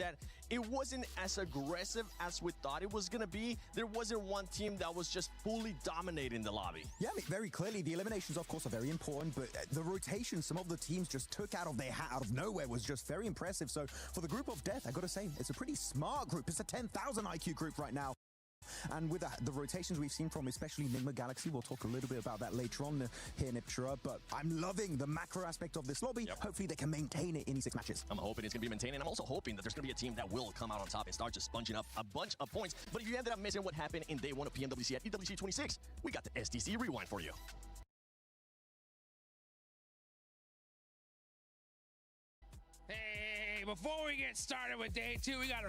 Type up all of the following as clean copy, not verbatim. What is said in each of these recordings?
that it wasn't as aggressive as we thought it was going to be. There wasn't one team that was just fully dominating the lobby. Yeah, I mean, very clearly, the eliminations, of course, are very important, but the rotation some of the teams just took out of their hat out of nowhere was just very impressive. So for the group of death, I got to say, it's a pretty smart group. It's a 10,000 IQ group right now. And with the rotations we've seen from especially Enigma Galaxy, we'll talk a little bit about that later on here, Nipchira, but I'm loving the macro aspect of this lobby. Yep. Hopefully they can maintain it in these 6 matches. I'm hoping it's going to be maintained, and I'm also hoping that there's going to be a team that will come out on top and start just sponging up a bunch of points. But if you ended up missing what happened in day 1 of PMWC at EWC 26, we got the STC Rewind for you. Hey, before we get started with day 2, we gotta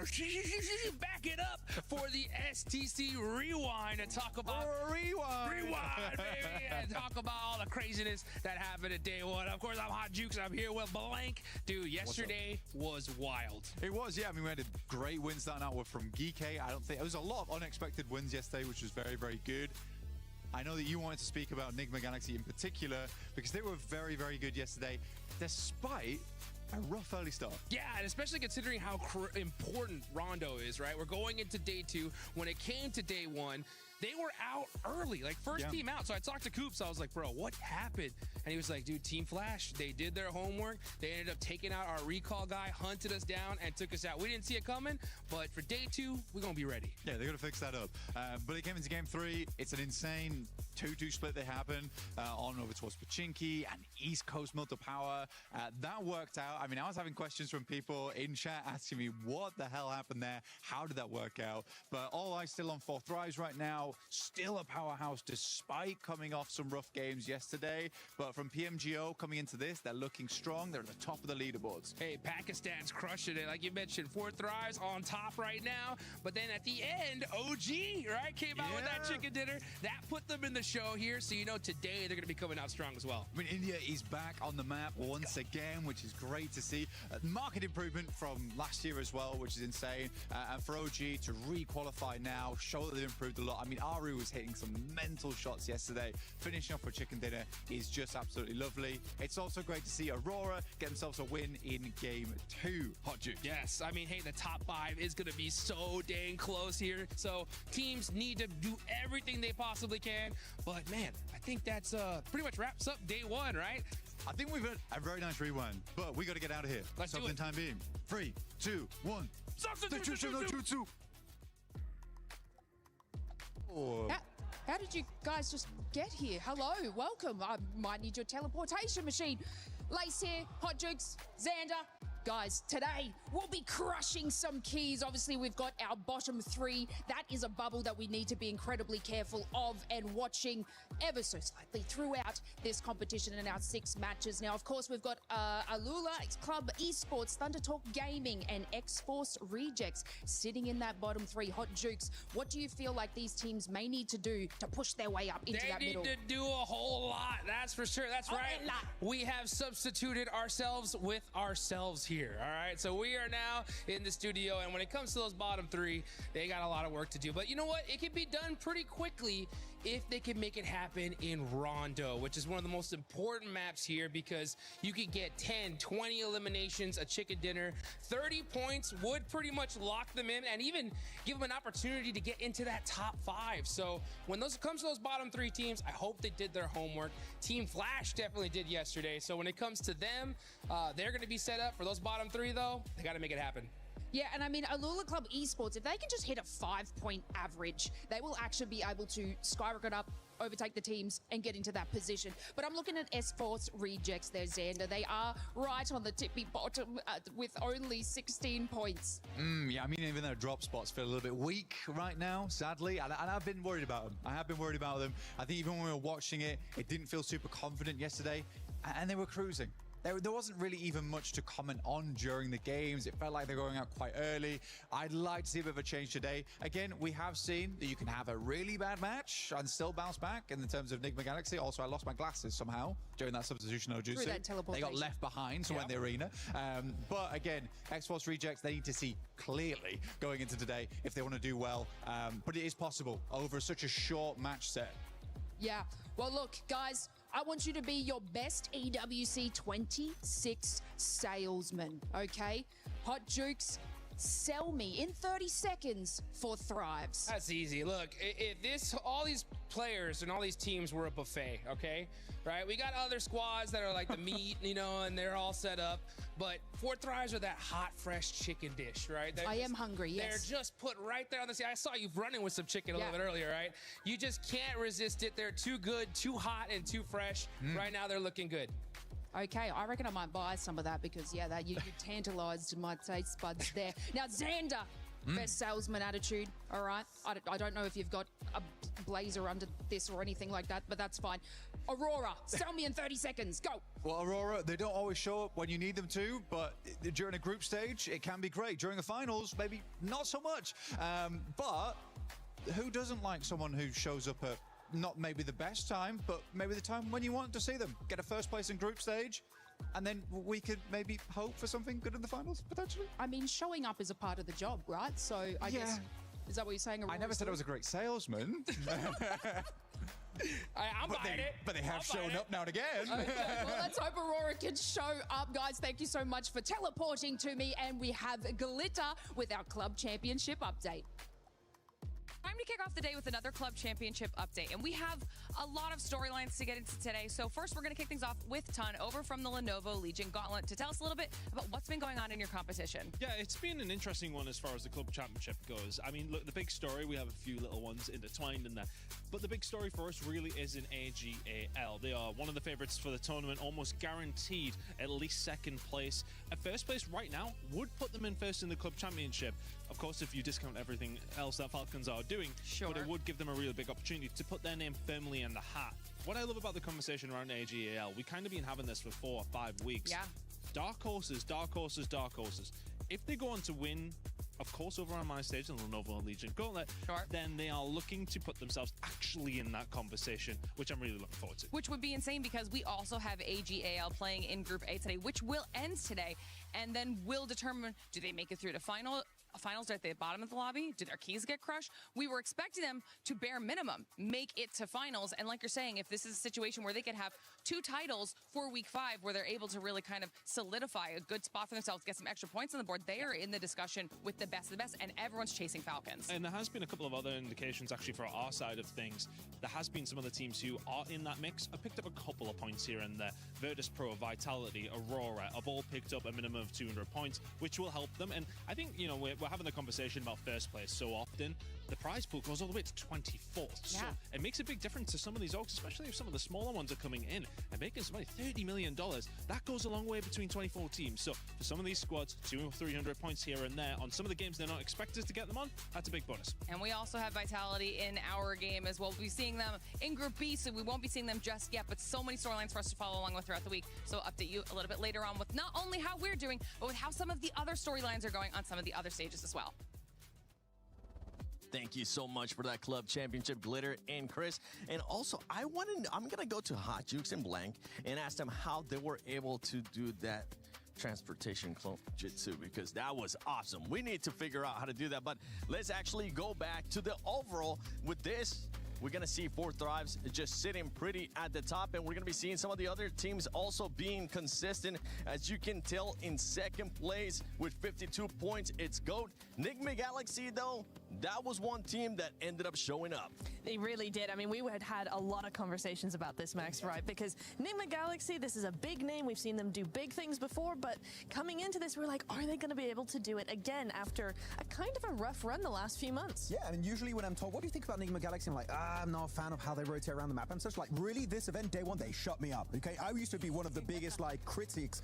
back it up for the STC Rewind and talk about Rewind, baby, and talk about all the craziness that happened at day 1. Of course, I'm Hot Jukes. I'm here with Blank. Dude, yesterday was wild. It was, yeah. I mean, we had a great win starting out with from Geeky. I don't think there was a lot of unexpected wins yesterday, which was very, very good. I know that you wanted to speak about Enigma Galaxy in particular because they were very, very good yesterday, despite a rough early start. Yeah, and especially considering how important Rondo is, right? We're going into day 2. When it came to day 1, they were out early, like first team out. So I talked to Coops. I was like, bro, what happened? And he was like, dude, Team Flash, they did their homework. They ended up taking out our recall guy, hunted us down, and took us out. We didn't see it coming, but for day 2, we're going to be ready. Yeah, they're going to fix that up. But it came into game 3. It's an insane 2-2 split they happen on over towards Pachinki and East Coast Milta Power. That worked out. I mean, I was having questions from people in chat asking me what the hell happened there? How did that work out? But All Eyes still on 4th rise right now. Still a powerhouse despite coming off some rough games yesterday. But from PMGO coming into this, they're looking strong. They're at the top of the leaderboards. Hey, Pakistan's crushing it. Like you mentioned, 4th rise on top right now. But then at the end, OG, right, came out with that chicken dinner. That put them in the show here. So, you know, today they're going to be coming out strong as well. I mean, India is back on the map once again, which is great to see. Market improvement from last year as well, which is insane. And for OG to re-qualify now, show that they've improved a lot. I mean, Aru was hitting some mental shots yesterday. Finishing off with chicken dinner is just absolutely lovely. It's also great to see Aurora get themselves a win in game 2. Hot Juice. Yes, I mean, hey, the top 5 is going to be so dang close here. So teams need to do everything they possibly can. But man, I think that's pretty much wraps up day 1, right? I think we've had a very nice rewind, but we got to get out of here. Let's do it. For the time being. 3, 2, 1. Substitution no jutsu. Oh. How did you guys just get here? Hello, welcome. I might need your teleportation machine. Lace here, Hot Jukes, Xander. Guys, today we'll be crushing some keys. Obviously, we've got our bottom 3. That is a bubble that we need to be incredibly careful of and watching ever so slightly throughout this competition in our 6 matches. Now, of course, we've got Alula Club Esports, Thunder Talk Gaming, and X-Force Rejects sitting in that bottom 3. Hot Jukes, what do you feel like these teams may need to do to push their way up into that middle? They need to do a whole lot, that's for sure. That's right. We have substituted ourselves with ourselves here. All right, so we are now in the studio, and when it comes to those bottom 3, they got a lot of work to do. But you know what? It can be done pretty quickly if they can make it happen in Rondo, which is one of the most important maps here because you could get 10, 20 eliminations, a chicken dinner. 30 points would pretty much lock them in and even give them an opportunity to get into that top 5. So when it comes to those bottom 3 teams, I hope they did their homework. Team Flash definitely did yesterday. So when it comes to them, they're going to be set up. For those bottom 3, though, they got to make it happen. Yeah, and I mean, Alula Club Esports, if they can just hit a 5-point average, they will actually be able to skyrocket up, overtake the teams, and get into that position. But I'm looking at S-Force Rejects there, Xander. They are right on the tippy bottom with only 16 points. Yeah, I mean, even their drop spots feel a little bit weak right now, sadly. And I've been worried about them. I have been worried about them. I think even when we were watching it, it didn't feel super confident yesterday. And they were cruising. There wasn't really even much to comment on during the games. It felt like they're going out quite early. I'd like to see a bit of a change today. Again, we have seen that you can have a really bad match and still bounce back in the terms of Enigma Galaxy. Also, I lost my glasses somehow during that substitution no jutsu. They got left behind, so in the arena. But again, X-Force Rejects, they need to see clearly going into today if they want to do well. But it is possible over such a short match set. Yeah. Well, look, guys, I want you to be your best EWC 26 salesman, okay? Hot Jukes, sell me in 30 seconds for Thrives. That's easy. Look, if all these players and all these teams were a buffet, okay? Right? We got other squads that are like the meat, you know, and they're all set up. But Four Thrives are that hot, fresh chicken dish, right? I am hungry, yes. They're just put right there on the side. I saw you running with some chicken a little bit earlier, right? You just can't resist it. They're too good, too hot, and too fresh. Right now, they're looking good. Okay, I reckon I might buy some of that because, yeah, that you tantalized my taste buds there. Now, Xander, best salesman attitude, all right? I don't know if you've got a blazer under this or anything like that, but that's fine. Aurora, sell me in 30 seconds. Go. Well, Aurora, they don't always show up when you need them to, but during a group stage, it can be great. During the finals, maybe not so much. But who doesn't like someone who shows up at not maybe the best time, but maybe the time when you want to see them? Get a first place in group stage, and then we could maybe hope for something good in the finals, potentially. I mean, showing up is a part of the job, right? So I guess, is that what you're saying? Aurora? I never said I was a great salesman. I'm buying it. But they have shown up now and again. Okay, well, let's hope Aurora can show up, guys. Thank you so much for teleporting to me. And we have Glitter with our club championship update. Time to kick off the day with another club championship update. And we have a lot of storylines to get into today. So first, we're going to kick things off with Ton over from the Lenovo Legion Gauntlet to tell us a little bit about what's been going on in your competition. Yeah, it's been an interesting one as far as the club championship goes. I mean, look, the big story, we have a few little ones intertwined in there. But the big story for us really is in AGAL. They are one of the favorites for the tournament, almost guaranteed at least second place. At first place right now would put them in first in the club championship. Of course, if you discount everything else that Falcons are doing, but it would give them a really big opportunity to put their name firmly in the hat. What I love about the conversation around AGAL, we kind of been having this for 4 or 5 weeks. Yeah. Dark horses, dark horses, dark horses. If they go on to win, of course, over on my stage, the Lenovo Legion Gauntlet, then they are looking to put themselves actually in that conversation, which I'm really looking forward to. Which would be insane because we also have AGAL playing in Group A today, which will end today, and then will determine, do they make it through to finals at the bottom of the lobby? Did their keys get crushed? We were expecting them to bare minimum make it to finals. And like you're saying, if this is a situation where they could have 2 titles for week 5, where they're able to really kind of solidify a good spot for themselves, get some extra points on the board, they are in the discussion with the best of the best, and everyone's chasing Falcons. And there has been a couple of other indications actually for our side of things. There has been some other teams who are in that mix. I picked up a couple of points here and there. Virtus Pro, Vitality, Aurora have all picked up a minimum of 200 points, which will help them. And I think, you know, we're having the conversation about first place so often. The prize pool goes all the way to 24th. Yeah. So it makes a big difference to some of these orgs, especially if some of the smaller ones are coming in and making some money. $30 million. That goes a long way between 24 teams. So for some of these squads, 200 or 300 points here and there on some of the games they're not expected to get them on, that's a big bonus. And we also have Vitality in our game as well. We'll be seeing them in Group B, so we won't be seeing them just yet, but so many storylines for us to follow along with throughout the week. So we'll update you a little bit later on with not only how we're doing, but with how some of the other storylines are going on some of the other stages as well. Thank you so much for that club championship, Glitter and Chris. And also, I'm gonna go to Hot Jukes and Blank and ask them how they were able to do that transportation clone jitsu, because that was awesome. We need to figure out how to do that, but let's actually go back to the overall. With this, we're gonna see Four Thrives just sitting pretty at the top, and we're gonna be seeing some of the other teams also being consistent. As you can tell, in second place with 52 points, it's GOAT. Enigma Galaxy, though, that was one team that ended up showing up. They really did. I mean, we had a lot of conversations about this, Max, right? Because Enigma Galaxy, this is a big name. We've seen them do big things before, but coming into this, we're like, are they going to be able to do it again after a kind of a rough run the last few months? Yeah, I mean, usually when I'm told, what do you think about Enigma Galaxy? I'm like, I'm not a fan of how they rotate around the map and such. Like, really, this event, day one, they shut me up, okay? I used to be one of the biggest, like, critiques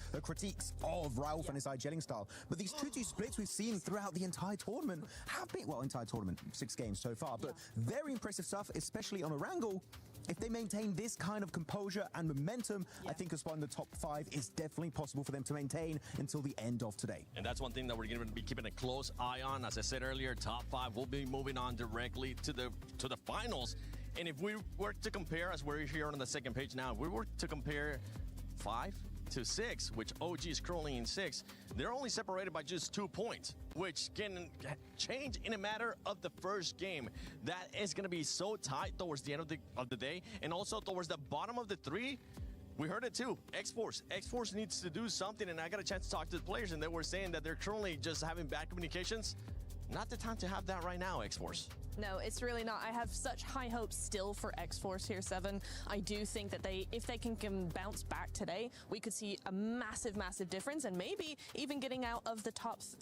of Ralph and his gelling style. But these 2-2 splits we've seen throughout the entire tournament have been, well, entire tournament, 6 games so far, but very impressive stuff, especially on a Wrangle. If they maintain this kind of composure and momentum, I think a spot in the top 5 is definitely possible for them to maintain until the end of today. And that's one thing that we're going to be keeping a close eye on. As I said earlier, top 5 will be moving on directly to the finals. And if we were to compare, as we're here on the second page now, if we were to compare 5 to 6, which OG is currently in 6, they're only separated by just 2 points, which can change in a matter of the first game. That is going to be so tight towards the end of the day, and also towards the bottom of the 3. We heard it too. X-Force needs to do something, and I got a chance to talk to the players, and they were saying that they're currently just having bad communications. Not the time to have that right now, X-Force. No, it's really not. I have such high hopes still for X-Force here, Seven. I do think that if they can bounce back today, we could see a massive, massive difference, and maybe even getting out of the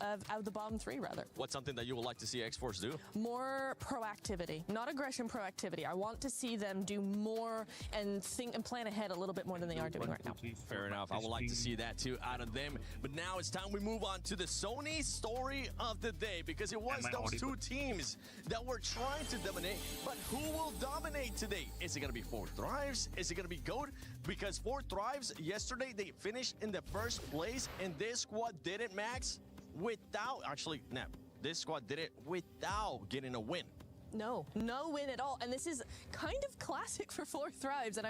out of the bottom three, rather. What's something that you would like to see X-Force do? More proactivity, not aggression, proactivity. I want to see them do more and think and plan ahead a little bit more than they are doing right now. Fair enough. I would like to see that too out of them. But now it's time we move on to the Sony story of the day, because it was those two teams that were trying to dominate, but who will dominate today? Is it going to be 4 Thrives? Is it going to be GOAT? Because 4 Thrives, yesterday, they finished in the first place, and this squad did it, Max, without, actually, no, this squad did it without getting a win. No win at all. And this is kind of classic for 4 Thrives, and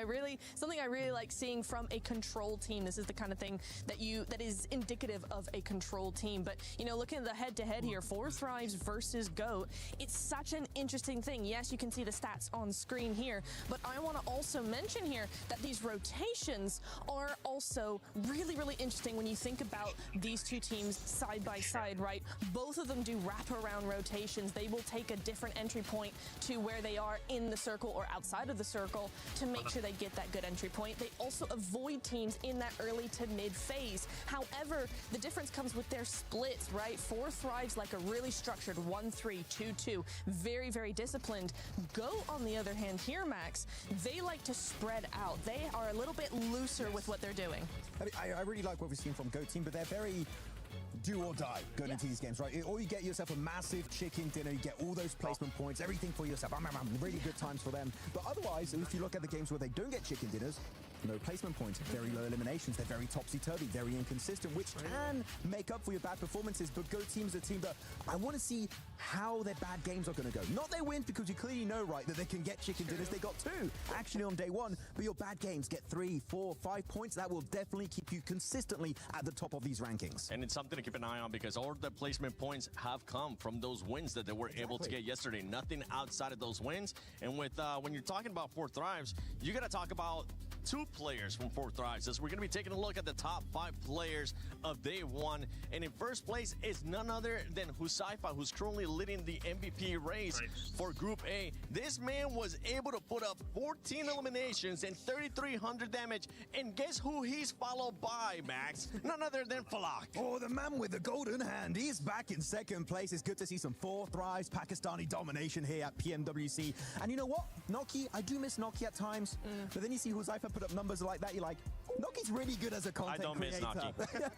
something I really like seeing from a control team. This is the kind of thing that is indicative of a control team. But looking at the head-to-head here, 4 Thrives versus GOAT, it's such an interesting thing. Yes, you can see the stats on screen here, but I want to also mention here that these rotations are also really, really interesting when you think about these two teams side by side, right? Both of them do wraparound rotations. They will take a different entry point to where they are in the circle or outside of the circle to make sure they get that good entry point. They also avoid teams in that early to mid phase. However, the difference comes with their splits, right? 4 Thrives like a really structured 1-3, 2-2, very, very disciplined. GOAT, on the other hand here, Max, they like to spread out. They are a little bit looser with what they're doing. I really like what we've seen from GOAT team, but they're very do or die going into these games, right? Or you get yourself a massive chicken dinner, you get all those placement points, everything for yourself. Really good times for them. But otherwise, if you look at the games where they don't get chicken dinners, no placement points, very low eliminations, they're very topsy-turvy, very inconsistent, which can make up for your bad performances. But GOAT team is a team that I want to see how their bad games are going to go. Not their wins, because you clearly know, right, that they can get chicken dinners. They got 2 actually on day 1, but your bad games get 3, 4, 5 points. That will definitely keep you consistently at the top of these rankings. And it's something to keep an eye on, because all the placement points have come from those wins that they were able to get yesterday. Nothing outside of those wins. And with when you're talking about 4 Thrives, you got to talk about 2 players from 4 Thrives, as we're going to be taking a look at the top 5 players of day 1. And in first place is none other than Husaifa, who's currently leading the MVP race for Group A. This man was able to put up 14 eliminations and 3,300 damage. And guess who he's followed by, Max? None other than Falak. Oh, the man with the golden hand. He's back in second place. It's good to see some 4 Thrives Pakistani domination here at PMWC. And you know what? Noki, I do miss Noki at times. But then you see Husaifa put up numbers like that, you're like, Noki's really good as a content creator. I don't miss Noki.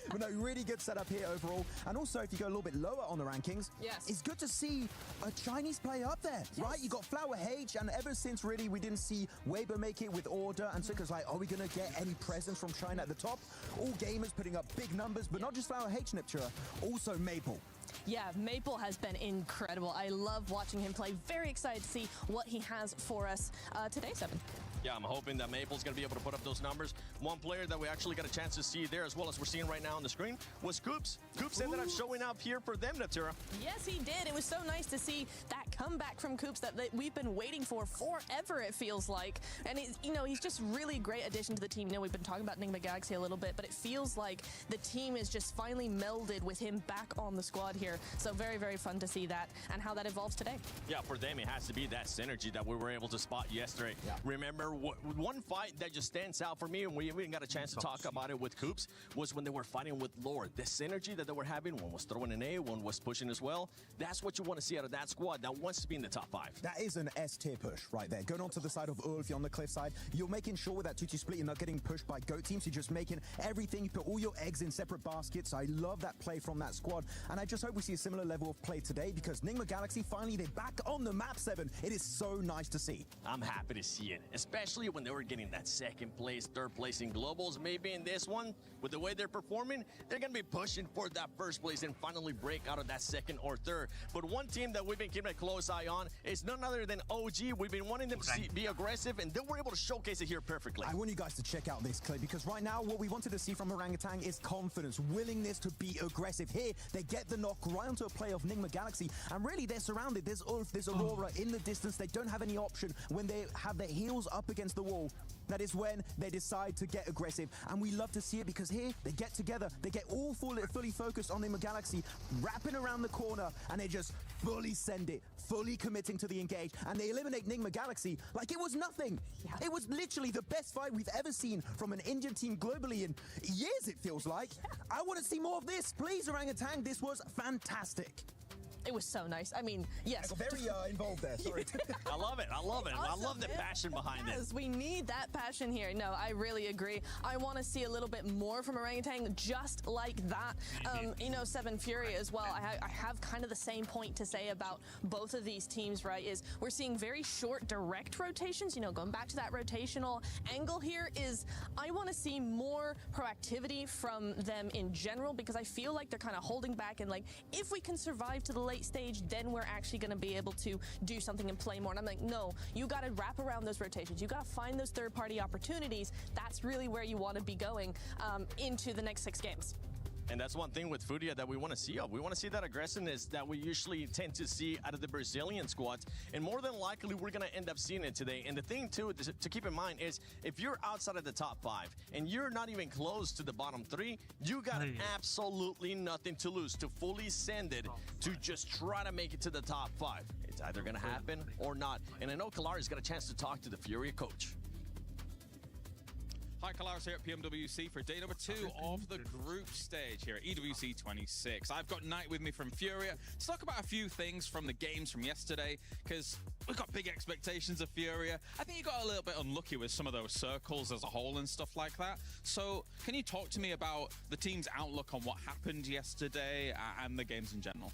But no, really good setup here overall. And also, if you go a little bit lower on the rankings, it's good to see a Chinese player up there, right? You got Flower H, and ever since really we didn't see Weibo make it with Order, and so it was like, are we going to get any presence from China at the top? All gamers putting up big numbers, but not just Flower H, Niptura, also Maple. Yeah, Maple has been incredible. I love watching him play. Very excited to see what he has for us today, Seven. Yeah, I'm hoping that Maple's going to be able to put up those numbers. One player that we actually got a chance to see there, as well as we're seeing right now on the screen, was Coops. Coops ended up showing up here for them, Natura. Yes, he did. It was so nice to see that comeback from Coops that we've been waiting for forever, it feels like. And, he's just really great addition to the team. We've been talking about Enigma Galaxy a little bit, but it feels like the team is just finally melded with him back on the squad here. So very, very fun to see that and how that evolves today. Yeah, for them, it has to be that synergy that we were able to spot yesterday. Yeah. Remember, one fight that just stands out for me, and we even got a chance to talk about it with Coops, was when they were fighting with Lord. The synergy that they were having, one was throwing an A, one was pushing as well. That's what you want to see out of that squad that wants to be in the top 5. That is an S-tier push right there. Going on to the side of Ulf, you're on the cliff side. You're making sure with that 2-2 split, you're not getting pushed by GOAT teams. You're just making everything. You put all your eggs in separate baskets. I love that play from that squad. And I just hope we see a similar level of play today, because Enigma Galaxy, finally, they're back on the map, 7. It is so nice to see. I'm happy to see it, especially when they were getting that second place, third place in globals. Maybe in this one, with the way they're performing, they're going to be pushing for that first place and finally break out of that second or third. But one team that we've been keeping a close eye on is none other than OG. We've been wanting them to be aggressive, and they were able to showcase it here perfectly. I want you guys to check out this clip, because right now what we wanted to see from Orangutan is confidence, willingness to be aggressive. Here, they get the knock right onto a play of Enigma Galaxy, and really they're surrounded. There's Ulf, there's Aurora in the distance. They don't have any option when they have their heels up up against the wall, that is when they decide to get aggressive. And we love to see it because here they get together, they get all fully focused on the Galaxy, wrapping around the corner, and they just fully send it, fully committing to the engage, and they eliminate Nigma Galaxy like it was nothing. It was literally the best fight we've ever seen from an Indian team globally in years, it feels like. I want to see more of this. Please, Orangutan, this was fantastic. It was so nice. I mean, yes. I got very involved there, sorry. I love it. I love it. I love the passion behind it. Yes, we need that passion here. No, I really agree. I want to see a little bit more from Orangutan, just like that. You know, Seven Fury as well. I have kind of the same point to say about both of these teams, right? Is we're seeing very short, direct rotations. You know, going back to that rotational angle here is I want to see more proactivity from them in general because I feel like they're kind of holding back and like if we can survive to the late stage, then we're actually going to be able to do something and play more. And I'm like, no, you got to wrap around those rotations. You got to find those third-party opportunities. That's really where you want to be going into the next 6 games. And that's one thing with Furia that we want to see of. We want to see that aggressiveness that we usually tend to see out of the Brazilian squads. And more than likely, we're going to end up seeing it today. And the thing, too, to keep in mind is if you're outside of the top 5 and you're not even close to the bottom 3, you got absolutely nothing to lose to fully send it to just try to make it to the top 5. It's either going to happen or not. And I know Kalari's got a chance to talk to the Furia coach. Hi, Kalaris here at PMWC for day number 2 of the group stage here at EWC 26. I've got Knight with me from Furia to talk about a few things from the games from yesterday, because we've got big expectations of Furia. I think you got a little bit unlucky with some of those circles as a whole and stuff like that. So can you talk to me about the team's outlook on what happened yesterday and the games in general?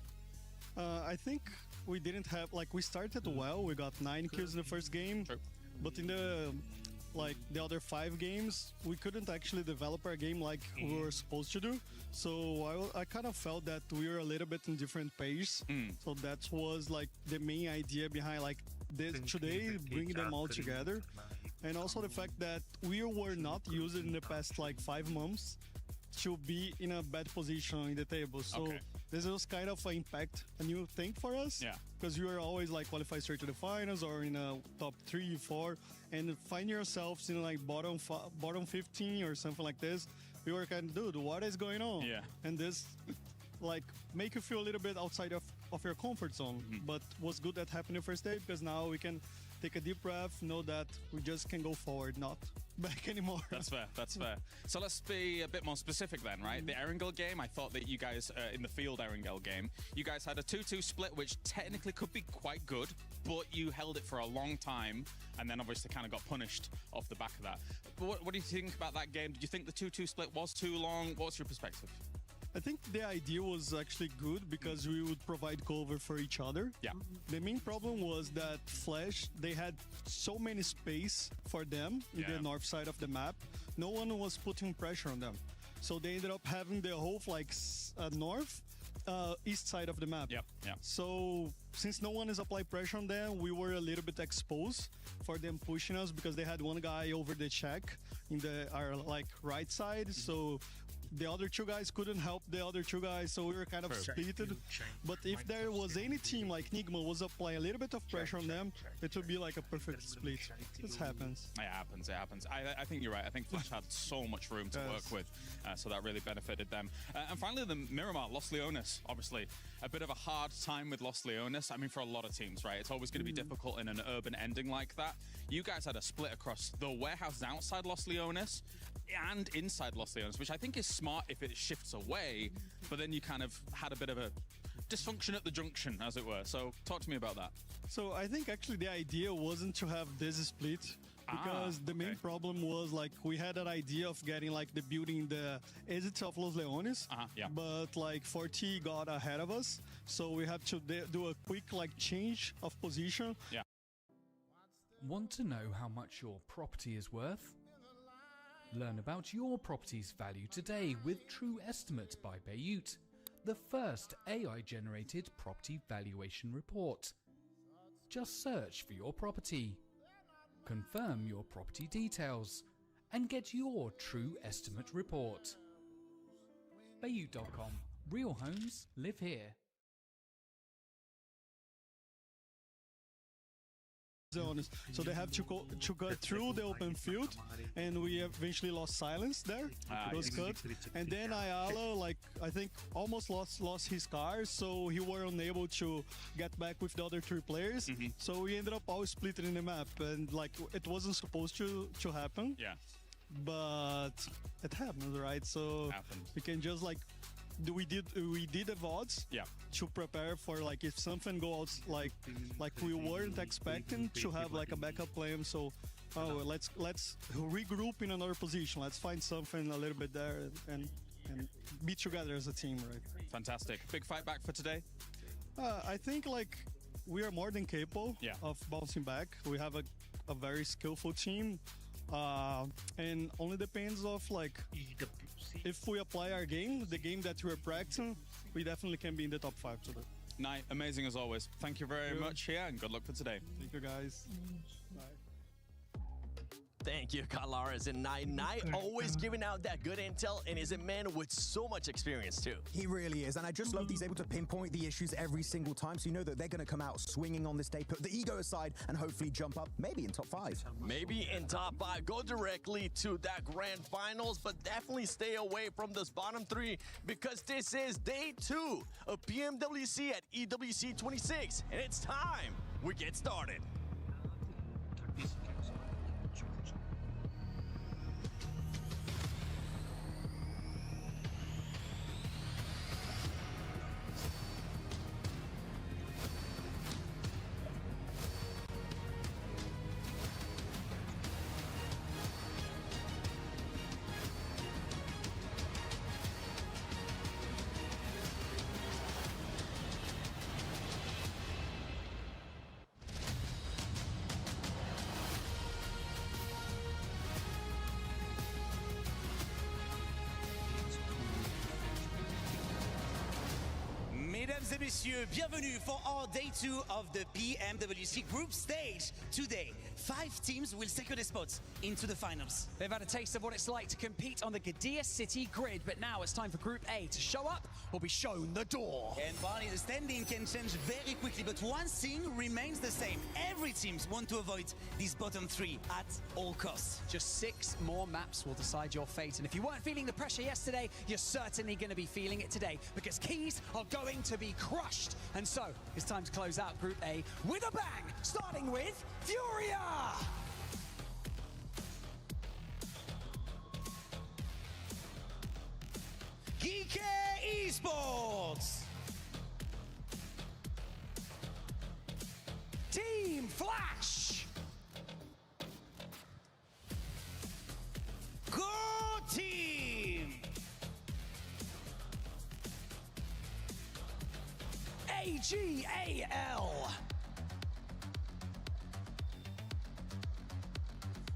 I think we didn't have, like, we started well. We got 9 kills in the first game. True. But in the other 5 games, we couldn't actually develop our game like we were supposed to do. So I kind of felt that we were a little bit in different pace. So that was like the main idea behind like this today, bringing them all together. And also the fact that we were not used in the past like 5 months to be in a bad position in the table. So this was kind of an impact, a new thing for us. Yeah. Because you were always like qualified straight to the finals or in a top 3, 4, and find yourselves in like bottom 15 or something like this. We were kind of, dude, what is going on? Yeah. And this like make you feel a little bit outside of your comfort zone. But what's good that happened the first day, because now we can take a deep breath, know that we just can go forward, not back anymore. That's fair, that's fair. So let's be a bit more specific then, right? The Erangel game, I thought that you guys, in the field Erangel game, you guys had a 2-2 split, which technically could be quite good, but you held it for a long time, and then obviously kind of got punished off the back of that. But what do you think about that game? Did you think the 2-2 split was too long? What's your perspective? I think the idea was actually good because we would provide cover for each other. Yeah. The main problem was that Flash, they had so many space for them in the north side of the map. No one was putting pressure on them. So they ended up having the whole like north, east side of the map. Yeah. So since no one is applying pressure on them, we were a little bit exposed for them pushing us because they had one guy over the check in our like right side. So the other 2 guys couldn't help the other 2 guys, so we were kind of splitted. But if there was any team like Nigma was applying a little bit of pressure on them, it would be like a perfect split. This happens. It happens. I think you're right. I think Flash had so much room to work with, so that really benefited them. And finally, the Miramar, Los Leones, obviously a bit of a hard time with Los Leones. I mean, for a lot of teams, right? It's always going to be difficult in an urban ending like that. You guys had a split across the warehouses outside Los Leones and inside Los Leones, which I think is smart if it shifts away, but then you kind of had a bit of a dysfunction at the junction, as it were. So talk to me about that. So I think actually the idea wasn't to have this split, because the main problem was like we had an idea of getting like the building the exits of Los Leones, but like 40 got ahead of us, so we had to do a quick like change of position. Yeah. Want to know how much your property is worth? Learn about your property's value today with True Estimate by Bayut, the first AI-generated property valuation report. Just search for your property, confirm your property details, and get your True Estimate report. Bayut.com. Real homes live here. honest. So they have to cut through the open field, and we eventually lost Silence there. It was cut. And then Ayala, like, I think almost lost his car, so he were unable to get back with the other 3 players. So we ended up all splitting in the map, and like it wasn't supposed to happen. Yeah. But it happened, right? So we can just like we did the VODs to prepare for like if something goes like we weren't expecting to have like a backup plan. So let's regroup in another position. Let's find something a little bit there and be together as a team, right? Fantastic. Big fight back for today. I think like we are more than capable of bouncing back. We have a very skillful team. And only depends of like if we apply our game, the game that we're practicing, we definitely can be in the top 5 today. Knight, amazing as always. Thank you very much here, and good luck for today. Thank you, guys. Bye. Thank you, Kalaris and Knight always giving out that good intel, and is a man with so much experience too. He really is, and I just love that he's able to pinpoint the issues every single time, so you know that they're going to come out swinging on this day, put the ego aside, and hopefully jump up, maybe in top 5. Maybe in top 5, go directly to that grand finals, but definitely stay away from this bottom 3, because this is day 2 of PMWC at EWC 26, and it's time we get started. Mesdames et messieurs, bienvenue for our day 2 of the PMWC group stage. Today, 5 teams will secure their spots into the finals. They've had a taste of what it's like to compete on the Gadia City grid, but now it's time for Group A to show up or be shown the door. And Barney, the standing can change very quickly, but one thing remains the same. Every team wants to avoid these bottom 3 at all costs. Just 6 more maps will decide your fate, and if you weren't feeling the pressure yesterday, you're certainly going to be feeling it today, because keys are going to be crushed. And so, it's time to close out Group A with a bang, starting with Furia! Geek Esports! Team Flash! Go Team! AGAL!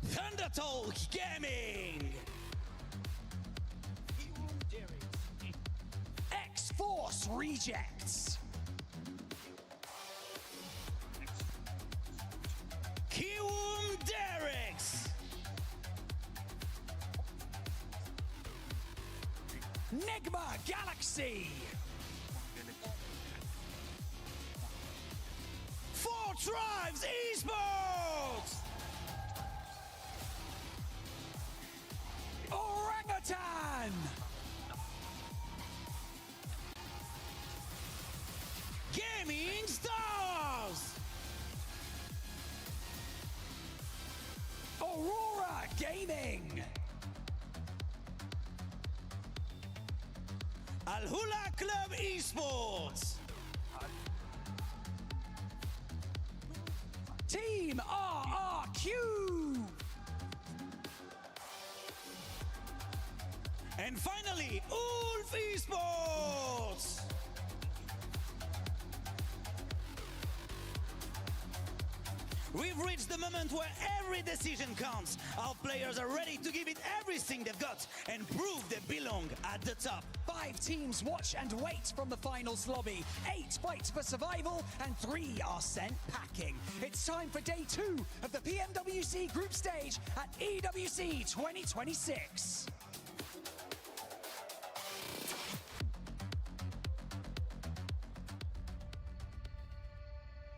Thundertalk Gaming! X-Force Rejects! Kiwum Derricks! Nigma Galaxy! 4 Tribes Esports! Orangutan! Gaming Stars! Aurora Gaming! Al Hula Club Esports! Team RRQ! And finally, Ulf Esports! We've reached the moment where every decision counts. Our players are ready to give it everything they've got and prove they belong at the top. 5 teams watch and wait from the finals lobby. 8 fight for survival and 3 are sent packing. It's time for day 2 of the PMWC group stage at EWC 2026.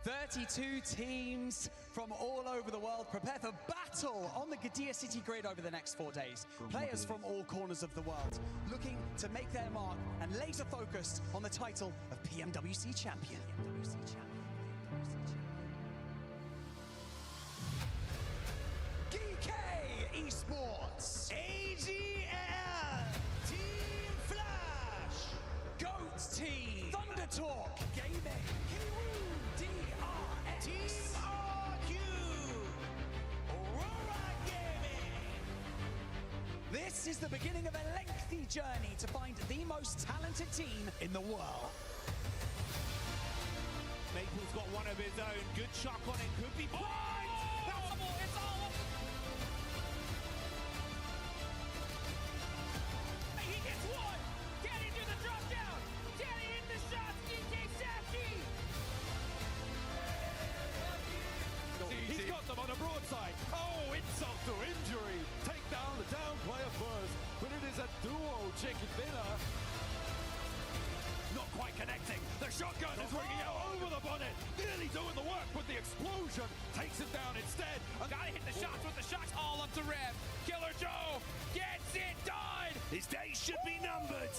32 teams from all over the world prepare for battle on the Gadia City grid over the next 4 days. Players from all corners of the world looking to make their mark and laser focused on the title of PMWC champion. GK Esports, AGL, Team Flash, Goat Team, Thunder Talk, Gaming, Kiwoo, DRX, Team RQ, Aurora Gaming. This is the beginning of a lengthy journey to find the most talented team in the world. Maple's got one of his own. Good shot on it. Could be blind. It's all up. He gets one. Can he do the drop down? Can he hit the shots? DK Sashi. He's got them on a broadside. Oh, insult to injury. Take down the down player first. But it is a duo chicken dinner. Not quite connecting. The shotgun is ringing out over the bonnet. Nearly doing the work, but the explosion takes it down instead. Gotta hit the shots with the shots all up to Rev. Killer Joe gets it done. His days should be numbered.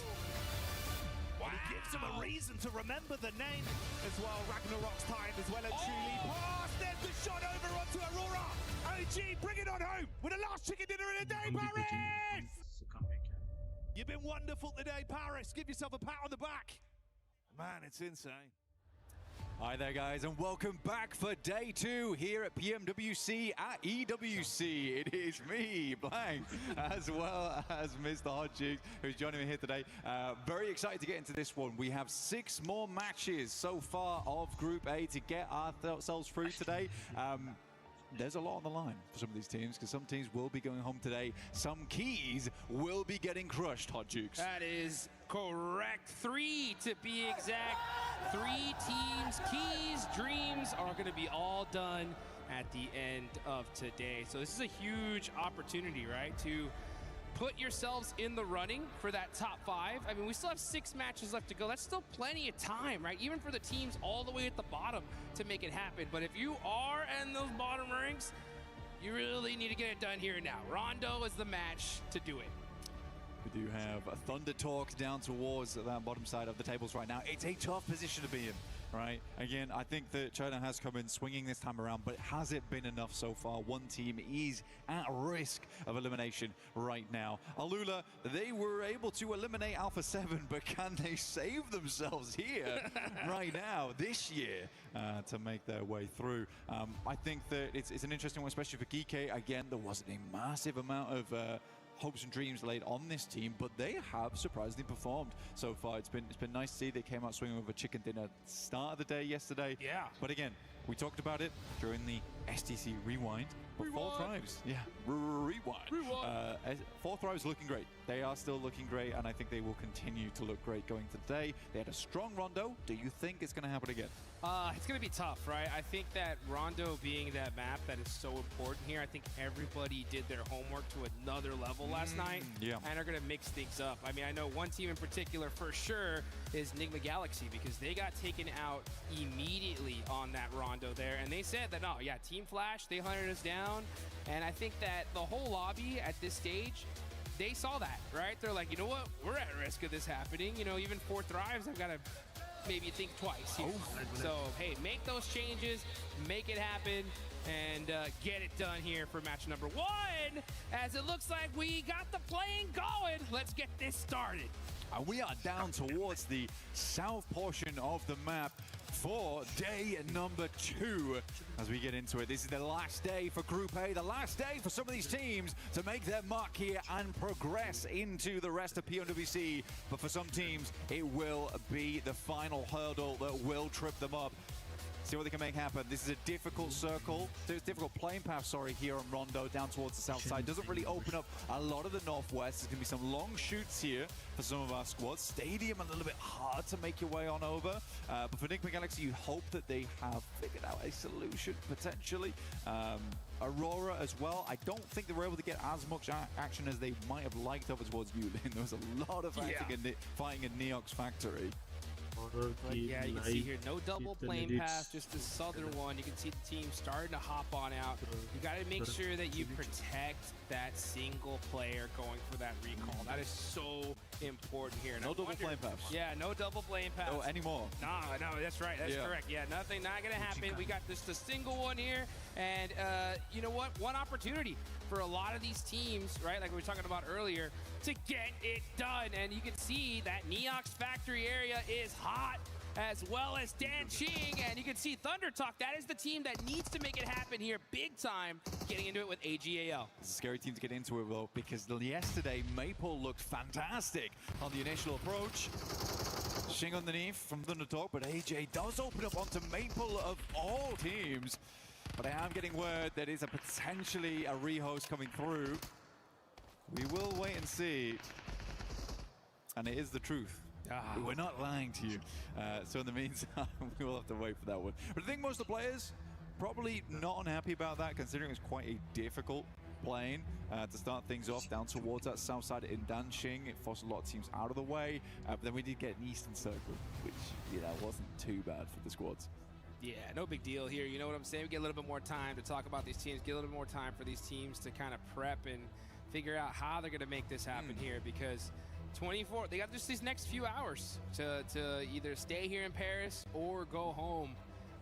Wow. It gives him a reason to remember the name as well. Ragnarok's time as well and truly passed. There's the shot over onto Aurora. OG, bring it on home with the last chicken dinner in a day, Paris. You've been wonderful today, Paris. Give yourself a pat on the back. Man, it's insane. Hi there, guys, and welcome back for day 2 here at PMWC at EWC. It is me, Blank, as well as Mr. Hot Jukes, who's joining me here today. Very excited to get into this one. We have 6 more matches so far of Group A to get ourselves through today. There's a lot on the line for some of these teams, because some teams will be going home today. Some keys will be getting crushed, Hot Jukes. That is correct. 3 to be exact. 3 teams, keys, dreams are going to be all done at the end of today. So this is a huge opportunity, right, to put yourselves in the running for that top 5. I mean, we still have 6 matches left to go. That's still plenty of time, right? Even for the teams all the way at the bottom to make it happen. But if you are in those bottom ranks, you really need to get it done here and now. Rondo is the match to do it. We do have a Thunder Talk down towards that bottom side of the tables right now. It's a tough position to be in, right? Again, I think that China has come in swinging this time around, but has it been enough so far? One team is at risk of elimination right now. Alula, they were able to eliminate Alpha 7, but can they save themselves here right now, this year, to make their way through? I think that it's an interesting one, especially for GK. Again, there wasn't a massive amount of hopes and dreams laid on this team, but they have surprisingly performed so far. It's been nice to see they came out swinging with a chicken dinner start of the day yesterday. Yeah. But again, we talked about it during the STC Rewind. But 4 Thrives, yeah, Rewind. 4 Thrives looking great. They are still looking great, and I think they will continue to look great going to today. They had a strong Rondo. Do you think it's going to happen again? It's going to be tough, right? I think that Rondo being that map that is so important here, I think everybody did their homework to another level last night, and are going to mix things up. I mean, I know one team in particular for sure is Enigma Galaxy, because they got taken out immediately on that Rondo there, and they said that, no, yeah, Team Flash, they hunted us down, and I think that the whole lobby at this stage, they saw that, right? They're like, you know what? We're at risk of this happening. You know, even 4 Thrives, I've got to maybe think twice here. So, hey, make those changes, make it happen, and get it done here for match number 1, as it looks like we got the playing going. Let's get this started. And we are down towards the south portion of the map for day number 2 as we get into it. This is the last day for Group A, the last day for some of these teams to make their mark here and progress into the rest of PMWC. But for some teams, it will be the final hurdle that will trip them up. See what they can make happen. This is a difficult circle. There's difficult playing path, here on Rondo down towards the south side. Doesn't really open up a lot of the northwest. There's going to be some long shoots here for some of our squads. Stadium a little bit hard to make your way on over. But for Enigma Galaxy, you hope that they have figured out a solution, potentially. Aurora as well. I don't think they were able to get as much action as they might have liked over towards Yulin. There was a lot of fighting in Neox Factory. But yeah, you can see here, no double plane pass, just the southern one. You can see the team starting to hop on out. You got to make sure that you protect that single player going for that recall. That is so important here. And No double plane pass. Yeah, no double plane pass. No anymore. No, that's right. That's correct. Yeah, nothing, not going to happen. We got just a single one here. And you know what? One opportunity for a lot of these teams, right, like we were talking about earlier, to get it done. And you can see that Neox factory area is hot, as well as Dan Ching. And you can see Thunder Talk. That is the team that needs to make it happen here big time, getting into it with AGAL. It's a scary team to get into it, though, because yesterday, Maple looked fantastic on the initial approach. Ching underneath from Thunder Talk, but AJ does open up onto Maple of all teams. But I am getting word that is potentially a rehost coming through. We will wait and see. And it is the truth. We're not lying to you. So in the meantime, we will have to wait for that one. But I think most of the players probably not unhappy about that, considering it's quite a difficult plane to start things off down towards that south side in Danqing. It forced a lot of teams out of the way. But then we did get an Eastern Circle, which, you know, wasn't too bad for the squads. Yeah, no big deal here. You know what I'm saying? We get a little bit more time to talk about these teams, get a little bit more time for these teams to kind of prep and figure out how they're going to make this happen here, because 24, they got just these next few hours to either stay here in Paris or go home,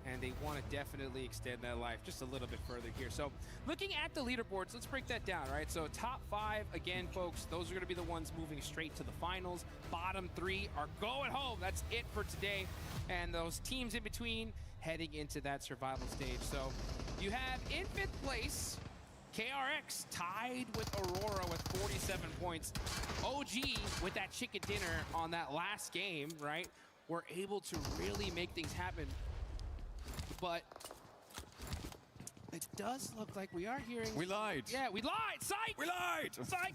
and they want to definitely extend that life just a little bit further here. So looking at the leaderboards, let's break that down, right? So top 5, again, folks, those are going to be the ones moving straight to the finals. Bottom 3 are going home. That's it for today. And those teams in between heading into that survival stage. So you have in 5th place, KRX tied with Aurora with 47 points. OG with that chicken dinner on that last game, right? Were able to really make things happen. But it does look like we are hearing... We lied. Yeah, we lied. Psych! We lied! Psych!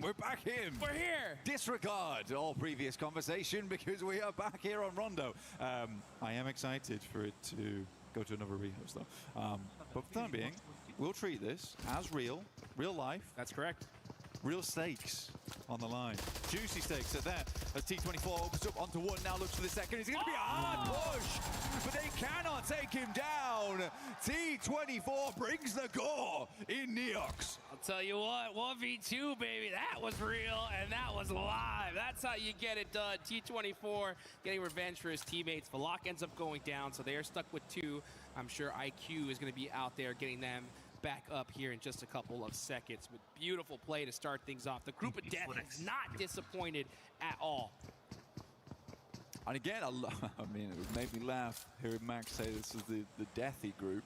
We're back in. We're here. Disregard all previous conversation because we are back here on Rondo. I am excited for it to go to another rehost, though. But for the time being, we'll treat this as real life. That's correct. Real stakes on the line. Juicy stakes at that. As T24 opens up onto one, now looks for the second. It's going to be a hard push, but they cannot take him down. T24 brings the gore in Neox. I'll tell you what, 1v2, baby. That was real, and that was live. That's how you get it done. T24 getting revenge for his teammates. Valak ends up going down, so they are stuck with 2. I'm sure IQ is going to be out there getting them back up here in just a couple of seconds. With beautiful play to start things off. The group of death has not disappointed at all. And again, I mean, it made me laugh hearing Max say this is the deathy group.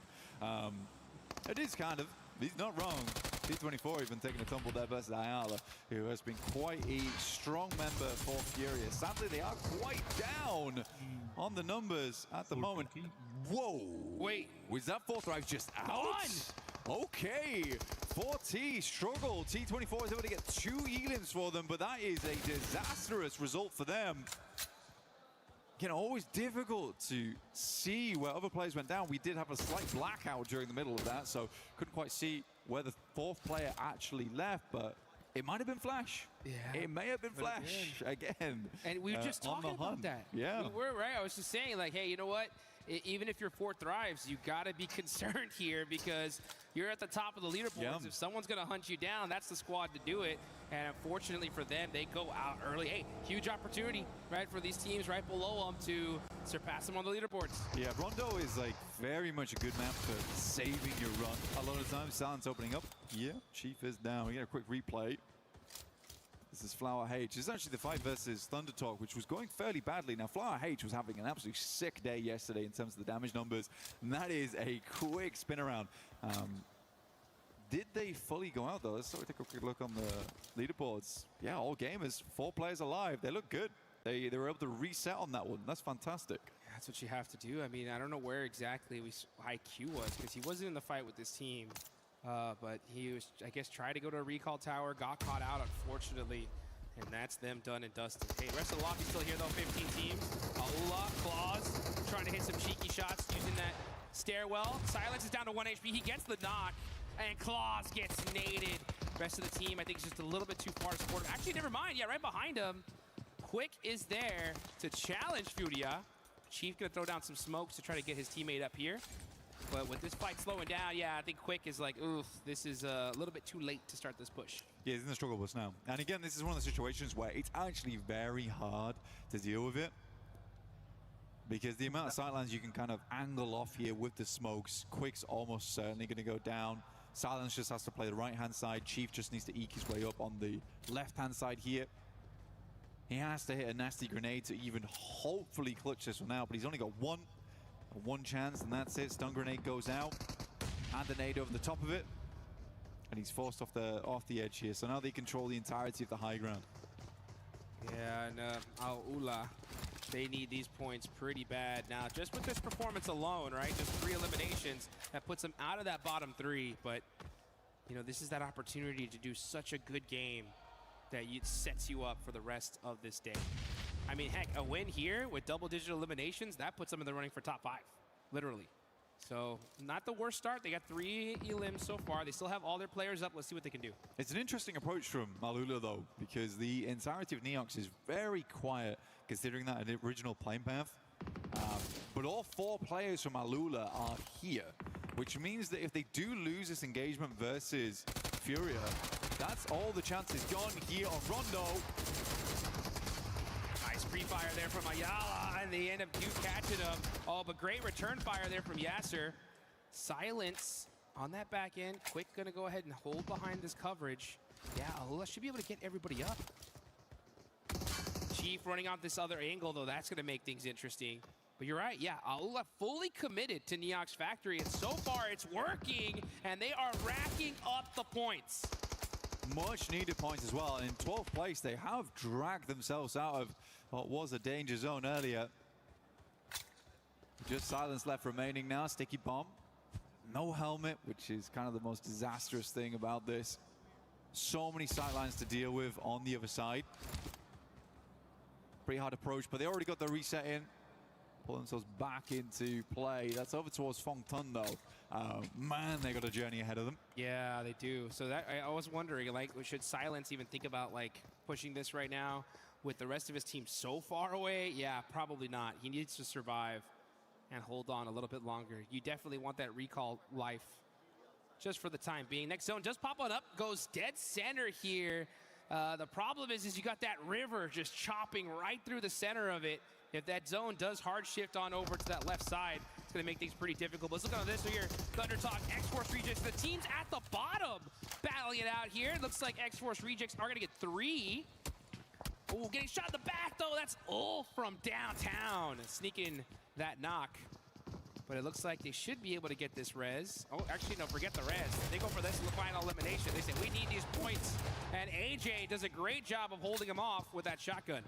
It is kind of. He's not wrong. T24 even taking a tumble there versus Ayala, who has been quite a strong member for Furious. Sadly, they are quite down on the numbers at the moment. Whoa! Wait, was that 4th drive just out? Okay, 4T struggle. T24 is able to get 2 elims for them, but that is a disastrous result for them. You know, always difficult to see where other players went down. We did have a slight blackout during the middle of that, so couldn't quite see where the 4th player actually left, but it might have been Flash. Yeah. It may have been Flash again. And we were just talking about that. Yeah. We were, right? I was just saying, like, hey, you know what? Even if your 4th thrives, you got to be concerned here because you're at the top of the leaderboards. If someone's going to hunt you down, that's the squad to do it. And unfortunately for them, they go out early. Hey, huge opportunity, right, for these teams right below them to surpass them on the leaderboards. Yeah, Rondo is like very much a good map for saving your run. A lot of times, Silence opening up. Yeah, Chief is down. We get a quick replay. This is Flower H. It's actually the fight versus Thunder Talk, which was going fairly badly. Now, Flower H was having an absolutely sick day yesterday in terms of the damage numbers, and that is a quick spin around. Did they fully go out, though? Let's take a quick look on the leaderboards. Yeah, all gamers, 4 players alive. They look good. They were able to reset on that one. That's fantastic. That's what you have to do. I mean, I don't know where exactly IQ was, because he wasn't in the fight with this team. But he was, I guess, tried to go to a recall tower, got caught out, unfortunately. And that's them done and dusted. Hey, rest of the lobby still here, though, 15 teams. A lot. Claws trying to hit some cheeky shots using that stairwell. Silence is down to 1 HP. He gets the knock, and Claws gets naded. Rest of the team, I think, is just a little bit too far to support him. Actually, never mind. Yeah, right behind him. Quick is there to challenge Furia. Chief gonna throw down some smokes to try to get his teammate up here. But with this fight slowing down, yeah, I think Quick is like, oof, this is a little bit too late to start this push. Yeah, he's in the struggle bus now. And again, this is one of the situations where it's actually very hard to deal with it. Because the amount of sightlines you can kind of angle off here with the smokes, Quick's almost certainly going to go down. Silence just has to play the right-hand side. Chief just needs to eke his way up on the left-hand side here. He has to hit a nasty grenade to even hopefully clutch this one out, but he's only got one chance, and that's it. Stun grenade goes out, and a nade over the top of it, and he's forced off the edge here. So now they control the entirety of the high ground. Yeah, and Aula, they need these points pretty bad now. Just with this performance alone, right? Just 3 eliminations, that puts them out of that bottom 3. But, you know, this is that opportunity to do such a good game that sets you up for the rest of this day. I mean, heck, a win here with double-digit eliminations, that puts them in the running for top 5, literally. So, not the worst start. They got 3 elims so far. They still have all their players up. Let's see what they can do. It's an interesting approach from Malula, though, because the entirety of Neox is very quiet, considering that an original playing path. But all 4 players from Malula are here, which means that if they do lose this engagement versus Furia, that's all the chances gone here on Rondo. Nice pre-fire there from Ayala, and they end up catching him. Oh, but great return fire there from Yasser. Silence on that back end. Quick gonna go ahead and hold behind this coverage. Yeah, Alula should be able to get everybody up. Chief running off this other angle, though, that's gonna make things interesting. But you're right, yeah, Aula fully committed to Neox Factory, and so far it's working, and they are racking up the points. Much needed points as well, and in 12th place they have dragged themselves out of what was a danger zone earlier. Just Silence left remaining now. Sticky bomb, no helmet, which is kind of the most disastrous thing about this. So many sightlines to deal with on the other side. Pretty hard approach, but they already got the reset in. Pull themselves back into play. That's over towards Fong Tun, though. Man, they got a journey ahead of them. Yeah, they do. So that I was wondering, like, should Silence even think about, like, pushing this right now with the rest of his team so far away? Yeah, probably not. He needs to survive and hold on a little bit longer. You definitely want that recall life just for the time being. Next zone just pop on up, goes dead center here. The problem is you got that river just chopping right through the center of it. If that zone does hard shift on over to that left side, it's going to make things pretty difficult. But let's look at this here. Thundertalk, X-Force Rejects. The teams at the bottom battling it out here. It looks like X-Force Rejects are going to get 3. Oh, getting shot in the back, though. That's Ulf from downtown. Sneaking that knock. But it looks like they should be able to get this res. Oh, actually, no, forget the res. They go for this in the final elimination. They say, we need these points. And AJ does a great job of holding him off with that shotgun.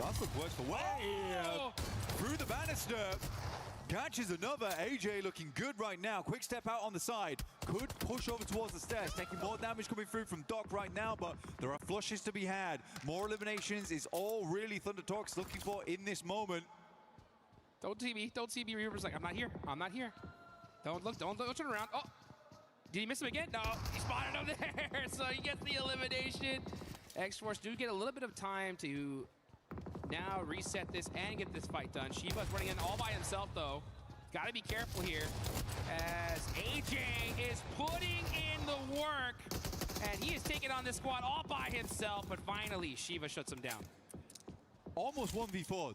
That's the worst for way. Through the banister. Catches another. AJ looking good right now. Quick step out on the side. Could push over towards the stairs. Taking more damage coming through from Doc right now, but there are flushes to be had. More eliminations is all really Thundertalk's looking for in this moment. Don't see me. Don't see me. Reaper's like, I'm not here. I'm not here. Don't look. Don't turn around. Oh, did he miss him again? No, he spotted him there. So he gets the elimination. X-Force do get a little bit of time to now reset this and get this fight done. Shiva's running in all by himself, though. Got to be careful here as AJ is putting in the work, and he is taking on this squad all by himself, but finally Shiva shuts him down. Almost 1v4.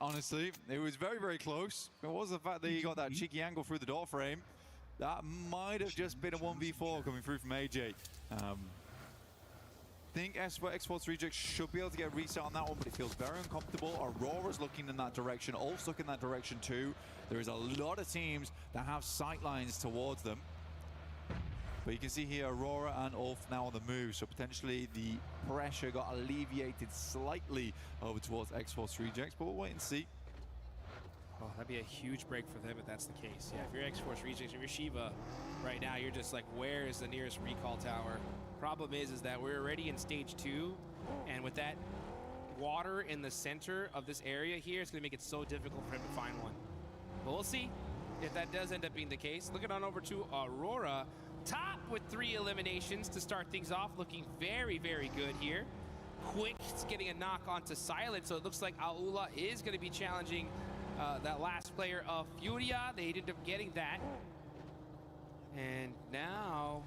Honestly, it was very, very close. It was the fact that he got that cheeky angle through the door frame. That might have just been a 1v4 coming through from AJ. I think X-Force Rejects should be able to get a reset on that one, but it feels very uncomfortable. Aurora's looking in that direction. Ulf's looking in that direction too. There is a lot of teams that have sight lines towards them. But you can see here Aurora and Ulf now on the move, so potentially the pressure got alleviated slightly over towards X-Force Rejects, but we'll wait and see. Oh, that'd be a huge break for them if that's the case. Yeah, if you're X-Force Rejects, if you're Shiva, right now you're just like, where is the nearest recall tower? Problem is that we're already in stage 2, and with that water in the center of this area here, it's gonna make it so difficult for him to find one. But we'll see if that does end up being the case. Looking on over to Aurora, top with 3 eliminations to start things off, looking very, very good here. Quick's getting a knock onto Silent, so it looks like Aula is going to be challenging that last player of Furia. They ended up getting that. And now,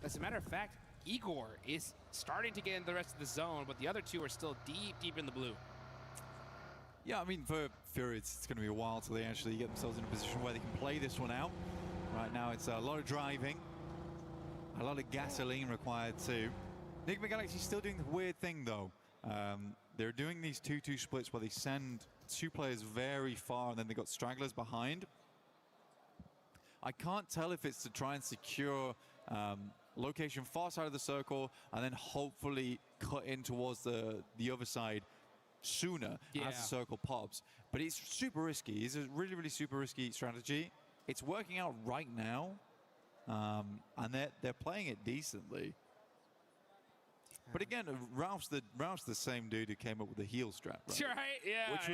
as a matter of fact, Igor is starting to get in the rest of the zone, but the other two are still deep in the blue. Yeah, I mean, for Fury, it's going to be a while till they actually get themselves in a position where they can play this one out. Right now, it's a lot of driving, a lot of gasoline required too. Enigma Galaxy's still doing the weird thing, though. They're doing these 2-2 splits where they send two players very far, and then they got stragglers behind. I can't tell if it's to try and secure location far side of the circle, and then hopefully cut in towards the other side sooner as the circle pops. But it's super risky. It's a really super risky strategy. It's working out right now, and they're playing it decently. But again, Ralph's the same dude who came up with the heel strap, right? Right, yeah, Which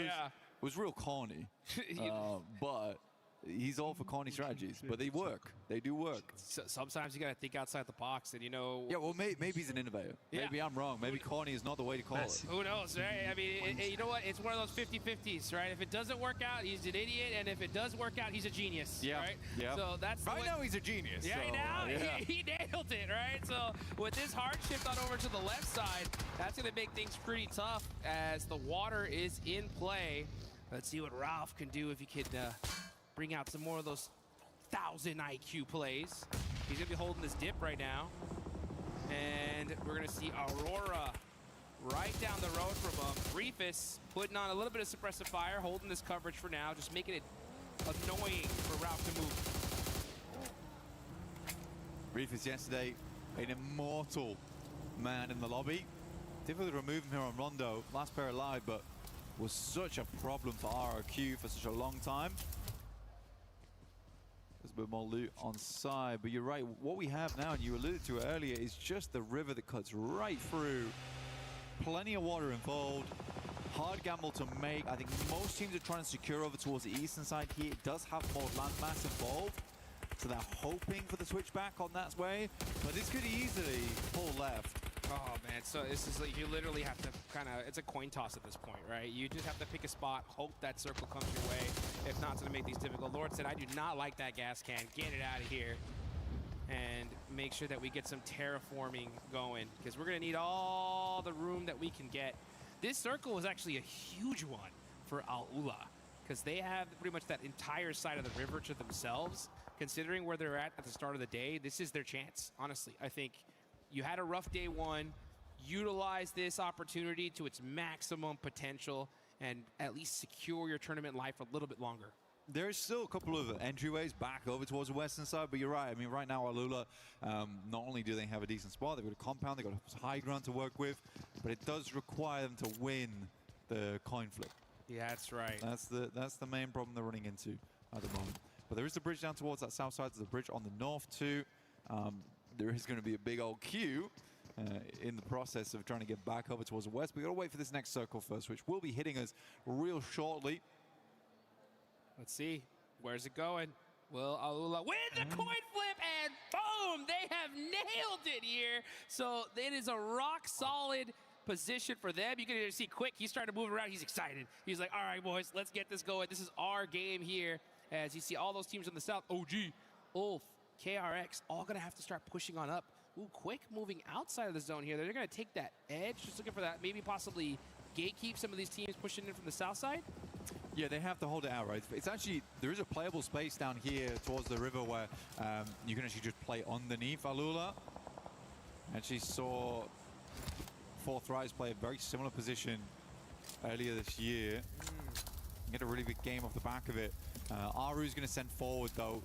was real corny. But he's all for corny strategies, but they work. They do work. So sometimes you got to think outside the box, and you know. Yeah, well, maybe he's an innovator. Yeah. Maybe I'm wrong. Maybe corny is not the way to call it. Who knows, right? I mean, you know what? It's one of those 50-50s, right? If it doesn't work out, he's an idiot, and if it does work out, he's a genius, right? Yeah. So that's right now he's a genius. Yeah, so, now yeah. he nailed it, right? So with this hard shift on over to the left side, that's going to make things pretty tough as the water is in play. Let's see what Ralph can do if he could bring out some more of those 1,000 IQ plays. He's gonna be holding this dip right now. And we're gonna see Aurora right down the road from him. Reefus putting on a little bit of suppressive fire, holding this coverage for now, just making it annoying for Ralph to move. Reefus yesterday, an immortal man in the lobby. Difficult to remove him here on Rondo, last pair alive, but was such a problem for RRQ for such a long time. There's a bit more loot on side, but you're right. What we have now, and you alluded to it earlier, is just the river that cuts right through. Plenty of water involved. Hard gamble to make. I think most teams are trying to secure over towards the eastern side here. It does have more landmass involved, so they're hoping for the switchback on that way, but this could easily pull left. Oh man, so this is like, you literally have to kind of, it's a coin toss at this point, right? You just have to pick a spot, hope that circle comes your way. If not, it's gonna make these difficult. Lord said, I do not like that gas can. Get it out of here. And make sure that we get some terraforming going, because we're gonna need all the room that we can get. This circle was actually a huge one for Al-Ula, because they have pretty much that entire side of the river to themselves. Considering where they're at the start of the day, this is their chance, honestly. I think you had a rough day one, utilize this opportunity to its maximum potential and at least secure your tournament life a little bit longer. There's still a couple of entryways back over towards the western side, but you're right. I mean, right now, Alula, not only do they have a decent spot, they've got a compound, they've got a high ground to work with, but it does require them to win the coin flip. Yeah, that's right. That's the main problem they're running into at the moment. But there is the bridge down towards that south side. There's a bridge on the north too. There is going to be a big old queue in the process of trying to get back over towards the west. We've got to wait for this next circle first, which will be hitting us real shortly. Let's see. Where's it going? Will Alula win the coin flip? And boom! They have nailed it here. So it is a rock solid position for them. You can see Quick. He's starting to move around. He's excited. He's like, all right, boys, let's get this going. This is our game here. As you see all those teams on the south, OG, Ulf, KRX, all going to have to start pushing on up. Ooh, Quick moving outside of the zone here. They're going to take that edge, just looking for that, maybe possibly gatekeep some of these teams pushing in from the south side. Yeah, they have to hold it out, right? It's actually, there is a playable space down here towards the river where you can actually just play underneath Alula. Actually saw Fourth Rise play a very similar position earlier this year. Get a really big game off the back of it. Aru's going to send forward, though.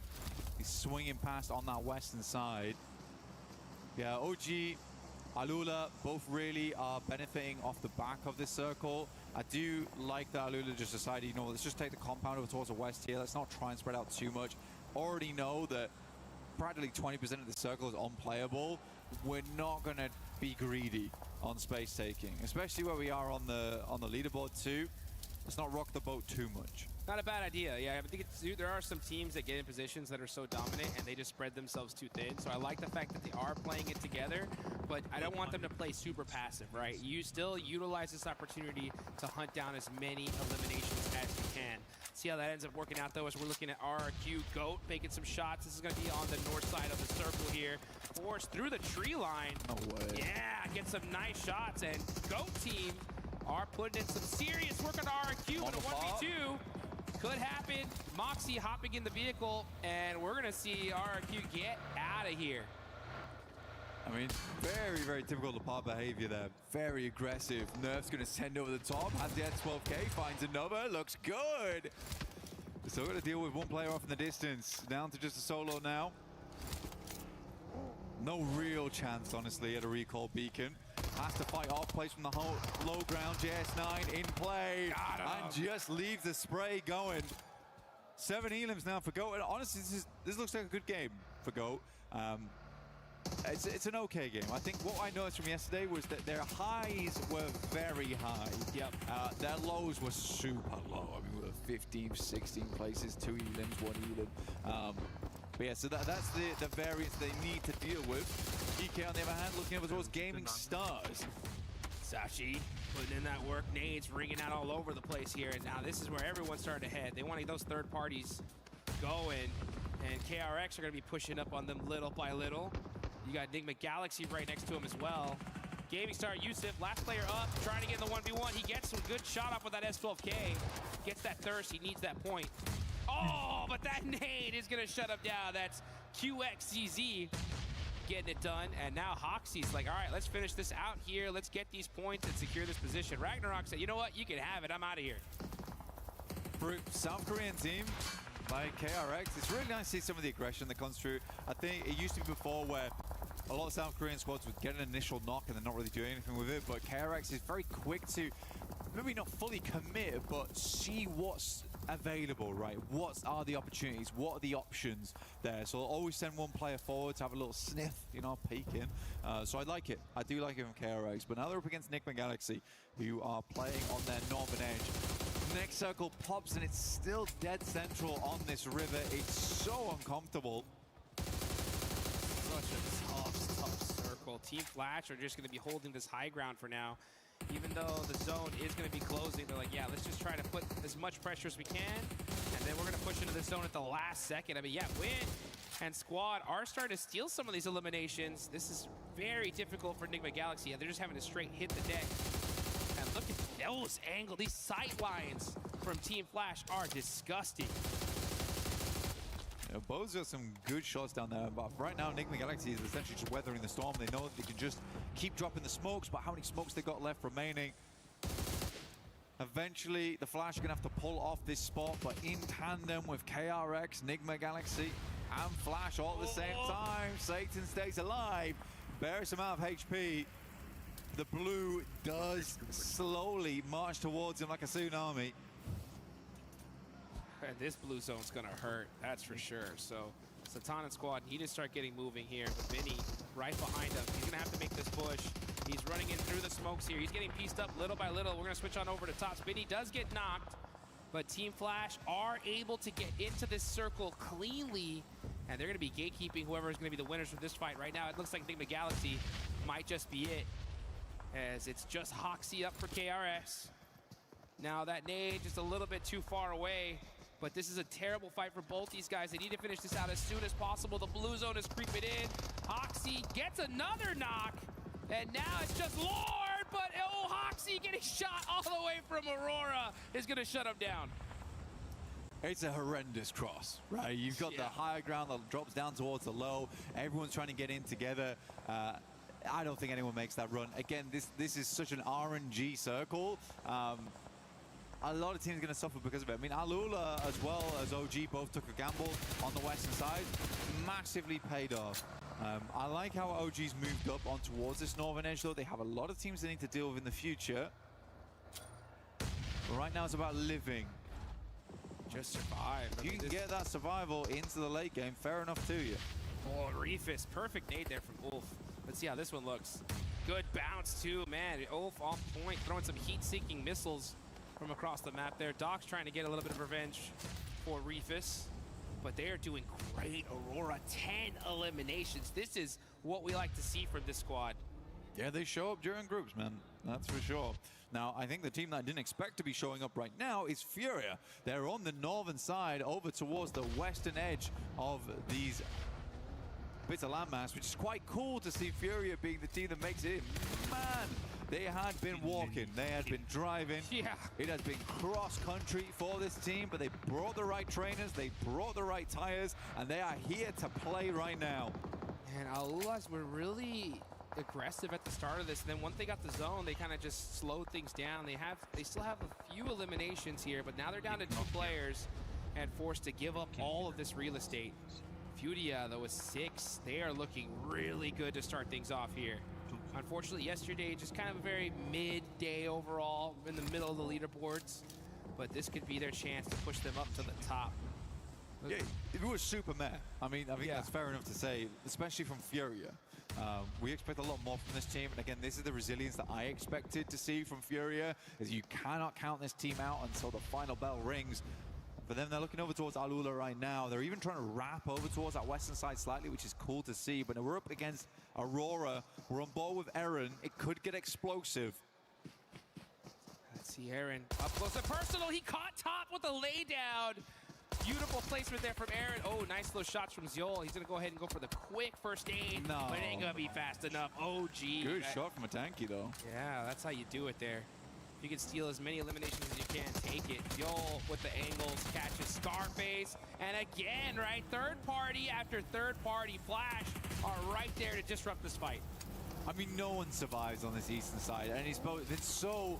He's swinging past on that western side. Yeah, OG, Alula, both really are benefiting off the back of this circle. I do like that Alula just decided, you know, let's just take the compound over towards the west here. Let's not try and spread out too much. Already know that practically 20% of the circle is unplayable. We're not going to be greedy on space taking, especially where we are on the leaderboard too. Let's not rock the boat too much. Not a bad idea. Yeah, I think there are some teams that get in positions that are so dominant and they just spread themselves too thin. So I like the fact that they are playing it together, but I don't want them to play super passive, right? You still utilize this opportunity to hunt down as many eliminations as you can. See how that ends up working out, though, as we're looking at RRQ Goat making some shots. This is going to be on the north side of the circle here. Forced through the tree line. No way. Yeah, get some nice shots, and Goat team are putting in some serious work on RRQ in a 1v2. Could happen. Moxie hopping in the vehicle, and we're going to see RRQ get out of here. I mean, very, very typical Lepar behavior there. Very aggressive. Nerf's going to send over the top. Has the N12K, finds another. Looks good. Still got to deal with one player off in the distance. Down to just a solo now. No real chance, honestly, at a recall beacon. Has to fight off, plays from the low ground. JS9 in play. And just leaves the spray going. 7 elims now for Goat. And honestly, this looks like a good game for Goat. It's an okay game. I think what I noticed from yesterday was that their highs were very high. Yep. Their lows were super low. I mean, we were 15, 16 places, 2 elims, 1 elim. But yeah, so that's the variance they need to deal with. EK, on the other hand, looking over towards Gaming Stars. Sashi putting in that work. Nades ringing out all over the place here. And now this is where everyone's starting to head. They want those third parties going. And KRX are going to be pushing up on them little by little. You got Enigma Galaxy right next to him as well. Gaming Star Yusuf, last player up, trying to get in the 1v1. He gets some good shot off with that S12K. Gets that thirst. He needs that point. Oh, but that nade is going to shut him down. That's QXCZ getting it done. And now Hoxie's like, all right, let's finish this out here. Let's get these points and secure this position. Ragnarok said, you know what? You can have it. I'm out of here. For South Korean team, like KRX, it's really nice to see some of the aggression that comes through. I think it used to be before where a lot of South Korean squads would get an initial knock and then not really do anything with it, but KRX is very quick to maybe not fully commit, but see what's available, right? What are the opportunities? What are the options there? So I'll always send one player forward to have a little sniff, you know, peek in. So I like it. I do like it from KRX, but now they're up against Enigma Galaxy, who are playing on their northern edge. Next circle pops, and it's still dead central on this river. It's so uncomfortable. Such a tough circle. Team Flash are just going to be holding this high ground for now. Even though the zone is going to be closing, they're like, yeah, let's just try to put as much pressure as we can. And then we're going to push into the zone at the last second. I mean, yeah, Win and Squad are starting to steal some of these eliminations. This is very difficult for Enigma Galaxy. Yeah, they're just having to straight hit the deck. And look at those angles. These sight lines from Team Flash are disgusting. You know, Bo's got some good shots down there, but right now Enigma Galaxy is essentially just weathering the storm. They know that they can just keep dropping the smokes, but how many smokes they got left remaining? Eventually, the Flash are going to have to pull off this spot, but in tandem with KRX, Enigma Galaxy, and Flash all at the same time. Satan stays alive, bears amount of HP. The blue does slowly march towards him like a tsunami. And this blue zone's gonna hurt, that's for sure. So Satan and Squad need to start getting moving here. But Vinny right behind him. He's gonna have to make this push. He's running in through the smokes here. He's getting pieced up little by little. We're gonna switch on over to top. Vinny does get knocked, but Team Flash are able to get into this circle cleanly. And they're gonna be gatekeeping whoever is gonna be the winners of this fight. Right now, it looks like Enigma Galaxy might just be it, as it's just Hoxie up for KRS. Now that nade just a little bit too far away. But this is a terrible fight for both these guys. They need to finish this out as soon as possible. The blue zone is creeping in. Hoxie gets another knock. And now it's just Lord, but oh, Hoxie getting shot all the way from Aurora is gonna shut him down. It's a horrendous cross, right? You've got the higher ground that drops down towards the low. Everyone's trying to get in together. I don't think anyone makes that run. Again, this is such an RNG circle. A lot of teams are going to suffer because of it. I mean, Alula as well as OG both took a gamble on the western side. Massively paid off. I like how OG's moved up on towards this northern edge, though. They have a lot of teams they need to deal with in the future. But right now it's about living. Just survive. If you can get that survival into the late game, fair enough to you. Oh, Reefus, perfect nade there from Ulf. Let's see how this one looks. Good bounce too, man. Ulf off point, throwing some heat-seeking missiles from across the map there. Doc's trying to get a little bit of revenge for Reefus, but they are doing great. Aurora, 10 eliminations. This is what we like to see from this squad. Yeah, they show up during groups, man. That's for sure. Now, I think the team that I didn't expect to be showing up right now is Furia. They're on the northern side over towards the western edge of these bits of landmass, which is quite cool to see Furia being the team that makes it in. Man, they had been walking, they had been driving. Yeah. It has been cross-country for this team, but they brought the right trainers, they brought the right tires, and they are here to play right now. And Aulas were really aggressive at the start of this, and then once they got the zone, they kind of just slowed things down. They still have a few eliminations here, but now they're down to 2 players and forced to give up all of this real estate. Furia, though, with 6, they are looking really good to start things off here. Unfortunately, yesterday, just kind of a very mid-day overall, in the middle of the leaderboards, but this could be their chance to push them up to the top. Yeah, it was super meh. I think that's fair enough to say, especially from Furia. We expect a lot more from this team, and again, this is the resilience that I expected to see from Furia, is you cannot count this team out until the final bell rings. But then they're looking over towards Alula right now. They're even trying to wrap over towards that western side slightly, which is cool to see. But we're up against Aurora. We're on board with Eren. It could get explosive. Let's see Eren up close and personal. He caught top with a lay down. Beautiful placement there from Eren. Oh, nice little shots from Ziol. He's going to go ahead and go for the quick first aid. No. But it ain't going to be fast enough. OG. Good shot from a tanky, though. Yeah, that's how you do it there. You can steal as many eliminations as you can, take it. Ziol with the angles, catches Scarface. And again, right, third party after third party, Flash are right there to disrupt this fight. I mean, no one survives on this eastern side, and it's been so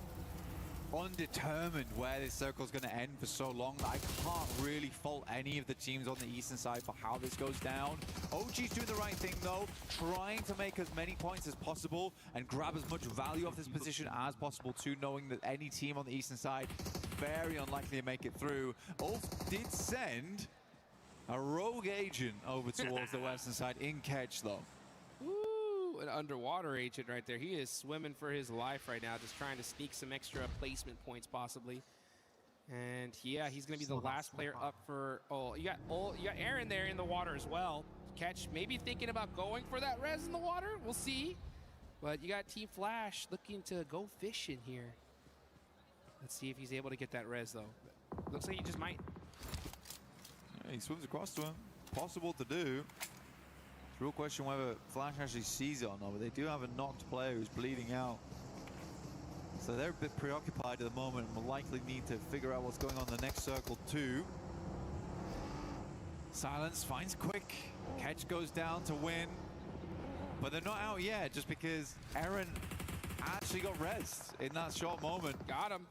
undetermined where this circle's going to end for so long that I can't really fault any of the teams on the eastern side for how this goes down. OG's doing the right thing, though, trying to make as many points as possible and grab as much value off this position as possible, too, knowing that any team on the eastern side very unlikely to make it through. Ulf did send a rogue agent over towards the western side in catch, though. An underwater agent right there. He is swimming for his life right now, just trying to sneak some extra placement points possibly. And yeah, he's going to be the last player up for. Oh, you got Eren there in the water as well. Catch maybe thinking about going for that res in the water. We'll see. But you got Team Flash looking to go fishing here. Let's see if he's able to get that res though. Looks like he just might. Yeah, he swims across to him. Possible to do. Real question whether Flash actually sees it or not, but they do have a knocked player who's bleeding out. So they're a bit preoccupied at the moment and will likely need to figure out what's going on in the next circle too. Silence finds Quick. Catch goes down to win. But they're not out yet just because Eren actually got rezzed in that short moment. Got him.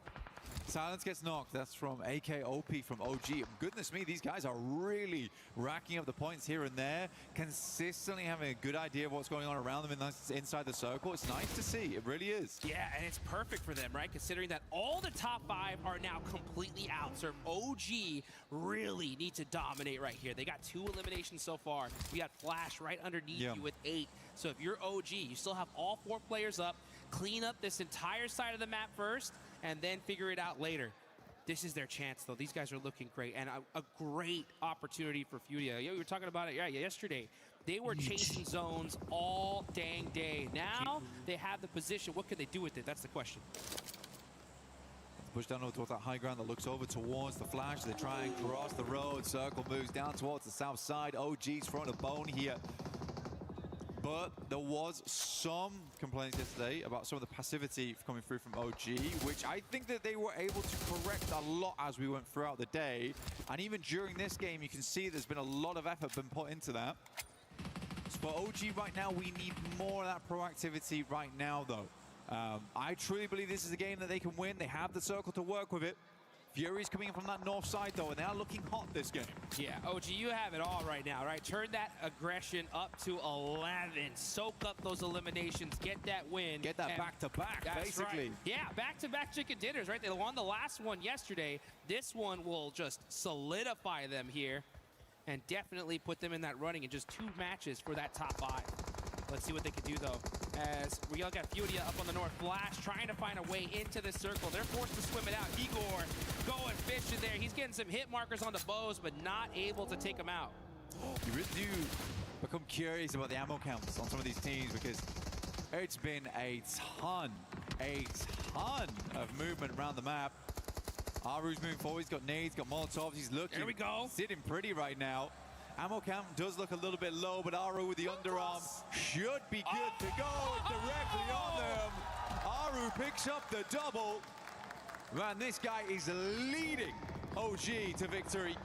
Silence gets knocked. That's from AKOP from OG. Goodness me, these guys are really racking up the points here and there, consistently having a good idea of what's going on around them inside the circle. It's nice to see. It really is. Yeah, and it's perfect for them, right? Considering that all the top 5 are now completely out. So OG really need to dominate right here. They got 2 eliminations so far. We got Flash right underneath you with 8. So if you're OG, you still have all 4 players up. Clean up this entire side of the map first, and then figure it out later. This is their chance, though. These guys are looking great, and a great opportunity for Furia. We were talking about it yesterday. They were chasing zones all dang day. Now they have the position. What can they do with it? That's the question. Push down over towards that high ground that looks over towards the Flash. They try and cross the road. Circle moves down towards the south side. OG's throwing a bone here. But there was some complaints yesterday about some of the passivity coming through from OG, which I think that they were able to correct a lot as we went throughout the day. And even during this game, you can see there's been a lot of effort been put into that. So for OG right now, we need more of that proactivity right now, though. I truly believe this is a game that they can win. They have the circle to work with it. Fury's coming in from that north side, though, and they are looking hot this game. Yeah, OG, you have it all right now, right? Turn that aggression up to 11. Soak up those eliminations. Get that win. Get that back-to-back, basically. Right. Yeah, back-to-back chicken dinners, right? They won the last one yesterday. This one will just solidify them here and definitely put them in that running in just 2 matches for that top 5. Let's see what they can do, though. As we all got Furia up on the north. Flash trying to find a way into this circle. They're forced to swim it out. Igor going fishing there. He's getting some hit markers on the bows, but not able to take them out. You really do become curious about the ammo counts on some of these teams because it's been a ton of movement around the map. Aru's moving forward. He's got nades, got molotovs. He's looking. There we go. Sitting pretty right now. Ammo count does look a little bit low, but Aru with the underarm should be good to go directly on them. Aru picks up the double. Man, this guy is leading OG to victory.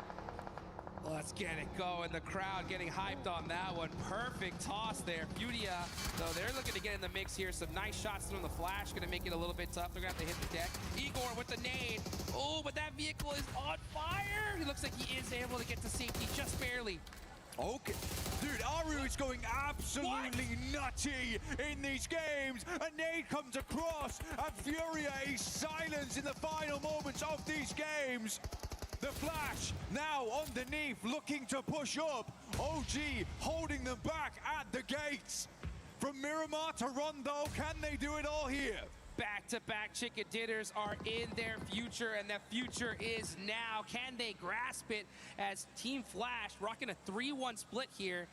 Let's get it going. The crowd getting hyped on that one. Perfect toss there. Furia, though, they're looking to get in the mix here. Some nice shots from the Flash. Going to make it a little bit tough. They're going to have to hit the deck. Igor with the nade. Oh, but that vehicle is on fire. He looks like he is able to get to safety just barely. Okay. Dude, Aru is going absolutely nutty in these games. A nade comes across, and Furia is silenced in the final moments of these games. The Flash now underneath, looking to push up. OG holding them back at the gates. From Miramar to Rondo, can they do it all here? Back-to-back chicken dinners are in their future, and that future is now. Can they grasp it as Team Flash rocking a 3-1 split here?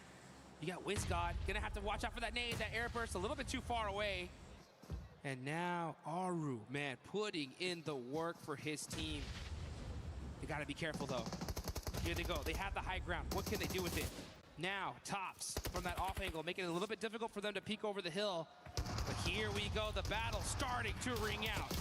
You got WizGod. Gonna have to watch out for that nade, that air burst a little bit too far away. And now Aru, man, putting in the work for his team. They gotta be careful, though. Here they go. They have the high ground. What can they do with it? Now, Tops from that off angle, making it a little bit difficult for them to peek over the hill. But here we go. The battle starting to ring out.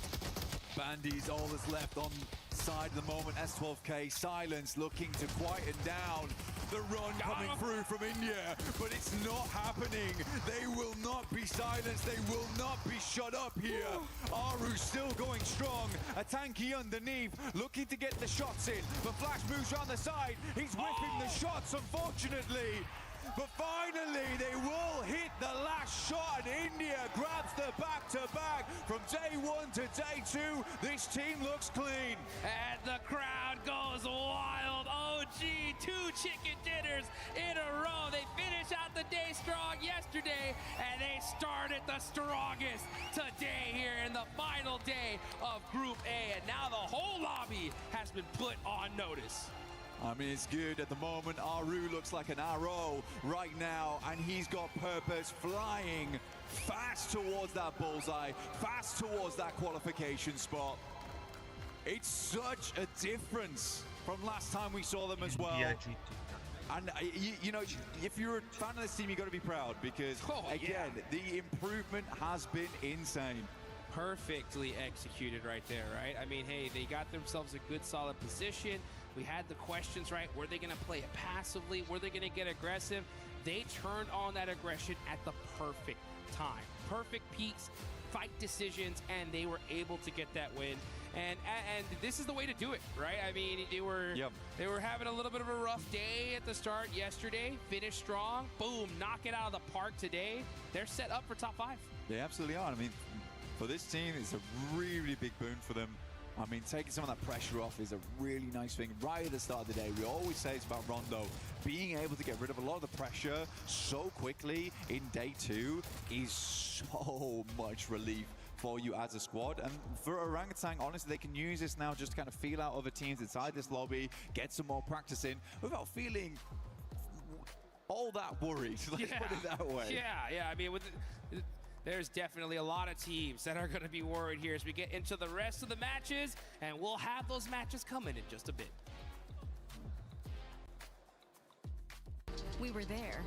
Bandy's all that's left on side at the moment. S12K, Silence looking to quieten down the run coming through from India, but it's not happening. They will not be silenced. They will not be shut up here. Aru still going strong. A tanky underneath, looking to get the shots in, but Flash moves around the side. He's whipping the shots, unfortunately. But finally, they will hit the last shot, and India grabs the back-to-back. From day one to day two, this team looks clean. And the crowd goes wild. OG, 2 chicken dinners in a row. They finish out the day strong yesterday, and they started the strongest today here in the final day of Group A. And now the whole lobby has been put on notice. I mean, it's good at the moment. Aru looks like an arrow right now, and he's got purpose, flying fast towards that bullseye, fast towards that qualification spot. It's such a difference from last time we saw them as well. And, you know, if you're a fan of this team, you got to be proud because, again, the improvement has been insane. Perfectly executed right there, right? I mean, hey, they got themselves a good, solid position. We had the questions, right? Were they going to play it passively? Were they going to get aggressive? They turned on that aggression at the perfect time. Perfect peaks, fight decisions, and they were able to get that win. And this is the way to do it, right? I mean, they were having a little bit of a rough day at the start yesterday. Finished strong. Boom, knock it out of the park today. They're set up for top 5. They absolutely are. I mean, for this team, it's a really big boon for them. I mean, taking some of that pressure off is a really nice thing right at the start of the day. We always say it's about Rondo. Being able to get rid of a lot of the pressure so quickly in day 2 is so much relief for you as a squad. And for Orangutan, honestly, they can use this now just to kind of feel out other teams inside this lobby, get some more practice in without feeling all that worried. Let's put it that way. Yeah. I mean, there's definitely a lot of teams that are going to be worried here as we get into the rest of the matches, and we'll have those matches coming in just a bit. We were there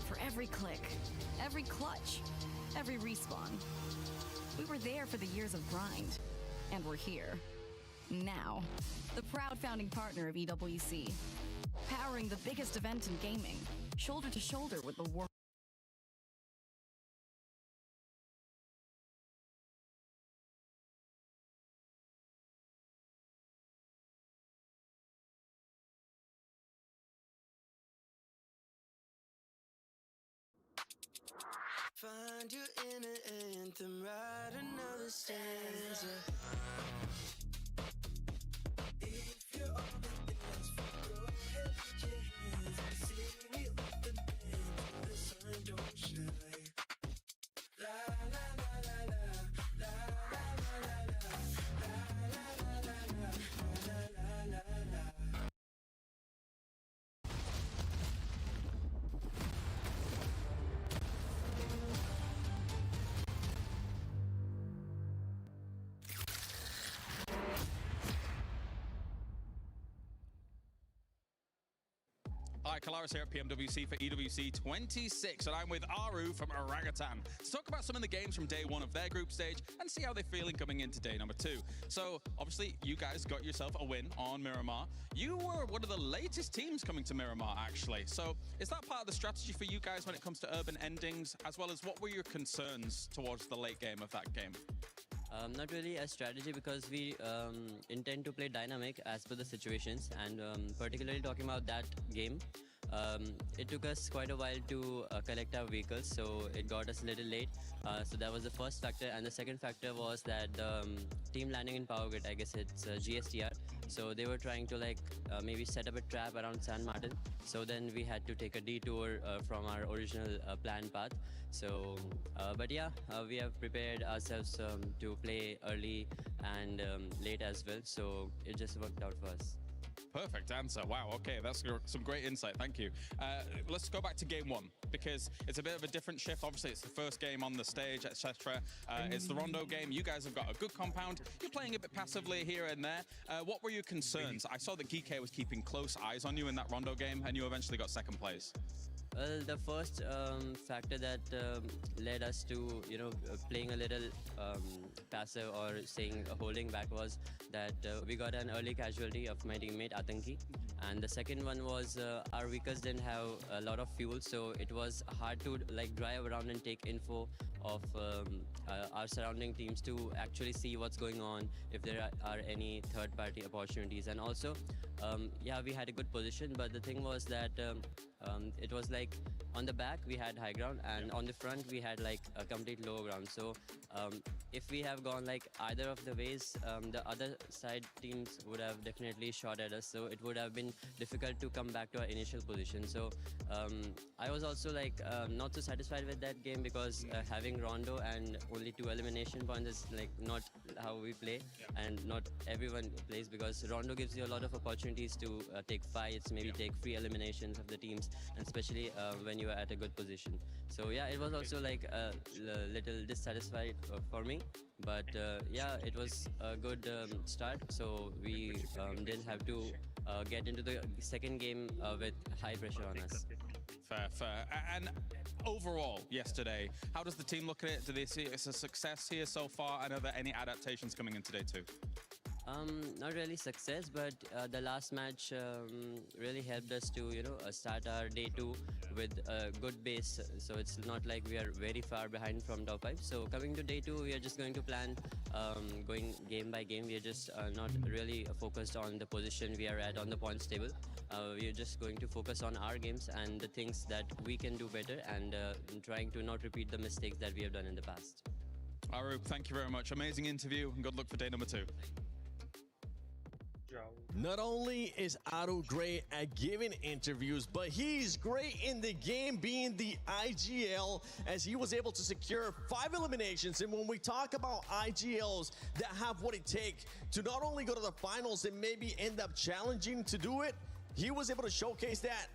for every click, every clutch, every respawn. We were there for the years of grind, and we're here now. The proud founding partner of EWC, powering the biggest event in gaming, shoulder to shoulder with the world. Find your inner anthem, write another stanza. If you're on the dance floor, go ahead, put your hands and sing it with the band. The sun don't Hi, Kalaris here at PMWC for EWC 26, and I'm with Aru from Orangutan to talk about some of the games from day one of their group stage and see how they're feeling coming into day number 2. So, obviously, you guys got yourself a win on Miramar. You were one of the latest teams coming to Miramar, actually. So, is that part of the strategy for you guys when it comes to urban endings, as well as what were your concerns towards the late game of that game? Not really a strategy, because we intend to play dynamic as per the situations, and particularly talking about that game, it took us quite a while to collect our vehicles, so it got us a little late. So that was the first factor, and the second factor was that the team landing in Power Grid, I guess it's GSTR, so they were trying to maybe set up a trap around San Martin, so then we had to take a detour from our original planned path. So, but yeah, we have prepared ourselves to play early and late as well, so it just worked out for us. Perfect answer. Wow, okay, that's some great insight. Thank you. Let's go back to game 1, because it's a bit of a different shift. Obviously, it's the first game on the stage, etc. It's the Rondo game. You guys have got a good compound. You're playing a bit passively here and there. What were your concerns? I saw that Geeky was keeping close eyes on you in that Rondo game, and you eventually got second place. Well, the first factor that led us to, playing a little passive or saying holding back was that we got an early casualty of my teammate Atanki. And the second one was our vehicles didn't have a lot of fuel, so it was hard to drive around and take info of our surrounding teams to actually see what's going on, if there are any third-party opportunities. And also, yeah, we had a good position, but the thing was that it was on the back we had high ground, and on the front we had a complete low ground. So if we have gone either of the ways, the other side teams would have definitely shot at us, so it would have been difficult to come back to our initial position. So I was also not so satisfied with that game, because having Rondo and only 2 elimination points is not how we play, and not everyone plays, because Rondo gives you a lot of opportunities to take fights, maybe take free eliminations of the teams, and especially when you are at a good position. So yeah, it was also a little dissatisfied for me, but yeah, it was a good start, so we didn't have to get into the second game with high pressure on us. Fair. And overall, yesterday, how does the team look at it? Do they see it as a success here so far? And are there any adaptations coming in today too? Not really success, but the last match really helped us to start our day 2 with a good base. So it's not like we are very far behind from top 5. So coming to day 2, we are just going to plan going game by game. We are just not really focused on the position we are at on the points table. We are just going to focus on our games and the things that we can do better, and trying to not repeat the mistakes that we have done in the past. Aru, thank you very much. Amazing interview, and good luck for day number 2. Not only is Aru great at giving interviews, but he's great in the game, being the IGL, as he was able to secure 5 eliminations. And when we talk about IGLs that have what it takes to not only go to the finals and maybe end up challenging to do it, he was able to showcase that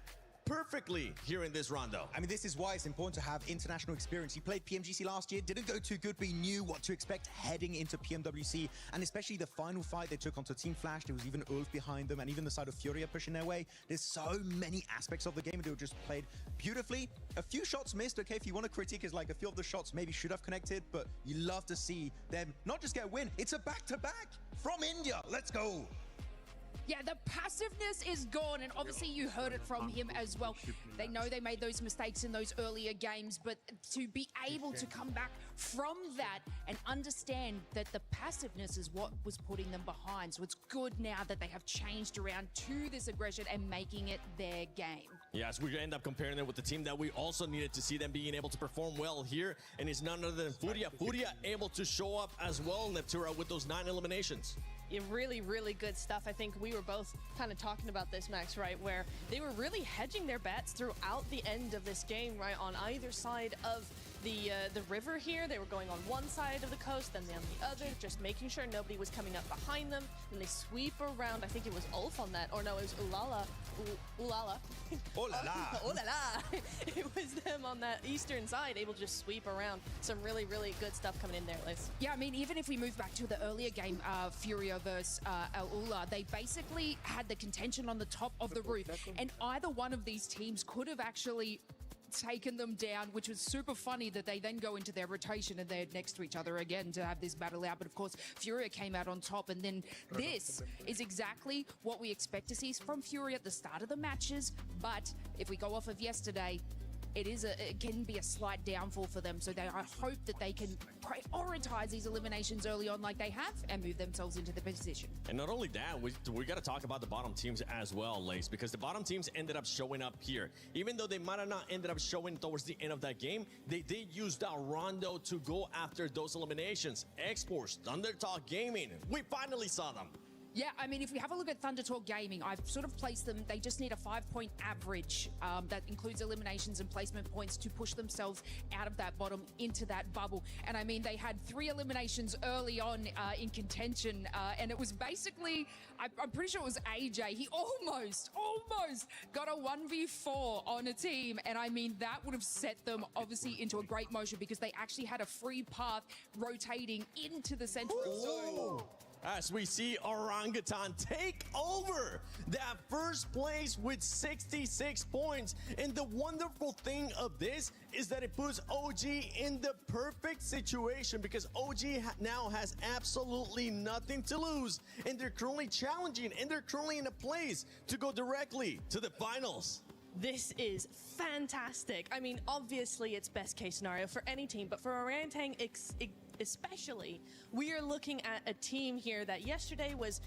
perfectly here in this Rondo. I mean, this is why it's important to have international experience. He played PMGC last year, didn't go too good, but he knew what to expect heading into PMWC, and especially the final fight they took onto Team Flash. There was even Ulf behind them, and even the side of Furia pushing their way. There's so many aspects of the game that were just played beautifully. A few shots missed, okay, if you want to critique, is a few of the shots maybe should have connected, but you love to see them not just get a win, it's a back-to-back from India. Let's go. Yeah, the passiveness is gone, and obviously you heard it from him as well. They know they made those mistakes in those earlier games, but to be able to come back from that and understand that the passiveness is what was putting them behind. So it's good now that they have changed around to this aggression and making it their game. Yes, we're going to end up comparing them with the team that we also needed to see them being able to perform well here, and it's none other than Furia. Furia able to show up as well, Neptura, with those 9 eliminations. Yeah, really, really good stuff. I think we were both kind of talking about this, Max, right? Where they were really hedging their bets throughout the end of this game, right? On either side of the river here. They were going on one side of the coast, then on the other, just making sure nobody was coming up behind them. And they sweep around. I think it was Ulf on that, or no, it was Ulala. Ulala. Oh la la. Oh la la. It was them on that eastern side, able to just sweep around. Some really, really good stuff coming in there, Liz. Yeah, I mean, even if we move back to the earlier game, Furia versus Al Ula, they basically had the contention on the top of the roof, and either one of these teams could have actually taken them down, which was super funny that they then go into their rotation and they're next to each other again to have this battle out. But of course, Furia came out on top, and then this is exactly what we expect to see from Furia at the start of the matches. But if we go off of yesterday, it can be a slight downfall for them. So I hope that they can prioritize these eliminations early on like they have and move themselves into the position. And not only that, we got to talk about the bottom teams as well, Lace, because the bottom teams ended up showing up here. Even though they might have not ended up showing towards the end of that game, they did use that rondo to go after those eliminations. Esports, Thunder Talk Gaming, we finally saw them. Yeah, I mean, if we have a look at Thunder Talk Gaming, I've sort of placed them. They just need a 5-point average that includes eliminations and placement points to push themselves out of that bottom into that bubble. And I mean, they had 3 eliminations early on in contention, and it was basically, I'm pretty sure it was AJ. He almost got a 1v4 on a team. And I mean, that would have set them obviously into a great motion because they actually had a free path rotating into the central zone. As we see Orangutan take over that first place with 66 points. And the wonderful thing of this is that it puts OG in the perfect situation because OG now has absolutely nothing to lose. And they're currently challenging, and they're currently in a place to go directly to the finals. This is fantastic. I mean, obviously it's best case scenario for any team, but for Orangutan especially, we are looking at a team here that yesterday was,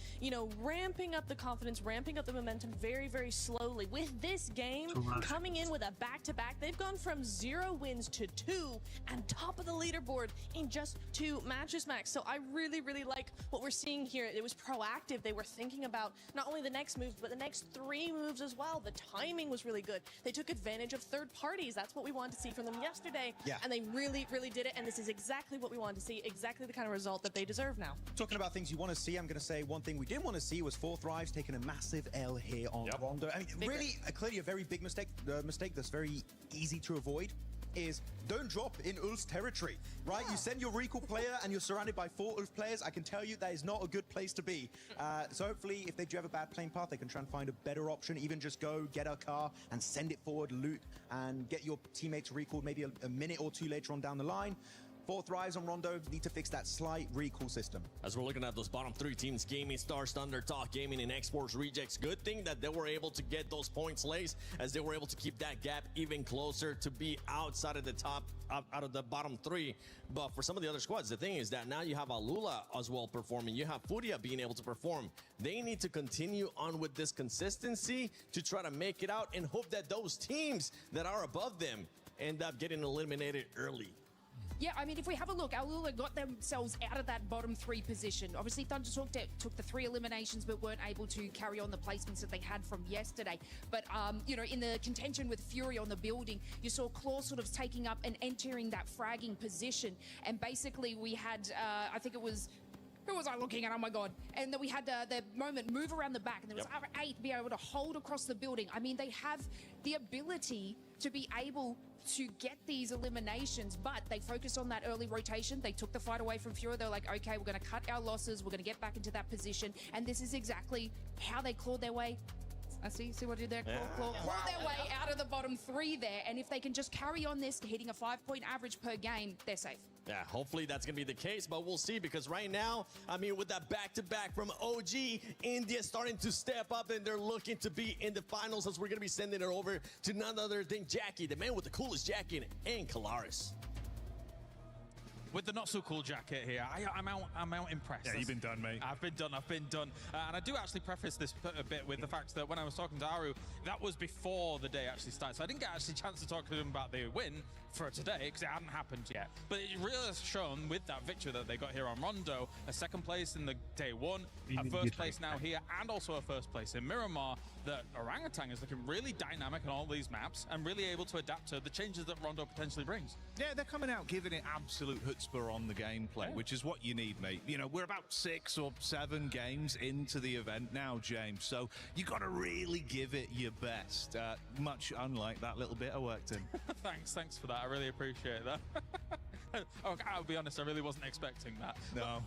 ramping up the confidence, ramping up the momentum very, very slowly. With this game coming in with a back-to-back, they've gone from 0 wins to 2 and top of the leaderboard in just 2 matches, Max. So I really, really like what we're seeing here. It was proactive. They were thinking about not only the next moves, but the next 3 moves as well. The timing was really good. They took advantage of third parties. That's what we wanted to see from them yesterday. Yeah. And they really, really did it. And this is exactly what we wanted to see, exactly the kind of result that they deserve now. Talking about things you want to see, I'm going to say one thing we didn't want to see was 4Thrives taking a massive L here on Rondo. I mean, really, clearly a very big mistake that's very easy to avoid is don't drop in Ulf's territory, right? You send your recall player and you're surrounded by 4 Ulf players. I can tell you that is not a good place to be. So hopefully, if they do have a bad playing path, they can try and find a better option. Even just go get a car and send it forward, loot, and get your teammates recalled maybe a minute or 2 later on down the line. 4Thrives on Rondo need to fix that slight recall system. As we're looking at those bottom 3 teams, Gaming Stars, Thunder Talk Gaming, and Esports Rejects, good thing that they were able to get those points laced, as they were able to keep that gap even closer to be outside of the top, out of the bottom 3. But for some of the other squads, the thing is that now you have Alula as well performing. You have Furia being able to perform. They need to continue on with this consistency to try to make it out and hope that those teams that are above them end up getting eliminated early. Yeah, I mean, if we have a look, Alula got themselves out of that bottom 3 position. Obviously, Thunder Talk took the 3 eliminations, but weren't able to carry on the placements that they had from yesterday. But, in the contention with Fury on the building, you saw Claw sort of taking up and entering that fragging position. And basically, we had, I think it was... Who was I looking at? Oh my God. And then we had the moment move around the back, and there was R8 be able to hold across the building. I mean, they have the ability to be able to get these eliminations, but they focused on that early rotation. They took the fight away from Fury. They're like, okay, we're going to cut our losses. We're going to get back into that position. And this is exactly how they clawed their way. I see what I did there? Claw their way out of the bottom 3 there. And if they can just carry on this, hitting a 5-point average per game, they're safe. Yeah, hopefully that's going to be the case, but we'll see, because right now, I mean, with that back-to-back from OG, India starting to step up, and they're looking to be in the finals, as we're going to be sending it over to none other than Jackie, the man with the coolest jacket, and Kalaris. With the not-so-cool jacket here, I'm out impressed. Yeah, you've been done, mate. I've been done. And I do actually preface this a bit with the fact that when I was talking to Aru, that was before the day actually started. So I didn't get actually a chance to talk to him about the win for today, because it hadn't happened yet. But it really has shown with that victory that they got here on Rondo, a 2nd place in the day 1, a 1st place now here, and also a 1st place in Miramar. that Orangutan is looking really dynamic on all these maps and really able to adapt to the changes that Rondo potentially brings. Yeah, they're coming out giving it absolute chutzpah on the gameplay, which is what you need, mate. You know, we're about 6 or 7 games into the event now, James, so you got to really give it your best, much unlike that little bit I worked in. Thanks for that. I really appreciate that. Oh, I'll be honest, I really wasn't expecting that. No.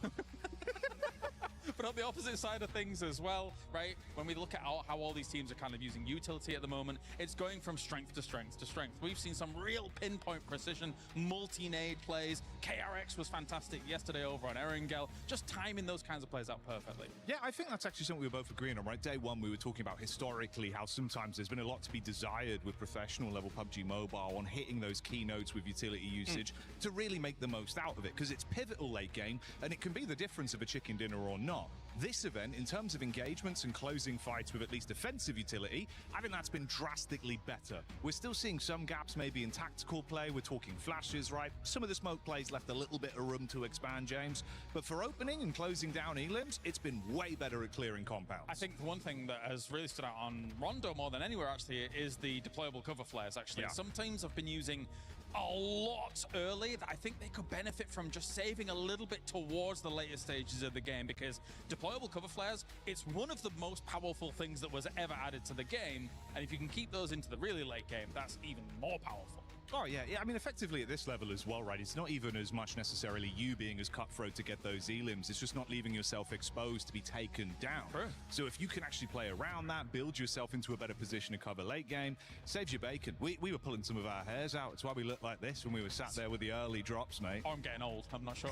But on the opposite side of things as well, right, when we look at how all these teams are kind of using utility at the moment, it's going from strength to strength to strength. We've seen some real pinpoint precision, multi-nade plays. KRX was fantastic yesterday over on Erangel, just timing those kinds of plays out perfectly. Yeah, I think that's actually something we were both agreeing on, right? Day one, we were talking about historically how sometimes there's been a lot to be desired with professional level PUBG Mobile on hitting those keynotes with utility usage to really make the most out of it, because it's pivotal late game and it can be the difference of a chicken dinner or not. This event, in terms of engagements and closing fights with at least offensive utility, I think that's been drastically better. We're still seeing some gaps maybe in tactical play. We're talking flashes, right? Some of the smoke plays left a little bit of room to expand, James. But for opening and closing down elims, it's been way better at clearing compounds. I think the one thing that has really stood out on Rondo more than anywhere, actually, is the deployable cover flares, actually. Yeah. Some teams have been using a lot early that I think they could benefit from just saving a little bit towards the later stages of the game, because deployable cover flares, it's one of the most powerful things that was ever added to the game, and if you can keep those into the really late game, that's even more powerful. Oh, yeah. I mean, effectively at this level as well, right? It's not even as much necessarily you being as cutthroat to get those elims. It's just not leaving yourself exposed to be taken down. True. So if you can actually play around that, build yourself into a better position to cover late game, saves your bacon. We were pulling some of our hairs out. It's why we looked like this when we were sat there with the early drops, mate. Oh, I'm getting old. I'm not sure.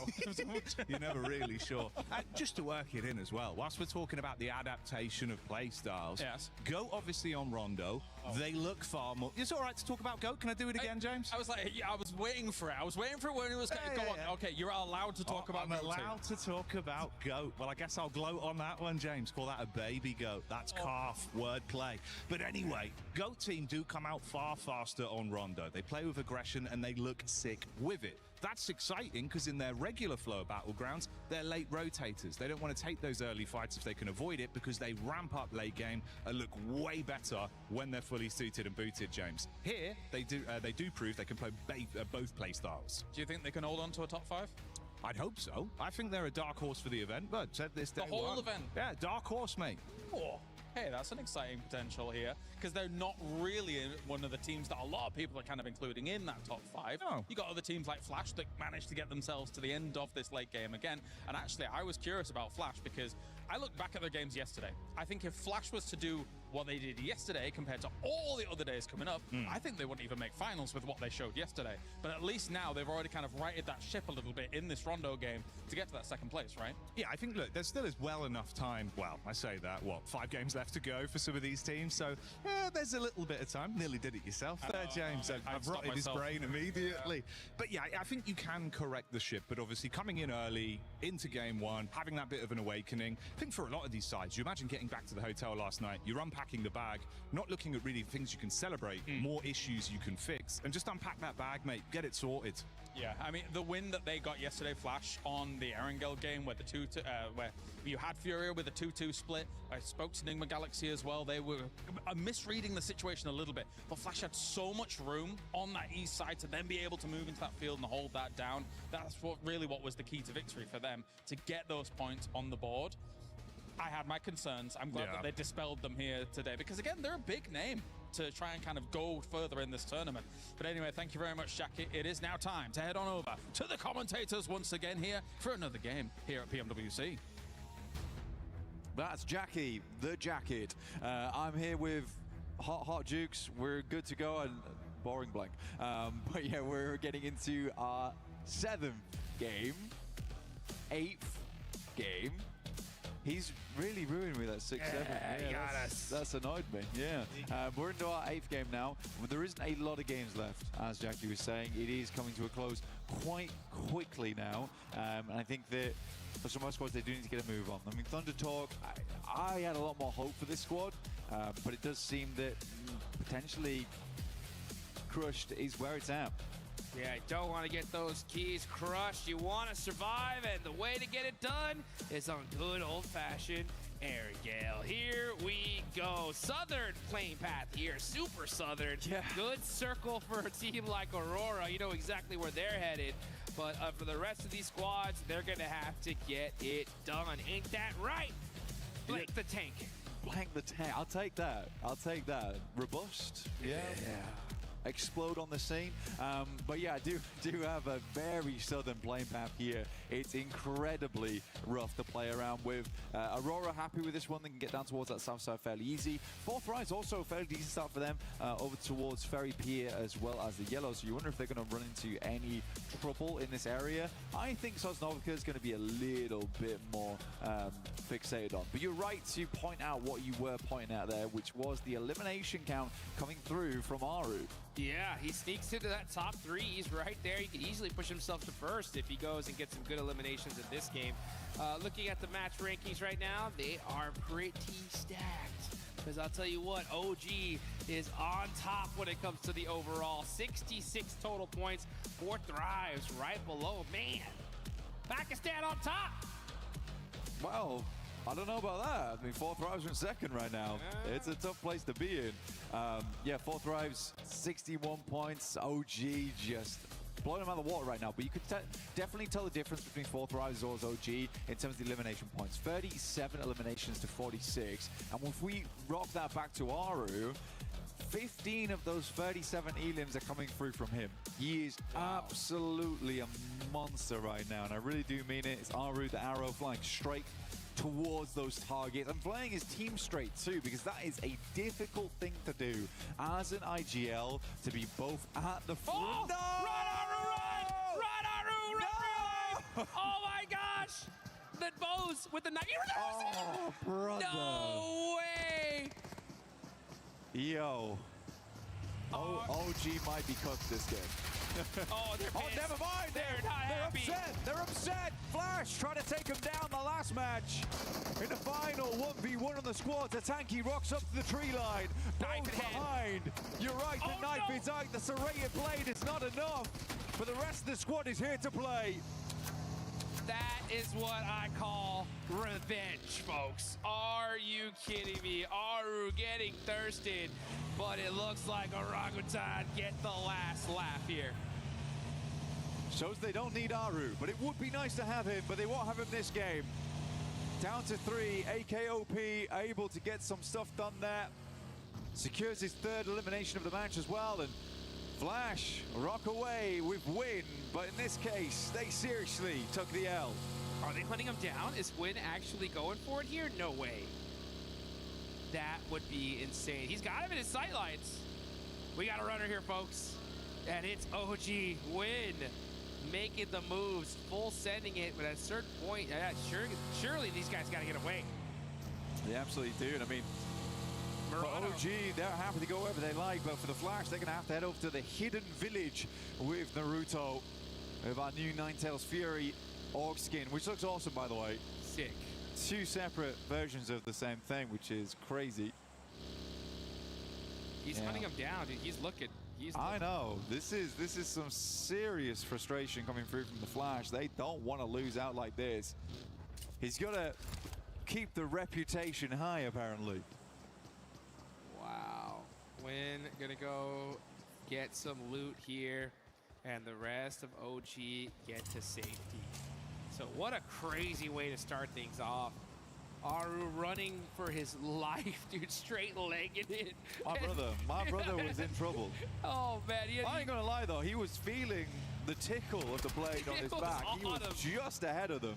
You're never really sure. Just to work it in as well, whilst we're talking about the adaptation of play styles, yes. Goat obviously on Rondo. They look far more... It's all right to talk about Goat. Can I do it again, James? I was like, yeah, I was waiting for it. I was waiting for it when it was... Go on. Okay, you're allowed to talk about I'm Goat allowed to talk about Goat. Well, I guess I'll gloat on that one, James. Call that a baby goat. That's calf wordplay. But anyway, Goat team do come out far faster on Rondo. They play with aggression and they look sick with it. That's exciting because in their regular flow of battlegrounds, they're late rotators. They don't want to take those early fights if they can avoid it, because they ramp up late game and look way better when they're fully suited and booted, James. Here, they do prove they can play both play styles. Do you think they can hold on to a top 5? I'd hope so. I think they're a dark horse for the event, but said this day The whole one. event? Yeah, dark horse, mate. Oh, hey, that's an exciting potential here, because they're not really one of the teams that a lot of people are kind of including in that top 5. No. You got other teams like Flash that managed to get themselves to the end of this late game again. And actually, I was curious about Flash because I looked back at their games yesterday. I think if Flash was to do what they did yesterday compared to all the other days coming up, I think they wouldn't even make finals with what they showed yesterday. But at least now they've already kind of righted that ship a little bit in this Rondo game to get to that second place, right? Yeah, I think, look, there still is well enough time. Well, I say that, 5 games left to go for some of these teams. So there's a little bit of time. Nearly did it yourself there, James. I've rotted his brain immediately. Yeah. But yeah, I think you can correct the ship. But obviously coming in early into game 1, having that bit of an awakening. I think for a lot of these sides, you imagine getting back to the hotel last night, you're unpacking the bag, not looking at really things you can celebrate, more issues you can fix, and just unpack that bag, mate, get it sorted. Yeah, I mean, the win that they got yesterday, Flash, on the Erangel game where where you had Furia with a 2-2 split. I spoke to Enigma Galaxy as well. They were misreading the situation a little bit, but Flash had so much room on that east side to then be able to move into that field and hold that down. That's what was the key to victory for them, to get those points on the board. I had my concerns. I'm glad that they dispelled them here today, because again, they're a big name to try and kind of go further in this tournament. But anyway, thank you very much, Jackie. It is now time to head on over to the commentators once again here for another game here at PMWC. That's Jackie, the jacket. I'm here with Hot Jukes. We're good to go, and boring blank. But yeah, we're getting into our 7th game, 8th game. He's really ruined me that 6-7. Yeah, that's annoyed me. Yeah. We're into our 8th game now. There isn't a lot of games left, as Jackie was saying. It is coming to a close quite quickly now. And I think that for some of our squads, they do need to get a move on. I mean, Thunder Talk, I had a lot more hope for this squad, but it does seem that potentially Crushed is where it's at. Yeah, you don't want to get those keys crushed. You want to survive, and the way to get it done is on good old-fashioned Airgale. Here we go. Southern playing path here. Super Southern. Yeah. Good circle for a team like Aurora. You know exactly where they're headed. But for the rest of these squads, they're going to have to get it done. Ain't that right? Blank the tank. Blank the tank. I'll take that. I'll take that. Robust. Yeah. Explode on the scene. But yeah, I do have a very southern playing path here. It's incredibly rough to play around with. Aurora happy with this one. They can get down towards that south side fairly easy. Fourth Rise also a fairly decent start for them over towards Ferry Pier as well as the yellow. So you wonder if they're going to run into any trouble in this area. I think Sosnovica is going to be a little bit more fixated on. But you're right to point out what you were pointing out there, which was the elimination count coming through from Aru. Yeah, he sneaks into that top 3. He's right there. He could easily push himself to first if he goes and gets some good eliminations in this game. Looking at the match rankings right now, they are pretty stacked. Because I'll tell you what, OG is on top when it comes to the overall. 66 total points. 4 Thrives right below. Man, Pakistan on top. Well, I don't know about that. I mean, 4 Thrives are in second right now. It's a tough place to be in. Yeah, 4 Thrives, 61 points. OG just blowing them out of the water right now. But you could definitely tell the difference between 4 Thrives as well as OG in terms of the elimination points. 37 eliminations to 46. And if we rock that back to Aru, 15 of those 37 elims are coming through from him. He is absolutely a monster right now. And I really do mean it. It's Aru, the arrow, flying straight towards those targets and playing his team straight too, because that is a difficult thing to do as an IGL, to be both at the front. Oh, no! Run, Aru, run! Run, Aru, run, run! Oh my gosh! The bows with the knife. Oh, brother. No way! Yo. OG might be cooked this game. Oh, they're pissed. Oh, never mind. They're not happy. Upset. They're upset. Flash trying to take him down the last match. In the final 1v1 on the squad, Tatanki rocks up to the tree line. Both behind. You're right, the knife is out. The serrated blade is not enough. But the rest of the squad is here to play. That is what I call revenge, folks. Are you kidding me? Aru getting thirsted, but it looks like Orangutan get the last laugh here. Shows they don't need Aru, but it would be nice to have him, but they won't have him this game. Down to 3, AKOP able to get some stuff done there. Secures his 3rd elimination of the match as well, and Flash rock away with Win, but in this case, they seriously took the L. Are they hunting him down? Is Win actually going for it here? No way. That would be insane. He's got him in his sightlines. We got a runner here, folks. And it's OG Win making the moves, full sending it, but at a certain point, surely these guys got to get away. They absolutely do, and I mean, for OG, they're happy to go wherever they like, but for the Flash, they're going to have to head over to the hidden village with Naruto, with our new Ninetales Fury orc skin, which looks awesome, by the way. Sick. 2 separate versions of the same thing, which is crazy. He's hunting him down, dude. He's looking. I know. This is some serious frustration coming through from the Flash. They don't want to lose out like this. He's got to keep the reputation high, apparently. Wow. Win gonna go get some loot here, and the rest of OG get to safety. So what a crazy way to start things off. Aru running for his life, dude, straight legged it. My brother was in trouble. Oh man, I ain't gonna lie though, he was feeling the tickle of the blade on his back. He was just ahead of them.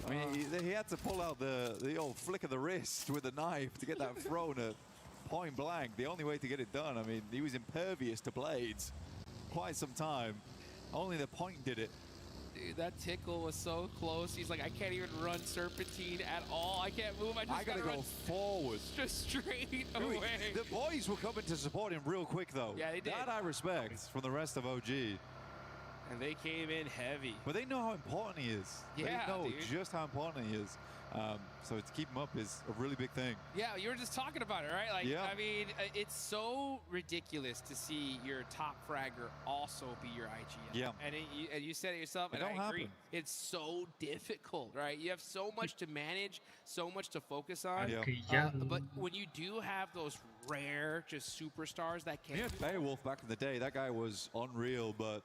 I mean, he had to pull out the old flick of the wrist with the knife to get that thrown at point blank. The only way to get it done. I mean, he was impervious to blades quite some time. Only the point did it. Dude, that tickle was so close. He's like, I can't even run Serpentine at all. I can't move. I gotta go forward. Just straight away. The boys were coming to support him real quick, though. Yeah, they did. That I respect from the rest of OG. And they came in heavy. But they know how important he is. Yeah, they know dude. just how important he is. So to keep him up is a really big thing. Yeah, you were just talking about it, right? Like, Yeah. I mean, it's so ridiculous to see your top fragger also be your IGL. Yeah. And you said it yourself, and It I don't agree. happen. It's so difficult, right? You have so much to manage, so much to focus on. Yeah. But when you do have those rare, just superstars that can. Yeah, Beowulf back in the day, that guy was unreal, but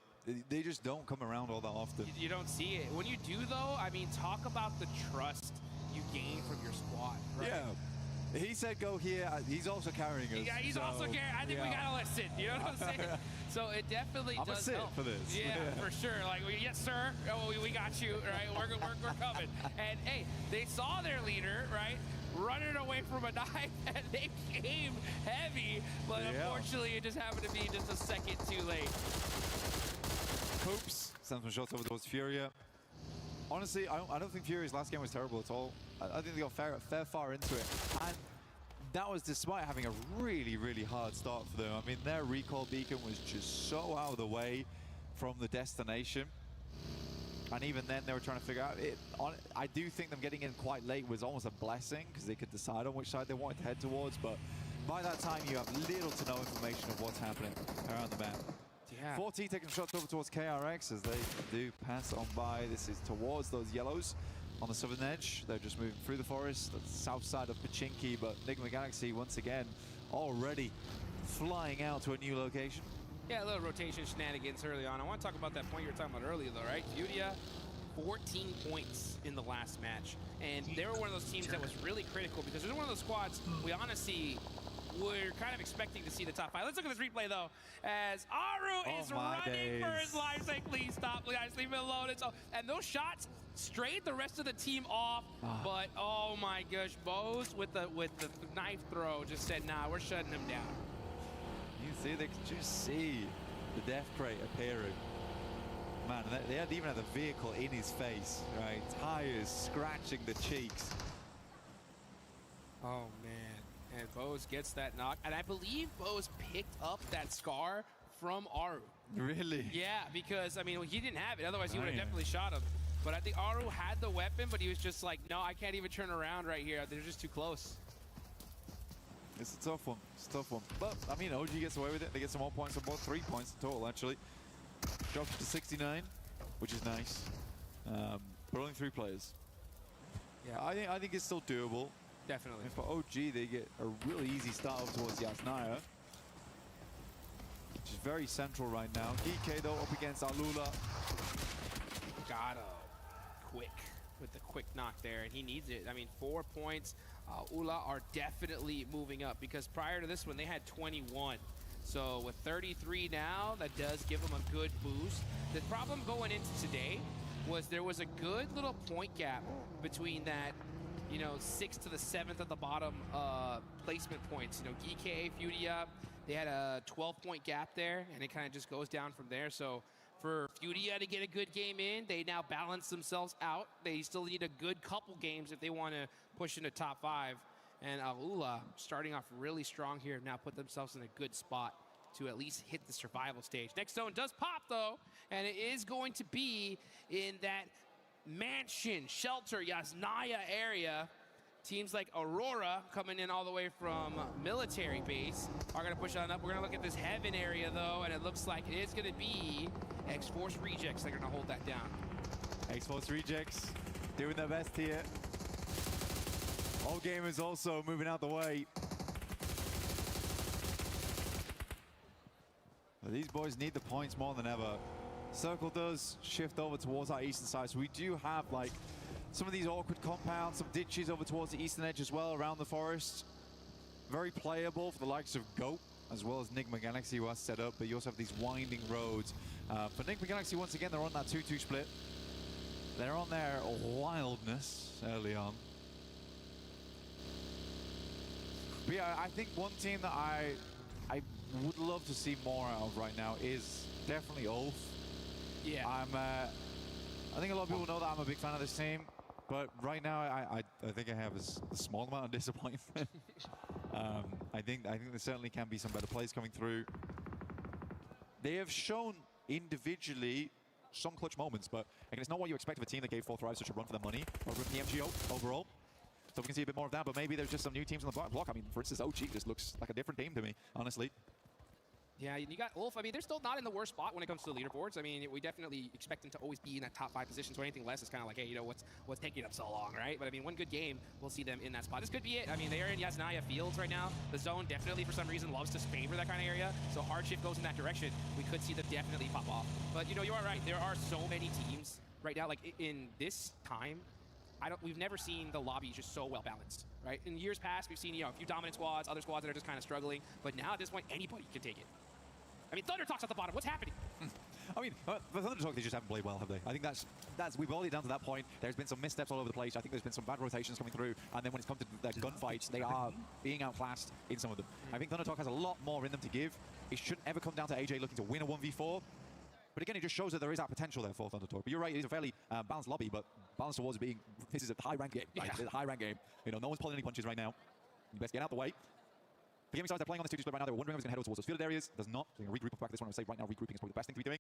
they just don't come around all that often. You don't see it. When you do, though, I mean, talk about the trust you gain from your squad. Right? Yeah. He said go here. He's also carrying us. Yeah, he's so, also carrying. I think we gotta listen. You know what I'm saying? So it definitely I'm does a sit help for this. Yeah, for sure. Like, yes, sir. Oh, we got you. Right? We're coming. And hey, they saw their leader, right, running away from a knife, and they came heavy. But unfortunately, it just happened to be just a second too late. Coops sends some shots over towards Furia. Honestly, I don't think Furia's last game was terrible at all. I think they got fair far into it. And that was despite having a really, really hard start for them. I mean, their recall beacon was just so out of the way from the destination. And even then, they were trying to figure out it. I do think them getting in quite late was almost a blessing because they could decide on which side they wanted to head towards. But by that time, you have little to no information of what's happening around the map. Yeah. 4T taking shots over towards KRX as they do pass on by. This is towards those yellows on the southern edge. They're just moving through the forest, the south side of Pachinki, but Enigma Galaxy once again already flying out to a new location. Yeah, a little rotation shenanigans early on. I want to talk about that point you were talking about earlier, though, right? Furia, 14 points in the last match. And they were one of those teams that was really critical because they're one of those squads we honestly we're kind of expecting to see the top 5. Let's look at this replay, though, as Aru is running for his life. Saying, please stop, guys, leave me alone. And those shots strayed the rest of the team off. But, oh, my gosh, Bose with the knife throw just said, nah, we're shutting him down. You see, they could just see the death crate appearing. Man, they even had the vehicle in his face, right? Tires scratching the cheeks. Oh, man. And Bose gets that knock. And I believe Bose picked up that scar from Aru. Really? Yeah, because, I mean, he didn't have it. Otherwise, he would have definitely shot him. But I think Aru had the weapon, but he was just like, no, I can't even turn around right here. They're just too close. It's a tough one. It's a tough one. But, I mean, OG gets away with it. They get some more points on board. 3 points in total, actually. Drops to 69, which is nice. But only 3 players. Yeah. I think it's still doable. Definitely. And for OG, they get a really easy start up towards Yasnaya, which is very central right now. DK, though, up against Alula. Got quick with the quick knock there, and he needs it. I mean, 4 points. Ula are definitely moving up because prior to this one, they had 21. So with 33 now, that does give them a good boost. The problem going into today was there was a good little point gap between that, you know, 6th to the 7th at the bottom placement points. You know, GK, Furia, they had a 12-point gap there, and it kind of just goes down from there. So for Furia to get a good game in, they now balance themselves out. They still need a good couple games if they want to push into top 5. And Alula, starting off really strong here, now put themselves in a good spot to at least hit the survival stage. Next zone does pop, though, and it is going to be in that mansion, shelter, Yasnaya area. Teams like Aurora, coming in all the way from military base, are going to push on up. We're going to look at this heaven area, though, and it looks like it is going to be X-Force Rejects that are going to hold that down. X-Force Rejects doing their best here. All gamers also moving out the way. But these boys need the points more than ever. Circle does shift over towards our eastern side, so we do have like some of these awkward compounds, some ditches over towards the eastern edge as well around the forest. Very playable for the likes of Goat, as well as Enigma Galaxy, who are set up, but you also have these winding roads. For Enigma Galaxy, once again, they're on that 2-2 split. They're on their wildness early on. But yeah, I think one team that I would love to see more out of right now is definitely Ulf. Yeah. I think a lot of people know that I'm a big fan of this team, but right now I think I have a small amount of disappointment. I think there certainly can be some better plays coming through. They have shown individually some clutch moments, but again, it's not what you expect of a team that gave 4 Thrive such a run for their money over in PMGO overall. So we can see a bit more of that, but maybe there's just some new teams on the block. I mean, for instance, OG just looks like a different team to me, honestly. Yeah, you got Ulf. I mean, they're still not in the worst spot when it comes to the leaderboards. I mean, we definitely expect them to always be in that top 5 position, so anything less is kind of like, hey, you know, what's taking up so long, right? But I mean, one good game, we'll see them in that spot. This could be it. I mean, they are in Yasnaya Fields right now. The zone definitely, for some reason, loves to favor that kind of area, so Hardship goes in that direction. We could see them definitely pop off. But, you know, you are right. There are so many teams right now, like in this time, we've never seen the lobby just so well balanced, right? In years past, we've seen, you know, a few dominant squads, other squads that are just kind of struggling, but now at this point, anybody can take it. I mean, Thunder Talk's at the bottom. What's happening? I mean, for Thunder Talk, they just haven't played well, have they? I think we've all it down to that point. There's been some missteps all over the place. I think there's been some bad rotations coming through, and then when it's come to their gunfights, they are being outclassed in some of them. I think Thunder Talk has a lot more in them to give. It shouldn't ever come down to AJ looking to win a 1v4. But again, it just shows that there is that potential there for Thunder Talk. But you're right, it is a fairly balanced lobby, but balanced towards being, this is a high-rank game. Right? It's a high-rank game. You know, no one's pulling any punches right now. You best get out the way. For gaming sides, they're playing on this 2 split right now. They were wondering if it was going to head towards those fielded areas. Does not. So regroup back this one. I would say right now, regrouping is probably the best thing to be doing.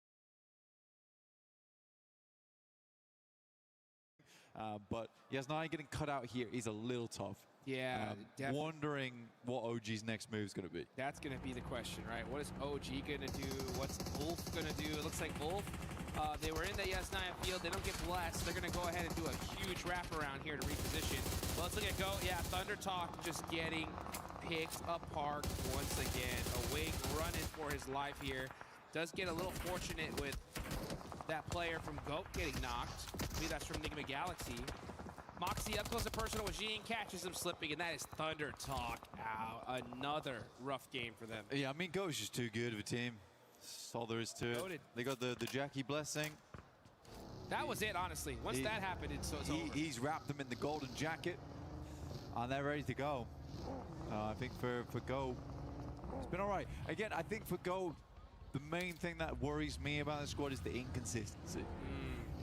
But Yasnaya getting cut out here is a little tough. Yeah, wondering what OG's next move is going to be. That's going to be the question, right? What is OG going to do? What's Wolf going to do? It looks like Wolf, they were in the Yasnaya field. They don't get blessed. They're going to go ahead and do a huge wraparound here to reposition. Well, let's look at Go. Yeah, Thunder Talk just getting picked apart once again. Awake running for his life here. Does get a little fortunate with that player from GOAT getting knocked. I believe that's from Enigma Galaxy. Moxie up close and personal with Jean, catches him slipping, and that is Thunder Talk out. Another rough game for them. Yeah, I mean, GOAT's just too good of a team. That's all there is to it. Goated. They got the Jackie blessing. That was it, honestly. Once that happened, it's over. He's wrapped them in the golden jacket, and they're ready to go. I think for GOAT, it's been all right. Again, I think for GOAT, the main thing that worries me about the squad is the inconsistency.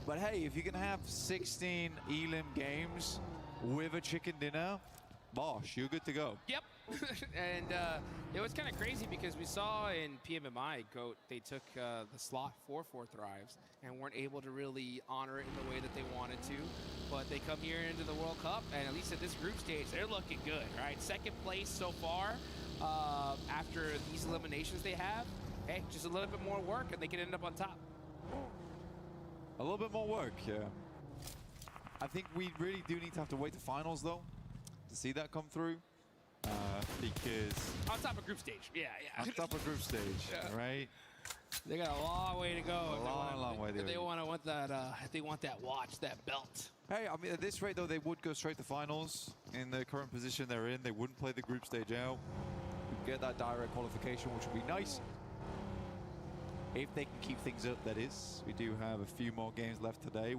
But hey, if you can have 16 Elim games with a chicken dinner, bosh, you're good to go. Yep. And it was kind of crazy because we saw in PMMI, GOAT, they took the slot for 4 Thrives and weren't able to really honor it in the way that they wanted to. But they come here into the World Cup, and at least at this group stage, they're looking good, right? 2nd place so far after these eliminations they have. Hey, just a little bit more work, and they can end up on top. A little bit more work, yeah. I think we really do need to have to wait to finals, though, to see that come through. Because... On top of group stage, yeah. On top of group stage, right? They got a long way to go. A long way to go. They want that watch, that belt. Hey, I mean, at this rate, though, they would go straight to finals in the current position they're in. They wouldn't play the group stage out. Get that direct qualification, which would be nice. If they can keep things up, that is. We do have a few more games left today.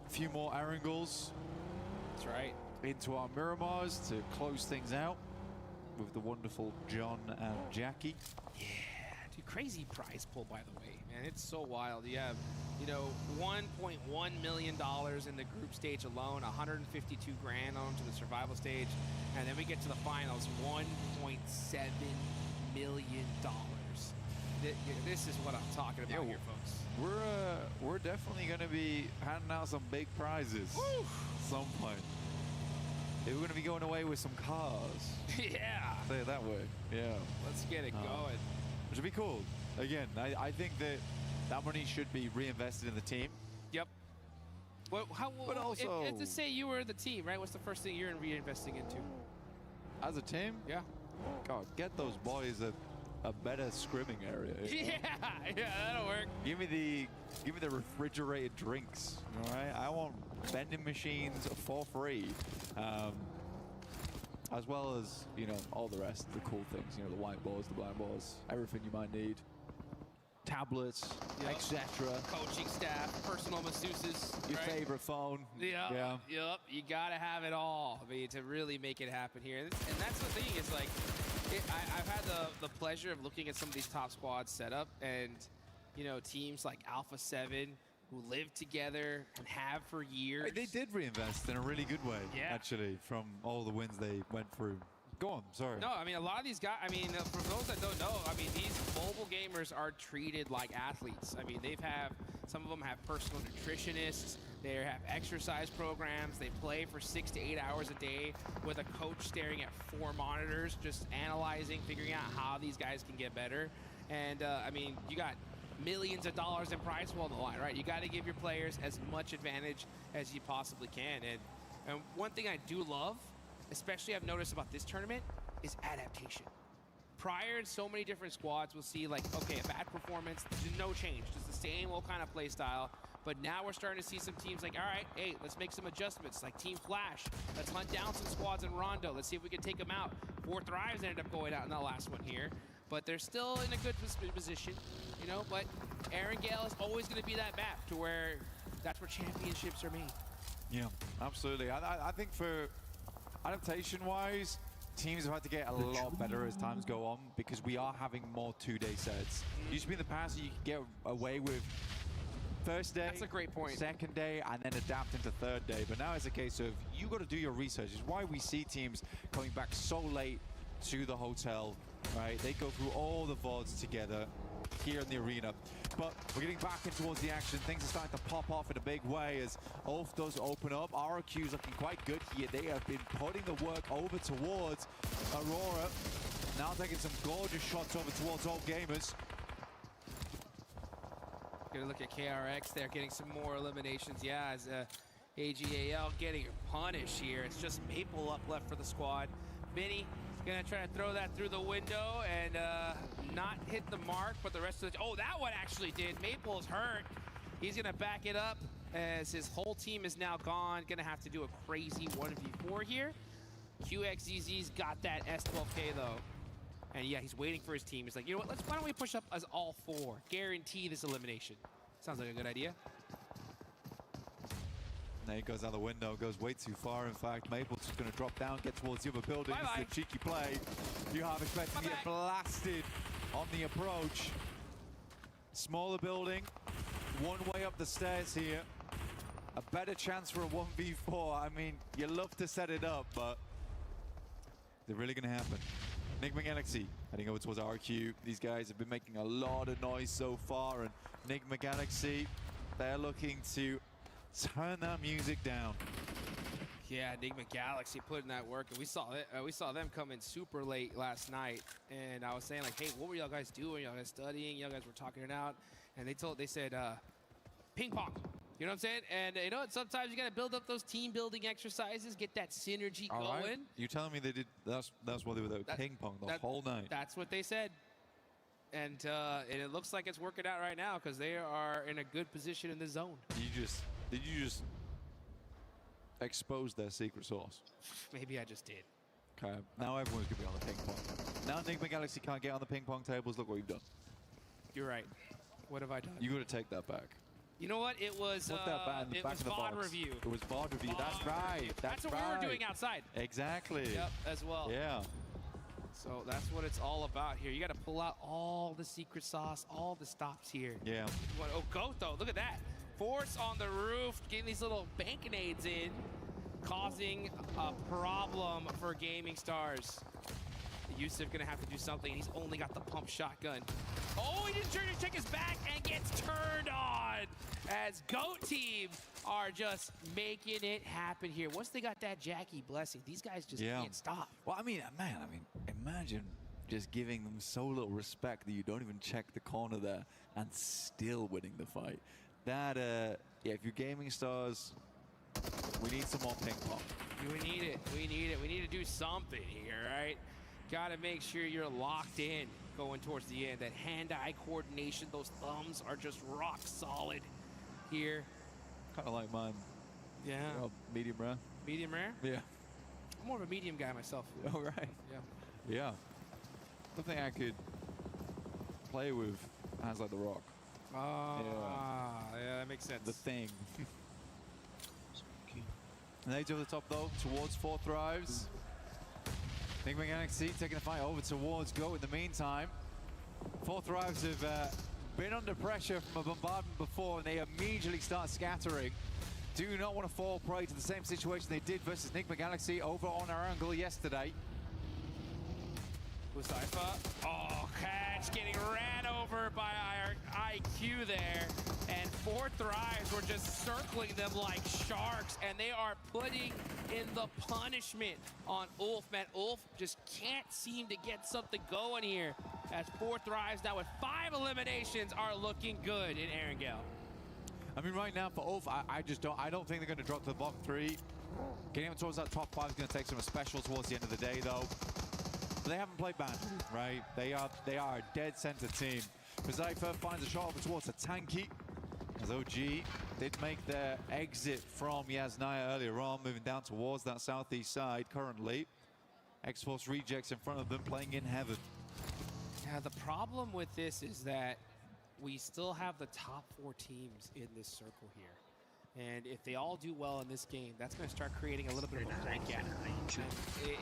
A few more Arangles. That's right. Into our Miramars to close things out with the wonderful John and Jackie. Yeah, dude, crazy prize pool, by the way, man. It's so wild. You have, you know, $1.1 million in the group stage alone, 152 grand onto the survival stage, and then we get to the finals, $1.7 million. This is what I'm talking about here, folks. We're definitely going to be handing out some big prizes at some point. We're going to be going away with some cars. Yeah. Say it that way. Yeah. Let's get it going. Which would be cool. Again, I think that money should be reinvested in the team. Yep. Well, but also, to say you were the team, right? What's the first thing you're reinvesting into? As a team? Yeah. God, get those boys a better scrimming area. Yeah, that'll work. Give me the refrigerated drinks. All right, I want vending machines for free, as well as, you know, all the rest of the cool things. You know, the white balls, the black balls, everything you might need. Tablets, etc. Coaching staff, personal masseuses. Your favorite phone. Yeah. Yep. You gotta have it all, I mean, to really make it happen here. And that's the thing is, like, I've had the pleasure of looking at some of these top squads set up, and, you know, teams like Alpha 7 who live together and have for years. They did reinvest in a really good way, actually, from all the wins they went through. Go on, sorry. No, I mean, a lot of these guys, I mean, for those that don't know, I mean, these mobile gamers are treated like athletes. I mean, some of them have personal nutritionists, they have exercise programs, they play for 6 to 8 hours a day with a coach staring at 4 monitors, just analyzing, figuring out how these guys can get better. And, I mean, you got millions of dollars in prize pool on the line, right? You got to give your players as much advantage as you possibly can. And one thing I do love, especially I've noticed about this tournament, is adaptation. Prior in so many different squads, we'll see like, okay, a bad performance, no change, just the same old kind of play style. But now we're starting to see some teams like, all right, hey, let's make some adjustments, like Team Flash. Let's hunt down some squads in Rondo. Let's see if we can take them out. 4 Thrives ended up going out in the last one here. But they're still in a good position, you know, but Aaron Gale is always going to be that map to where that's where championships are made. Yeah, absolutely. I think for adaptation-wise, teams have had to get a lot better as times go on because we are having more 2-day sets. Used to be in the past, you could get away with first day, that's a great point, second day, and then adapt into third day. But now it's a case of you got to do your research. It's why we see teams coming back so late to the hotel, right? They go through all the VODs together here in the arena. But we're getting back in towards the action. Things are starting to pop off in a big way as Ulf does open up. RQ's looking quite good here. They have been putting the work over towards Aurora. Now taking some gorgeous shots over towards All Gamers. Gonna look at KRX there, getting some more eliminations. Yeah, as AGAL getting punished here. It's just Maple up left for the squad. Benny gonna try to throw that through the window and not hit the mark, but the rest of the, oh, that one actually did. Maple's hurt. He's gonna back it up as his whole team is now gone. Gonna have to do a crazy 1v4 here. QXZZ's got that S12K though. And yeah, he's waiting for his team. He's like, you know what, why don't we push up as all 4? Guarantee this elimination. Sounds like a good idea. There he goes out the window, goes way too far. In fact, Maple's just going to drop down, get towards the other building. This is a cheeky play. You have expected to get blasted on the approach. Smaller building, one way up the stairs here. A better chance for a 1v4. I mean, you love to set it up, but is it really going to happen? Enigma Galaxy heading over towards RQ. These guys have been making a lot of noise so far, and Enigma Galaxy, they're looking to turn that music down. Yeah, Enigma Galaxy putting that work, and we saw them come in super late last night. And I was saying like, hey, what were y'all guys doing? Y'all guys studying? Y'all guys were talking it out, and they said ping pong. You know what I'm saying? And you know what? Sometimes you got to build up those team building exercises, get that synergy going. Right. You're telling me they did? That's what they were doing. Ping pong the whole night. That's what they said. And it looks like it's working out right now because they are in a good position in the zone. Did you just expose their secret sauce? Maybe I just did. Okay, now everyone's gonna be on the ping pong. Now Enigma Galaxy can't get on the ping pong tables. Look what you've done. You're right. What have I done? You got to take that back. You know what? It was Put that back in the back of the VOD box. review. It was VOD review. That's right. That's what we were doing outside. Exactly. Yep, as well. Yeah. So that's what it's all about here. You got to pull out all the secret sauce, all the stops here. Yeah. Oh, Goat though, look at that. Force on the roof, getting these little bank-nades in, causing a problem for Gaming Stars. Yusuf gonna have to do something. He's only got the pump shotgun. Oh, he didn't turn to check his back and gets turned on as Goat team are just making it happen here. Once they got that Jackie blessing, these guys just can't stop. Well, I mean, man, imagine just giving them so little respect that you don't even check the corner there and still winning the fight. That, yeah, if you're Gaming Stars, we need some more ping pong. We need it. We need it. We need to do something here, right? Got to make sure you're locked in going towards the end. That hand-eye coordination, those thumbs are just rock solid here. Kind of like mine. Yeah. Well, medium rare. Medium rare? Yeah. I'm more of a medium guy myself. All right. Yeah. Yeah. I think I could play with hands like the Rock. Yeah, that makes sense. The thing. And they do the top though, towards 4 Thrives. Enigma Galaxy taking the fight over towards Go in the meantime. 4 Thrives have been under pressure from a bombardment before, and they immediately start scattering. Do not want to fall prey to the same situation they did versus Enigma Galaxy over on our angle yesterday. Huzaifa. Oh, catch getting ran over by our IQ there. And 4 Thrives were just circling them like sharks, and they are putting in the punishment on Ulf. Man, Ulf just can't seem to get something going here, as 4 Thrives now with 5 eliminations are looking good in Erangel. I mean, right now for Ulf, I don't think they're going to drop to the bottom 3. Getting them towards that top 5 is going to take some special towards the end of the day, though. But they haven't played bad, right? They are a dead center team. Huzaifa finds a shot over towards a tanky, as OG did make their exit from Yasnaya earlier on, moving down towards that southeast side currently. X-Force rejects in front of them, playing in heaven. Yeah, the problem with this is that we still have the top 4 teams in this circle here. And if they all do well in this game, that's going to start creating a little bit of a point gap.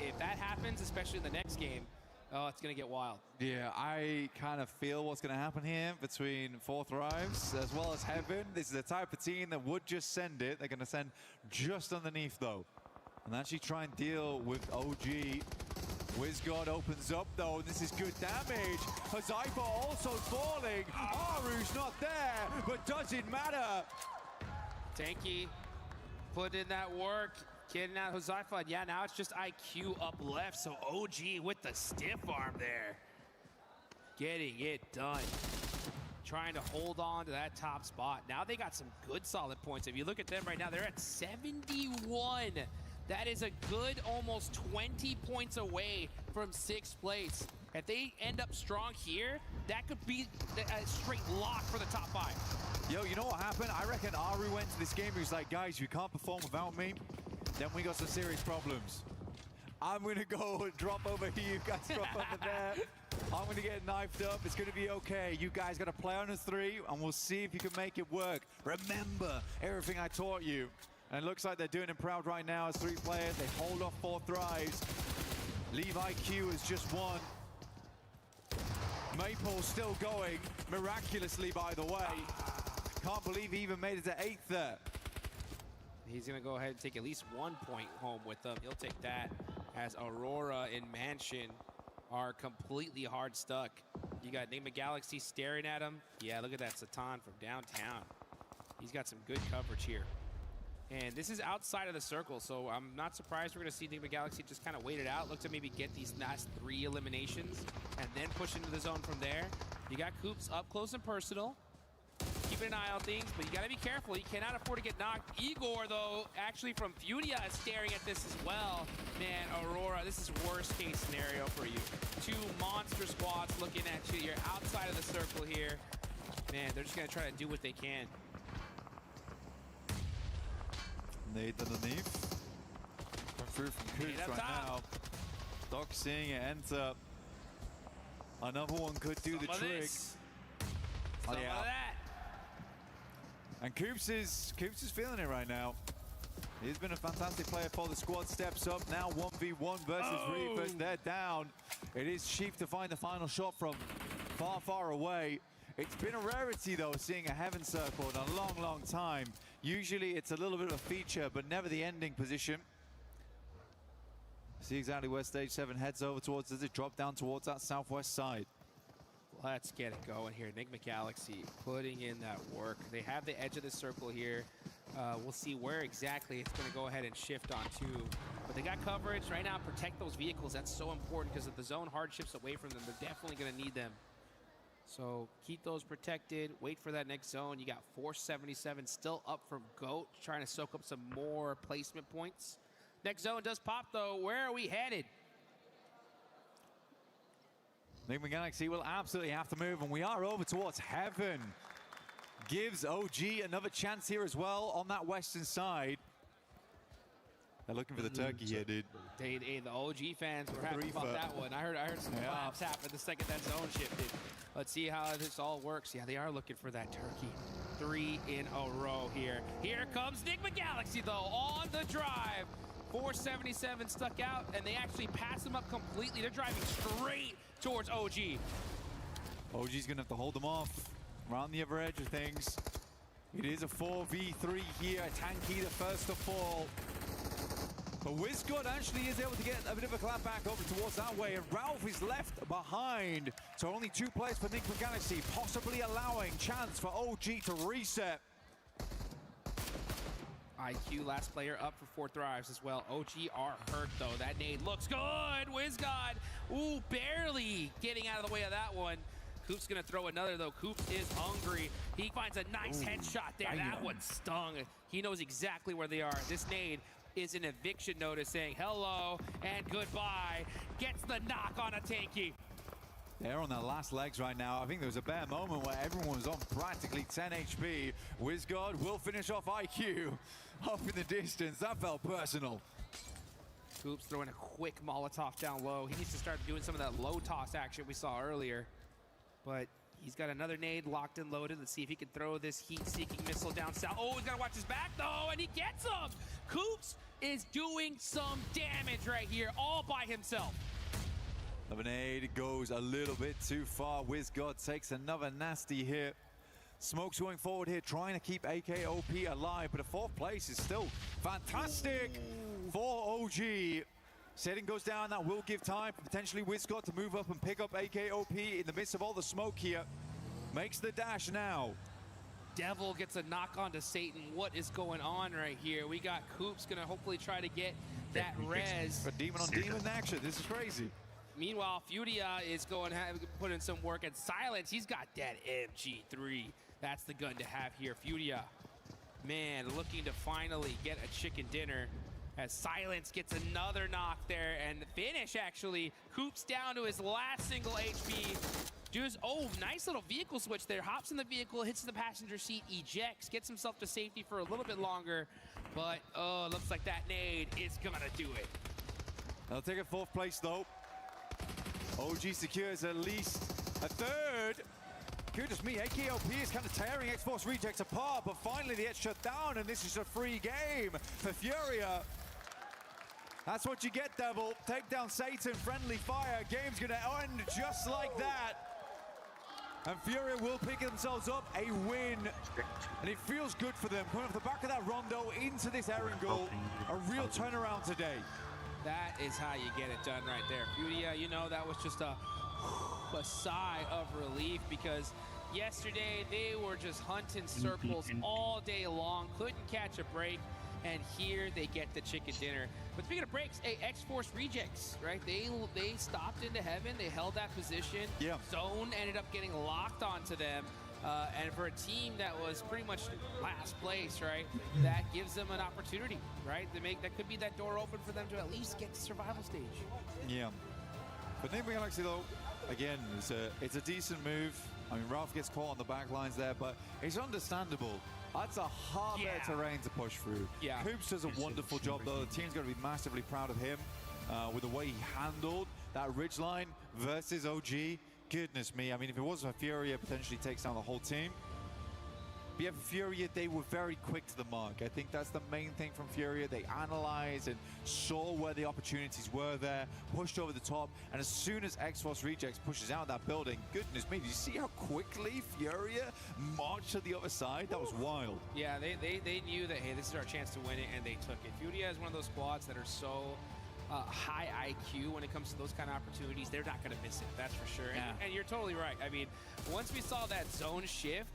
If that happens, especially in the next game, oh, it's going to get wild. Yeah, I kind of feel what's going to happen here between 4 Thrives as well as Heaven. This is the type of team that would just send it. They're going to send just underneath, though, and actually try and deal with OG. WizGod opens up, though, and this is good damage. Huzaifa also falling. Aru's not there, but does it matter? Tanky put in that work, getting out Huzaifa, and yeah, now it's just IQ up left, so OG with the stiff arm there. Getting it done. Trying to hold on to that top spot. Now they got some good solid points. If you look at them right now, they're at 71. That is a good almost 20 points away from 6th place. If they end up strong here, that could be a straight lock for the top 5. Yo, you know what happened? I reckon Aru went to this game. He was like, guys, you can't perform without me. Then we got some serious problems. I'm going to go drop over here. You guys drop over there. I'm going to get knifed up. It's going to be okay. You guys got to play on a 3, and we'll see if you can make it work. Remember everything I taught you. And it looks like they're doing it proud right now as 3 players. They hold off 4 Thrives. Leave IQ as just 1. Maple still going, miraculously, by the way. Can't believe he even made it to 8th there. He's going to go ahead and take at least 1 point home with them. He'll take that, as Aurora and Mansion are completely hard stuck. You got Enigma Galaxy staring at him. Yeah, look at that Satan from downtown. He's got some good coverage here. And this is outside of the circle, so I'm not surprised we're going to see Enigma Galaxy just kind of wait it out, look to maybe get these last 3 eliminations, and then push into the zone from there. You got Coops up close and personal, keeping an eye on things, but you got to be careful. You cannot afford to get knocked. Igor, though, actually from Funia is staring at this as well. Man, Aurora, this is worst case scenario for you. 2 monster squads looking at you. You're outside of the circle here. Man, they're just going to try to do what they can. Nade underneath. Come through from Coops right now. Doc seeing it enter. Another one could do the trick. Some of that. And Coops is feeling it right now. He's been a fantastic player for the squad. Steps up now, 1v1 versus Reapers. They're down. It is Chief to find the final shot from far, far away. It's been a rarity, though, seeing a Heaven Circle in a long, long time. Usually it's a little bit of a feature, but never the ending position. See exactly where Stage 7 heads over towards. Does it drop down towards that southwest side? Let's get it going here. Enigma Galaxy putting in that work. They have the edge of the circle here. We'll see where exactly it's going to go ahead and shift onto. But they got coverage right now. Protect those vehicles. That's so important because if the zone hard shifts away from them, they're definitely going to need them. So keep those protected. Wait for that next zone. You got 477 still up from GOAT, trying to soak up some more placement points. Next zone does pop, though. Where are we headed? Enigma Galaxy will absolutely have to move, and we are over towards Heaven. Gives OG another chance here as well on that western side. They're looking for the turkey here, dude. The OG fans were happy about that one. I heard some claps happen the second that zone shifted. Let's see how this all works. Yeah, they are looking for that turkey. 3 in a row here. Here comes Enigma Galaxy, though, on the drive. 477 stuck out, and they actually pass them up completely. They're driving straight towards OG. OG's gonna have to hold them off around the other edge of things. It is a 4v3 here. Tanky the first to fall. But WizGod actually is able to get a bit of a clap back over towards that way, and Ralph is left behind. So only 2 players for Enigma Galaxy, possibly allowing chance for OG to reset. IQ, last player up for 4 thrives as well. OG are hurt though. That nade looks good. WizGod, ooh, barely getting out of the way of that one. Coop's gonna throw another though. Coop is hungry. He finds a nice headshot there. That one stung. He knows exactly where they are. This nade is an eviction notice saying hello and goodbye. Gets the knock on a Tanky. They're on their last legs right now. I think there was a bare moment where everyone was on practically 10 HP. WizGod will finish off IQ up in the distance. That felt personal. Coop's throwing a quick Molotov down low. He needs to start doing some of that low toss action we saw earlier. But he's got another nade locked and loaded. Let's see if he can throw this heat-seeking missile down south. Oh, he's got to watch his back, though, and he gets him! Coops is doing some damage right here, all by himself. The nade goes a little bit too far. WizGod takes another nasty hit. Smokes going forward here, trying to keep AKOP alive, but a 4th place is still fantastic for OG. Setting goes down, that will give time for potentially WizGod to move up and pick up AKOP in the midst of all the smoke here. Makes the dash now. Devil gets a knock onto Satan. What is going on right here? We got Coops gonna hopefully try to get that res. A demon on demon action, this is crazy. Meanwhile, Furia is going to put in some work, and Silence, he's got that MG3. That's the gun to have here. Furia, man, looking to finally get a chicken dinner as Silence gets another knock there, and the finish actually. Coops down to his last single HP. Just, oh, nice little vehicle switch there. Hops in the vehicle, hits the passenger seat, ejects, gets himself to safety for a little bit longer. But, oh, looks like that nade is gonna do it. They'll take a 4th place though. OG secures at least a 3rd. Goodness me, AKOP is kind of tearing X-Force Rejects apart, but finally they get shut down, and this is a free game for Furia. That's what you get, Devil. Take down Satan, friendly fire. Game's gonna end just like that. And Furia will pick themselves up a win. And it feels good for them. Coming off the back of that Rondo into this Erangel. A real turnaround today. That is how you get it done right there. Furia, you know, that was just a sigh of relief, because yesterday they were just hunting circles all day long, couldn't catch a break, and here they get the chicken dinner. But speaking of breaks, hey, X-Force Rejects, right? They stopped into heaven, they held that position. Yeah. Zone ended up getting locked onto them. And for a team that was pretty much last place, right, that gives them an opportunity, right? That could be that door open for them to at least get to survival stage. Yeah. But Enigma Galaxy, though, again, it's a decent move. I mean, Ralph gets caught on the back lines there, but it's understandable. That's a hard bit of terrain to push through. Yeah. Coops does a wonderful job, though. The team's going to be massively proud of him with the way he handled that ridgeline versus OG. Goodness me, I mean, if it wasn't for Furia, potentially takes down the whole team. But yeah, for Furia, they were very quick to the mark. I think that's the main thing from Furia. They analyzed and saw where the opportunities were there, pushed over the top, and as soon as X-Force Rejects pushes out that building, goodness me, did you see how quickly Furia marched to the other side? That was wild. Yeah, they knew that, hey, this is our chance to win it, and they took it. Furia is one of those squads that are so high IQ when it comes to those kind of opportunities. They're not going to miss it, that's for sure. Yeah. And you're totally right. I mean, once we saw that zone shift,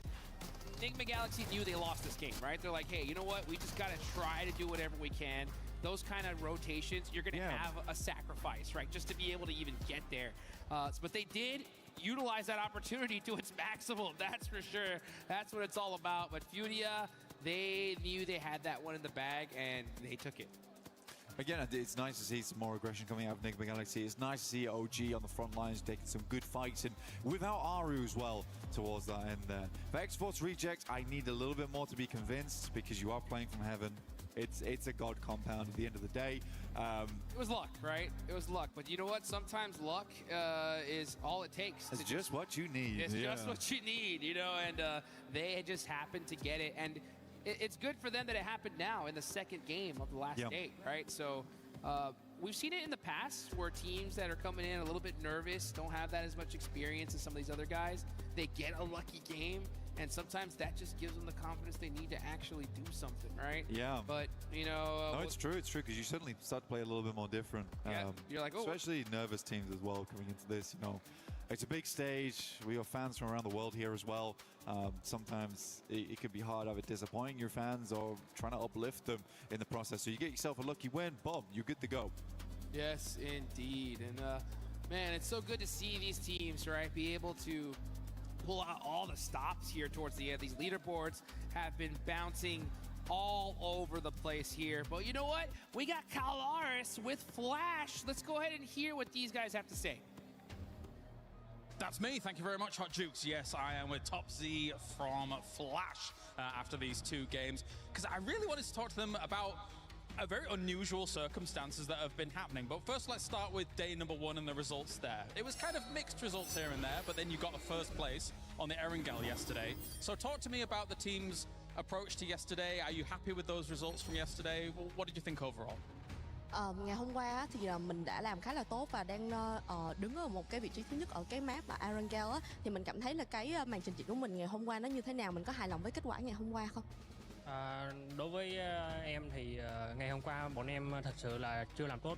Enigma Galaxy knew they lost this game, right? They're like, hey, you know what? We just got to try to do whatever we can. Those kind of rotations, you're going to have a sacrifice, right? Just to be able to even get there. But they did utilize that opportunity to its maximum, that's for sure. That's what it's all about. But Furia, they knew they had that one in the bag, and they took it. Again, it's nice to see some more aggression coming out of Enigma Galaxy. It's nice to see OG on the front lines taking some good fights, and without Aru as well towards that end there. For X-Force Rejects, I need a little bit more to be convinced, because you are playing from heaven. It's a god compound at the end of the day. It was luck, right? It was luck. But you know what? Sometimes luck is all it takes. It's just what you need. It's just what you need, you know, and they just happened to get it. And it's good for them that it happened now in the second game of the last 8, right? So we've seen it in the past where teams that are coming in a little bit nervous, don't have that as much experience as some of these other guys, they get a lucky game and sometimes that just gives them the confidence they need to actually do something, right? Yeah. But, you know... no, it's true, because you certainly start to play a little bit more different. Yeah, you're like, oh... Especially nervous teams as well coming into this, you know. It's a big stage. We have fans from around the world here as well. Sometimes it can be hard either disappointing your fans or trying to uplift them in the process. So you get yourself a lucky win, boom, you're good to go. Yes, indeed. And, man, it's so good to see these teams, right, be able to pull out all the stops here towards the end. These leaderboards have been bouncing all over the place here. But you know what? We got Calaris with Flash. Let's go ahead and hear what these guys have to say. That's me. Thank you very much, Hot Jukes. Yes, I am with Top Z from Flash after these 2 games, because I really wanted to talk to them about very unusual circumstances that have been happening. But first, let's start with day number 1 and the results there. It was kind of mixed results here and there, but then you got a first place on the Erangel yesterday. So talk to me about the team's approach to yesterday. Are you happy with those results from yesterday? What did you think overall? Ngày hôm qua thì mình đã làm khá là tốt và đang đứng ở một cái vị trí thứ nhất ở cái map là Erangel á, thì mình cảm thấy là cái màn trình diễn của mình ngày hôm qua nó như thế nào, mình có hài lòng với kết quả ngày hôm qua không? Đối với em thì ngày hôm qua bọn em thật sự là chưa làm tốt.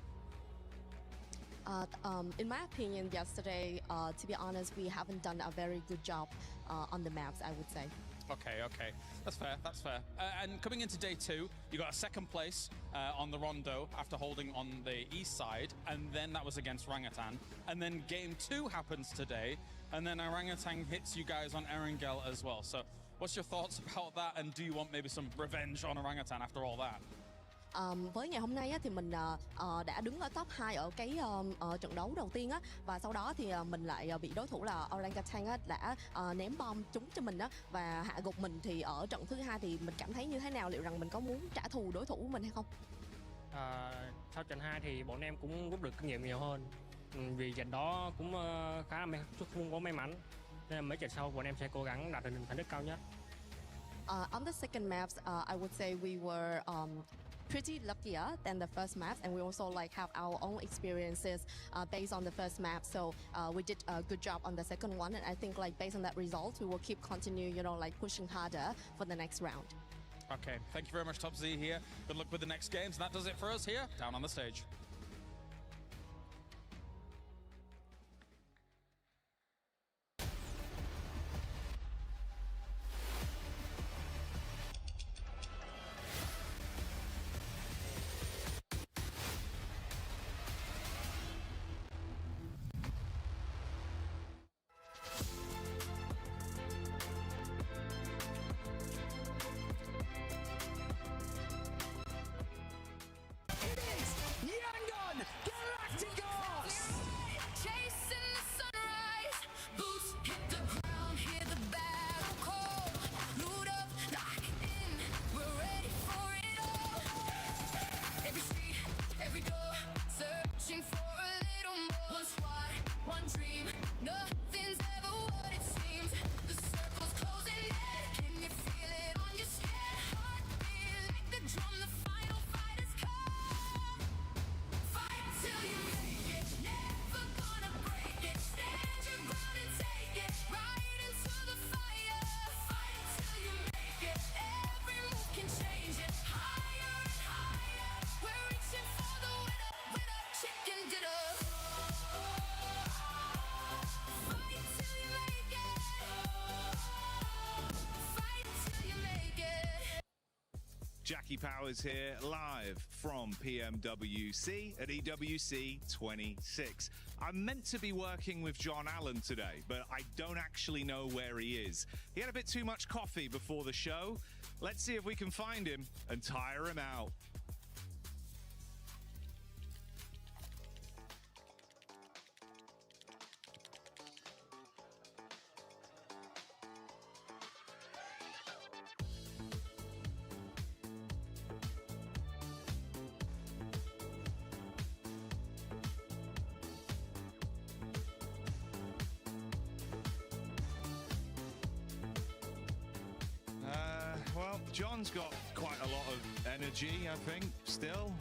In my opinion, yesterday, to be honest, we haven't done a very good job on the maps, I would say. Okay. That's fair. And coming into day 2, you got a second place on the Rondo after holding on the east side, and then that was against Orangutan. And then game 2 happens today, and then Orangutan hits you guys on Erangel as well. So what's your thoughts about that, and do you want maybe some revenge on Orangutan after all that? Với ngày hôm nay á, thì mình đã đứng ở top 2 ở cái trận đấu đầu tiên á, và sau đó thì mình lại bị đối thủ là Orangutan á, đã ném bom trúng cho mình á, và hạ gục mình. Thì ở trận thứ 2 thì mình cảm thấy như thế nào, liệu rằng mình có muốn trả thù đối thủ của mình hay không? Sau trận 2 thì bọn em cũng rút được kinh nghiệm nhiều hơn, vì trận đó cũng khá là không có may mắn, nên mấy trận sau bọn em sẽ cố gắng đạt được thành tích cao nhất. On the second maps, I would say we were pretty luckier than the first maps, and we also like have our own experiences based on the first map. So we did a good job on the second one, and I think like based on that result, we will keep continue, like pushing harder for the next round. Okay, thank you very much, Top Z here. Good luck with the next games. And that does it for us here, down on the stage. Jackie Powers here, live from PMWC at EWC 26. I'm meant to be working with John Allen today, but I don't actually know where he is. He had a bit too much coffee before the show. Let's see if we can find him and tire him out. Well, John's got quite a lot of energy, I think, still.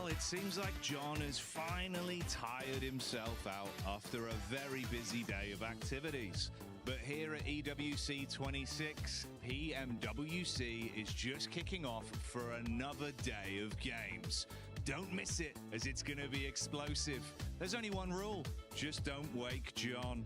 Well, it seems like John has finally tired himself out after a very busy day of activities. But here at EWC 26, PMWC is just kicking off for another day of games. Don't miss it, as it's going to be explosive. There's only one rule: just don't wake John.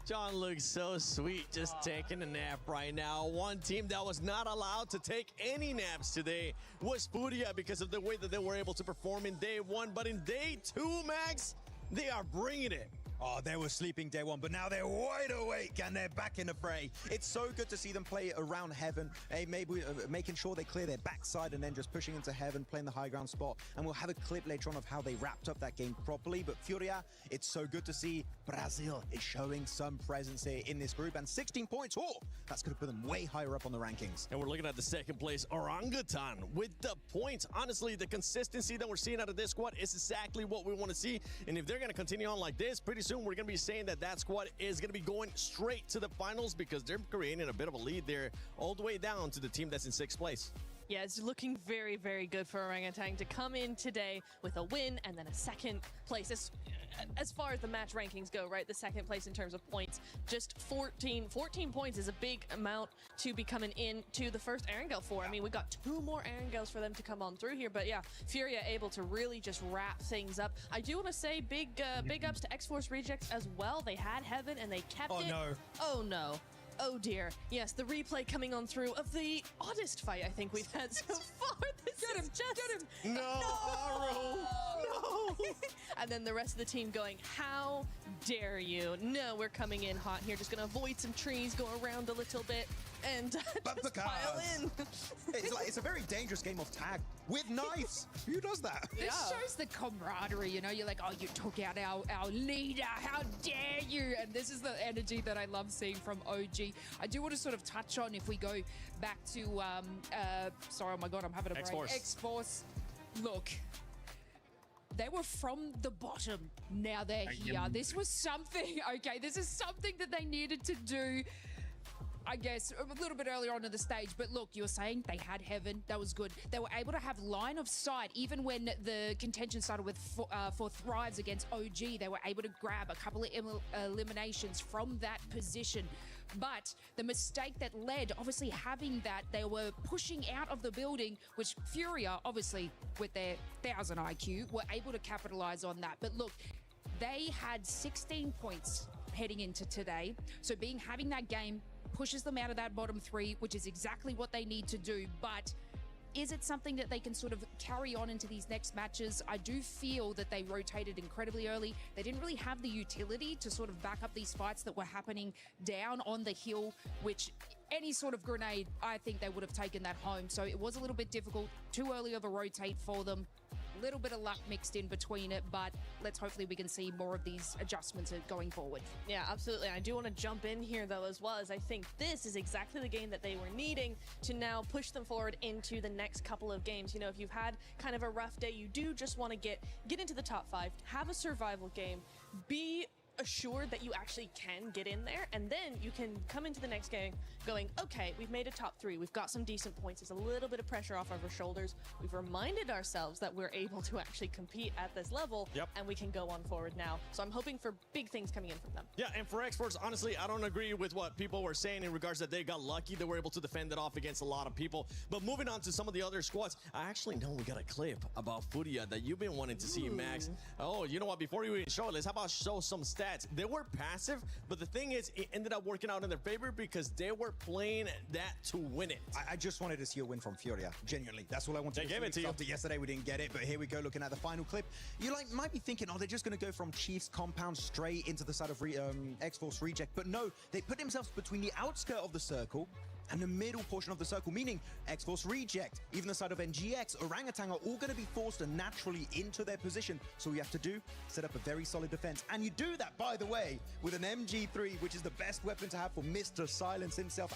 John looks so sweet just taking a nap right now. One team that was not allowed to take any naps today was Furia because of the way that they were able to perform in day one. But in day two, Max, they are bringing it. Oh, they were sleeping day one, but now they're wide awake and they're back in the fray. It's so good to see them play around heaven, maybe making sure they clear their backside and then just pushing into heaven, playing the high ground spot. And we'll have a clip later on of how they wrapped up that game properly. But Furia, it's so good to see Brazil is showing some presence here in this group. And 16 points, oh, that's going to put them way higher up on the rankings. And we're looking at the second place Orangutan with the points. Honestly, the consistency that we're seeing out of this squad is exactly what we want to see. And if they're going to continue on like this, pretty soon we're going to be saying that that squad is going to be going straight to the finals because they're creating a bit of a lead there all the way down to the team that's in 6th place. Yeah, it's looking very, very good for Orangutan to come in today with a win and then a second place. As far as the match rankings go, right? The second place in terms of points, just 14 points is a big amount to be coming in to the first Erangel for. I mean, we got 2 more Erangels for them to come on through here, but yeah, Furia able to really just wrap things up. I do want to say big ups to X-Force Rejects as well. They had Heaven and they kept it. No. Oh no. Oh dear. Yes, the replay coming on through of the oddest fight I think we've had so far. Get him! No! And then the rest of the team going, how dare you? No, we're coming in hot here. Just going to avoid some trees, go around a little bit, and just pile in. It's a very dangerous game of tag with knives. Who does that? This shows the camaraderie, you know? You're like, oh, you took out our leader. How dare you? And this is the energy that I love seeing from OG. I do want to sort of touch on, if we go back to, sorry, oh my God, I'm having a break. X-Force. Look. They were from the bottom. Now they're here. This was something, okay, this is something that they needed to do, I guess, a little bit earlier on in the stage. But look, you were saying they had Heaven. That was good. They were able to have line of sight. Even when the contention started with for Thrives against OG, they were able to grab a couple of eliminations from that position. But the mistake that led, obviously having that, they were pushing out of the building, which Furia, obviously with their 1000 IQ, were able to capitalize on that. But look, they had 16 points heading into today. So having that game pushes them out of that bottom 3, which is exactly what they need to do. But is it something that they can sort of carry on into these next matches? I do feel that they rotated incredibly early. They didn't really have the utility to sort of back up these fights that were happening down on the hill, which any sort of grenade, I think they would have taken that home. So it was a little bit difficult, too early of a rotate for them. A little bit of luck mixed in between it, but hopefully we can see more of these adjustments going forward. Yeah, absolutely. I do want to jump in here though as well, as I think this is exactly the game that they were needing to now push them forward into the next couple of games. You know, if you've had kind of a rough day, you do just want to get into the top 5, have a survival game, be assured that you actually can get in there, and then you can come into the next game going, okay, we've made a top 3, we've got some decent points, there's a little bit of pressure off our shoulders, we've reminded ourselves that we're able to actually compete at this level, and we can go on forward now. So I'm hoping for big things coming in from them. Yeah, and for X-Force, honestly, I don't agree with what people were saying in regards that they got lucky. They were able to defend it off against a lot of people. But moving on to some of the other squads, I actually know we got a clip about Furia that you've been wanting to see, Max. Oh, you know what? Before you even show it, let's how about show some stats. They were passive, but the thing is, it ended up working out in their favor because they were playing that to win it. I just wanted to see a win from Furia, genuinely. That's all I wanted to see. They gave it to you. After yesterday, we didn't get it, but here we go, looking at the final clip. You might be thinking, oh, they're just going to go from Chief's compound straight into the side of X-Force Reject, but no, they put themselves between the outskirt of the circle and the middle portion of the circle, meaning X-Force Reject, even the side of NGX, Orangutan are all going to be forced naturally into their position. So all you have to do, set up a very solid defense. And you do that, by the way, with an MG3, which is the best weapon to have for Mr. Silence himself.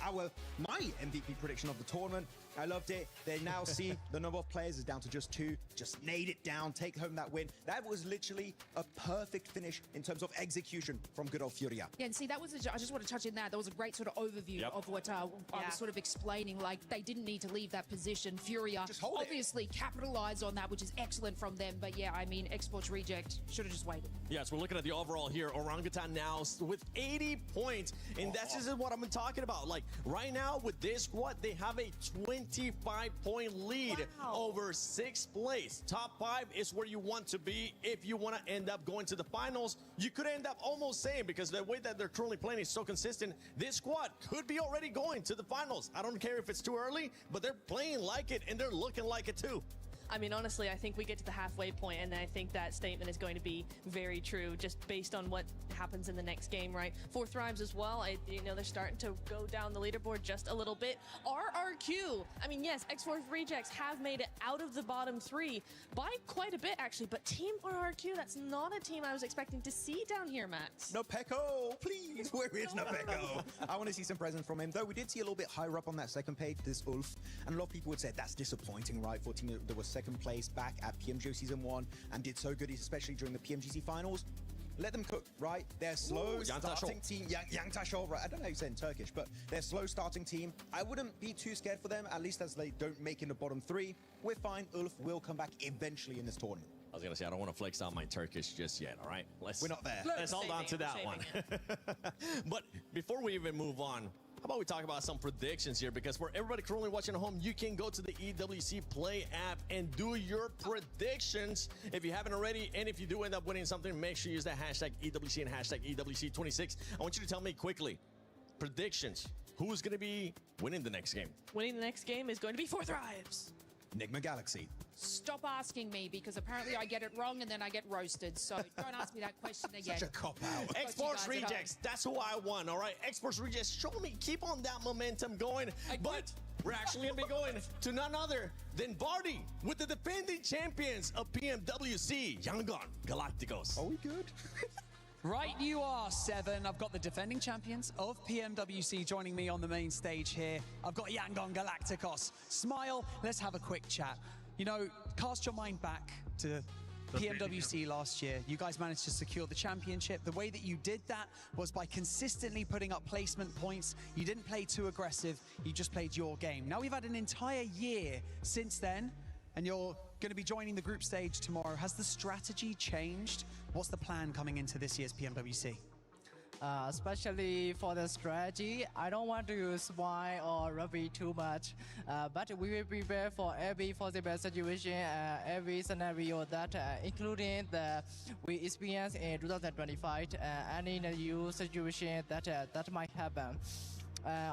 My MVP prediction of the tournament, I loved it. They now see the number of players is down to just 2. Just nailed it down, take home that win. That was literally a perfect finish in terms of execution from good old Furia. Yeah, and see, that was I just want to touch in that. That was a great sort of overview of what I was sort of explaining. Like, they didn't need to leave that position. Furia obviously capitalized on that, which is excellent from them. But yeah, I mean, Esports Reject should have just waited. Yes, we're looking at the overall here. Orangutan now with 80 points. And that's just what I'm talking about. Like, right now with this squad, they have a 25-point lead over 6th place. Top 5 is where you want to be if you want to end up going to the finals. You could end up almost saying, because the way that they're currently playing is so consistent, this squad could be already going to the finals. I don't care if it's too early, but they're playing like it and they're looking like it too. I mean, honestly, I think we get to the halfway point, and I think that statement is going to be very true, just based on what happens in the next game, right? Fourth Rhymes as well, they're starting to go down the leaderboard just a little bit. RRQ, I mean, yes, X-Force Rejects have made it out of the bottom 3 by quite a bit, actually, but Team RRQ, that's not a team I was expecting to see down here, Max. No Peko, please, where is No Peko? I want to see some presence from him, though we did see a little bit higher up on that second page, this Ulf, and a lot of people would say that's disappointing, right, for a team that was second place back at PMGO Season 1 and did so good, especially during the PMGC finals. Let them cook, right? They're slow starting team. Yangtashol, right? I don't know how you say it in Turkish, but they're slow starting team. I wouldn't be too scared for them, at least as they don't make in the bottom 3. We're fine. Ulf will come back eventually in this tournament. I was going to say, I don't want to flex on my Turkish just yet, all right? We're not there. Let's hold on to that one. But before we even move on, how about we talk about some predictions here? Because for everybody currently watching at home, you can go to the EWC Play app and do your predictions if you haven't already. And if you do end up winning something, make sure you use that hashtag EWC and hashtag EWC26. I want you to tell me quickly, predictions. Who's going to be winning the next game? Winning the next game is going to be Fourth Rhymes. Enigma Galaxy. Stop asking me, because apparently I get it wrong and then I get roasted. So don't ask me that question again. Such a cop-out. Esports Rejects, that's who I won, all right? Esports Rejects, show me, keep on that momentum going. But we're actually going to be going to none other than Barty with the defending champions of PMWC, Yangon Galacticos. Are we good? Right you are, Seven. I've got the defending champions of PMWC joining me on the main stage here. I've got Yangon Galacticos. Smile, let's have a quick chat. You know, cast your mind back to PMWC last year. You guys managed to secure the championship. The way that you did that was by consistently putting up placement points. You didn't play too aggressive. You just played your game. Now we've had an entire year since then, and you're going to be joining the group stage tomorrow. Has the strategy changed? What's the plan coming into this year's PMWC? Especially for the strategy, I don't want to use wine or rugby too much, but we will prepare for every possible situation, every scenario that, including the we experience in 2025, any new situation that might happen.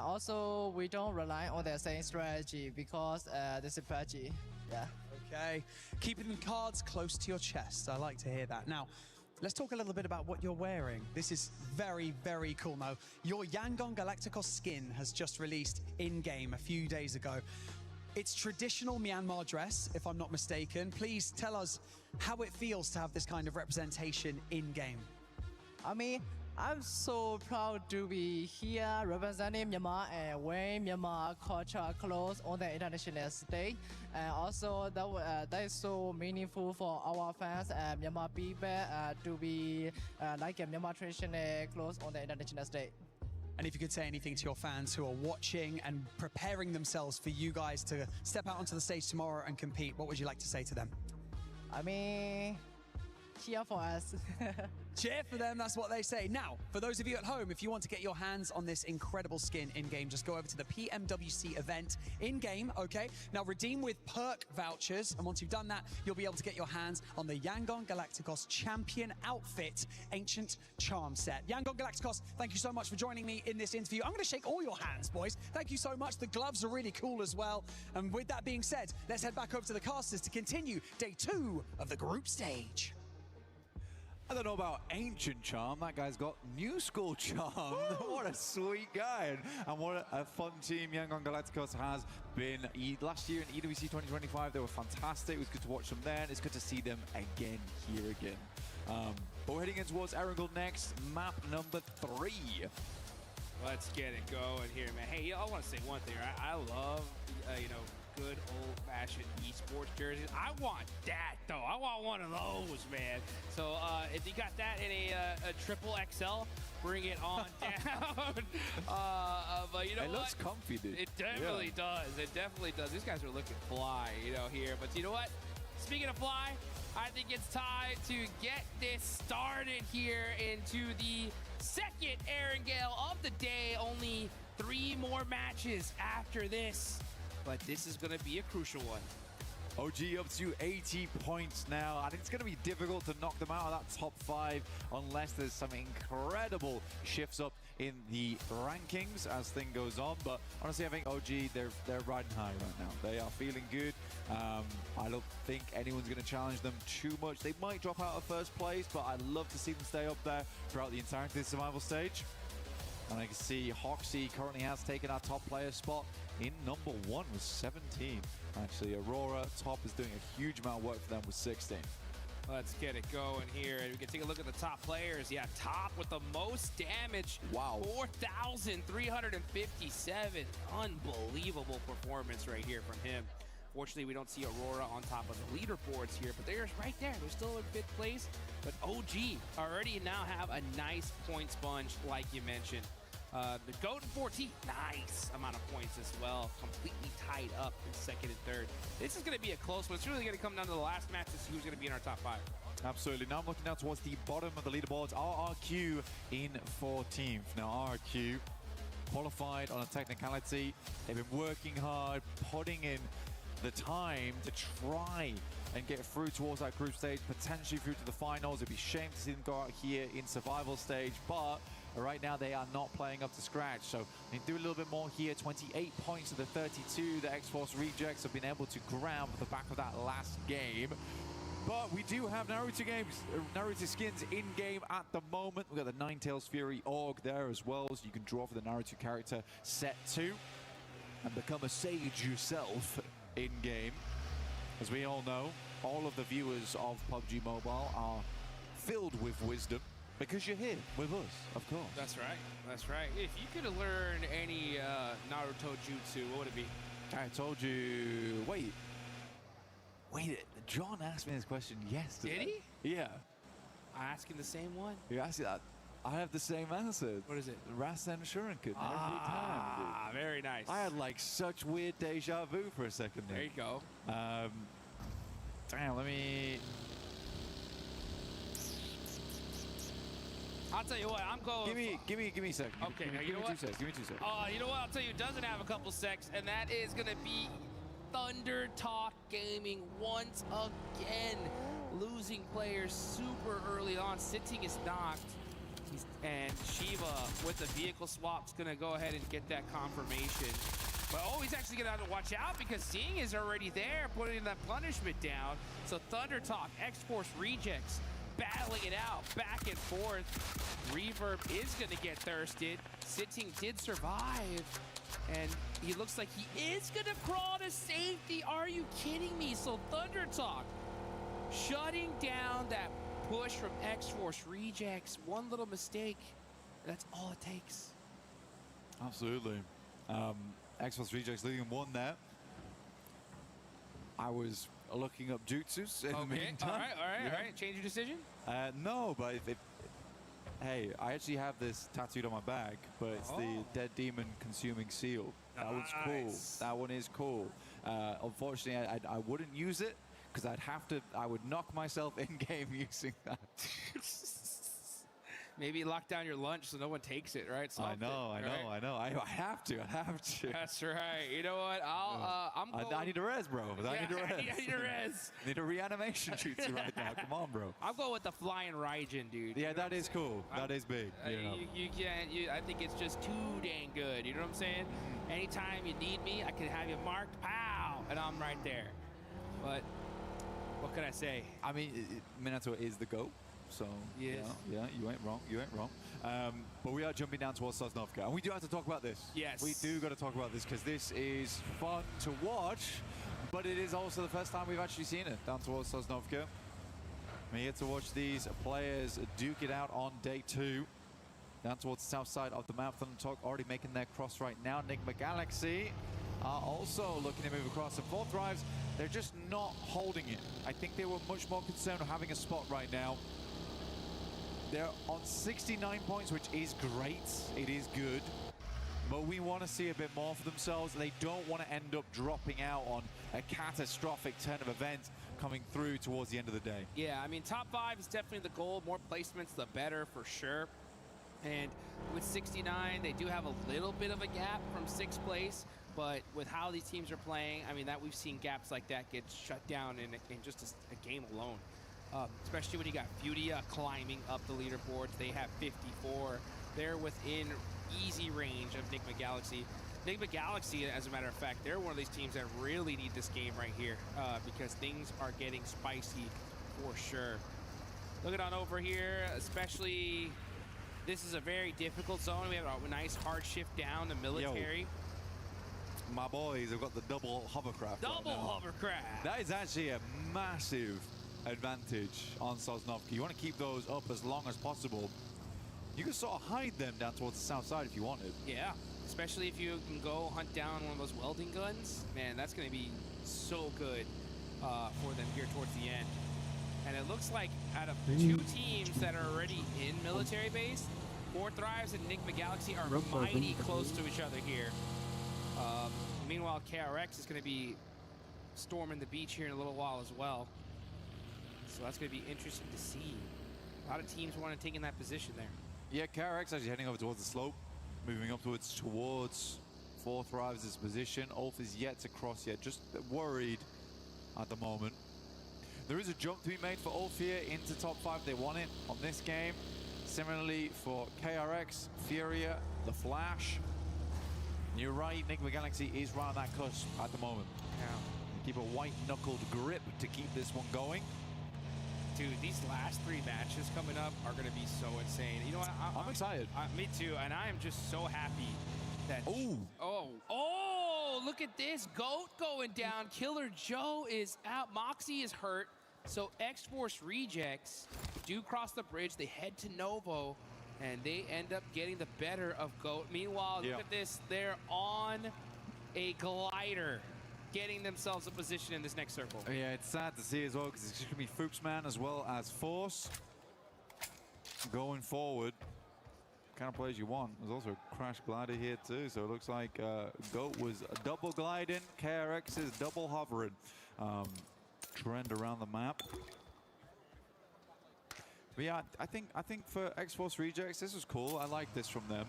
Also, we don't rely on the same strategy because this is PUBG. Yeah. Okay, keeping the cards close to your chest. I like to hear that. Now, let's talk a little bit about what you're wearing. This is very, very cool. Now, your Yangon Galacticos skin has just released in-game a few days ago. It's traditional Myanmar dress, if I'm not mistaken. Please tell us how it feels to have this kind of representation in-game. I mean, I'm so proud to be here representing Myanmar and wearing Myanmar culture clothes on the international stage. And also, that is so meaningful for our fans and Myanmar people to be like a Myanmar traditional clothes on the international stage. And if you could say anything to your fans who are watching and preparing themselves for you guys to step out onto the stage tomorrow and compete, what would you like to say to them? I mean, cheer for us. Cheer for them, that's what they say. Now, for those of you at home, if you want to get your hands on this incredible skin in-game, just go over to the PMWC event in-game, okay? Now, redeem with perk vouchers, and once you've done that, you'll be able to get your hands on the Yangon Galacticos Champion Outfit Ancient Charm Set. Yangon Galacticos, thank you so much for joining me in this interview. I'm going to shake all your hands, boys. Thank you so much. The gloves are really cool as well. And with that being said, let's head back over to the casters to continue day 2 of the group stage. I don't know about ancient charm. That guy's got new school charm. What a sweet guy. And what a fun team Yangon Galacticos has been. Last year in EWC 2025, they were fantastic. It was good to watch them then. It's good to see them again here again. But we're heading in towards Erangel next, map number 3. Let's get it going here, man. Hey, I want to say one thing. I love, good old-fashioned esports jerseys. I want that, though. I want one of those, man. So if you got that in a triple XL, bring it on down. But you know it what? looks comfy, dude. It definitely does. It definitely does. These guys are looking fly, here. But you know what? Speaking of fly, I think it's time to get this started here into the second Erangel of the day. Only 3 more matches after this, but this is going to be a crucial one. OG up to 80 points now. I think it's going to be difficult to knock them out of that top 5 unless there's some incredible shifts up in the rankings as thing goes on. But honestly, I think OG, they're riding high right now. They are feeling good. I don't think anyone's going to challenge them too much. They might drop out of first place, but I'd love to see them stay up there throughout the entirety of the survival stage. And I can see Hoxie currently has taken our top player spot in number 1 with 17. Actually, Aurora top is doing a huge amount of work for them with 16. Let's get it going here. And we can take a look at the top players. Yeah, top with the most damage. Wow. 4,357. Unbelievable performance right here from him. Fortunately, we don't see Aurora on top of the leaderboards here, but they're right there. They're still in 5th place. But OG already now have a nice point sponge, like you mentioned. The GOAT 14, nice amount of points as well. Completely tied up in 2nd and 3rd. This is going to be a close one. It's really going to come down to the last match to see who's going to be in our top 5. Absolutely. Now I'm looking down towards the bottom of the leaderboards. RRQ in 14th. Now RRQ qualified on a technicality. They've been working hard, putting in the time to try and get through towards that group stage, potentially through to the finals. It'd be a shame to see them go out here in survival stage, but right now they are not playing up to scratch. So they do a little bit more here. 28 points of the 32 the X-Force Rejects have been able to grab the back of that last game. But we do have Naruto skins in-game at the moment. We've got the Ninetales Fury Org there as well, so you can draw for the Naruto character set 2 and become a sage yourself in-game. As we all know, all of the viewers of PUBG Mobile are filled with wisdom because you're here with us, of course. That's right. That's right. If you could have learned any Naruto jutsu, what would it be? I told you... Wait, John asked me this question yesterday. Did he? Yeah. I asked him the same one. You asked that. I have the same answer. What is it? Rasen Shuriken every time. Dude. Very nice. I had like such weird deja vu for a second there. There you go. Damn, let me... I'll tell you what, I'm going... Give me a second. Okay, give me 2 seconds. Give me 2 seconds. You know what? I'll tell you, doesn't have a couple secs, and that is going to be Thunder Talk Gaming once again. Losing players super early on. Sitting is knocked. And Shiva with the vehicle swap is going to go ahead and get that confirmation. But he's actually going to have to watch out because Seeing is already there, putting that punishment down. So Thunder Talk, X-Force Rejects, battling it out, back and forth. Reverb is going to get thirsted. Sitting did survive. And he looks like he is going to crawl to safety. Are you kidding me? So Thunder Talk shutting down that push from X-Force Rejects. One little mistake, that's all it takes. Absolutely. X-Force Rejects leading 1 there. I was looking up jutsus in the meantime. All right. Change your decision? No, but hey, I actually have this tattooed on my back, but it's the Dead Demon Consuming Seal. That one's cool. That one is cool. Unfortunately, I wouldn't use it because I would knock myself in-game using that. Maybe lock down your lunch so no one takes it, right? I know. I have to. That's right. You know what? I'm going... I need a res, bro. I need a res. I need a res. Need a reanimation jutsu right now. Come on, bro. I'm going with the flying Raijin, dude. Yeah, that is cool. That is big. You can't. I think it's just too dang good. You know what I'm saying? Anytime you need me, I can have you marked, pow, and I'm right there. But what can I say? I mean, Minato is the GOAT. So, yes. Yeah, you ain't wrong. But we are jumping down towards Sosnovka. And we do have to talk about this. Yes. We do got to talk about this because this is fun to watch. But it is also the first time we've actually seen it down towards Sosnovka. We get to watch these players duke it out on day 2. Down towards the south side of the map. Thundertalk already making their cross right now. Enigma Galaxy are also looking to move across. And Fourth Thrives, they're just not holding it. I think they were much more concerned with having a spot right now. They're on 69 points, which is great. It is good. But we want to see a bit more for themselves. They don't want to end up dropping out on a catastrophic turn of events coming through towards the end of the day. Yeah, I mean, top 5 is definitely the goal. More placements, the better for sure. And with 69, they do have a little bit of a gap from 6th place. But with how these teams are playing, I mean, that we've seen gaps like that get shut down in just a game alone. Especially when you got Fudia climbing up the leaderboards. They have 54. They're within easy range of Enigma Galaxy. Enigma Galaxy, as a matter of fact, they're one of these teams that really need this game right here because things are getting spicy for sure. Looking on over here, especially, this is a very difficult zone. We have a nice hard shift down to military. Yo. My boys have got the double hovercraft. Double hovercraft. That is actually a massive advantage on Sosnovka. You want to keep those up as long as possible. You can sort of hide them down towards the south side if you wanted. Yeah, especially if you can go hunt down one of those welding guns. Man, that's going to be so good for them here towards the end. And it looks like out of 2 teams that are already in military base, Fourth Thrives and Enigma Galaxy are mighty close to each other here. Meanwhile, KRX is going to be storming the beach here in a little while as well. So that's going to be interesting to see. A lot of teams want to take in that position there. Yeah, KRX actually heading over towards the slope, moving upwards towards Fourth Thrives' position. Ulf is yet to cross yet, just worried at the moment. There is a jump to be made for Ulf here into top 5. They want it on this game. Similarly for KRX, Furia, The Flash. You're right, Enigma Galaxy is right on that cusp at the moment. Yeah. Keep a white-knuckled grip to keep this one going. Dude, these last 3 matches coming up are going to be so insane. You know what? I'm excited. Me too, and I am just so happy that... Ooh. Oh, look at this. GOAT going down. Killer Joe is out. Moxie is hurt. So X-Force Rejects do cross the bridge. They head to Novo, and they end up getting the better of GOAT. Meanwhile, look at this. They're on a glider, getting themselves a position in this next circle. Yeah, it's sad to see as well, because it's going to be Foopsman as well as Force going forward. Kind of players you want. There's also a Crash Glider here too, so it looks like GOAT was double gliding, KRX is double hovering. Trend around the map. But yeah, I think for X-Force Rejects, this was cool. I like this from them.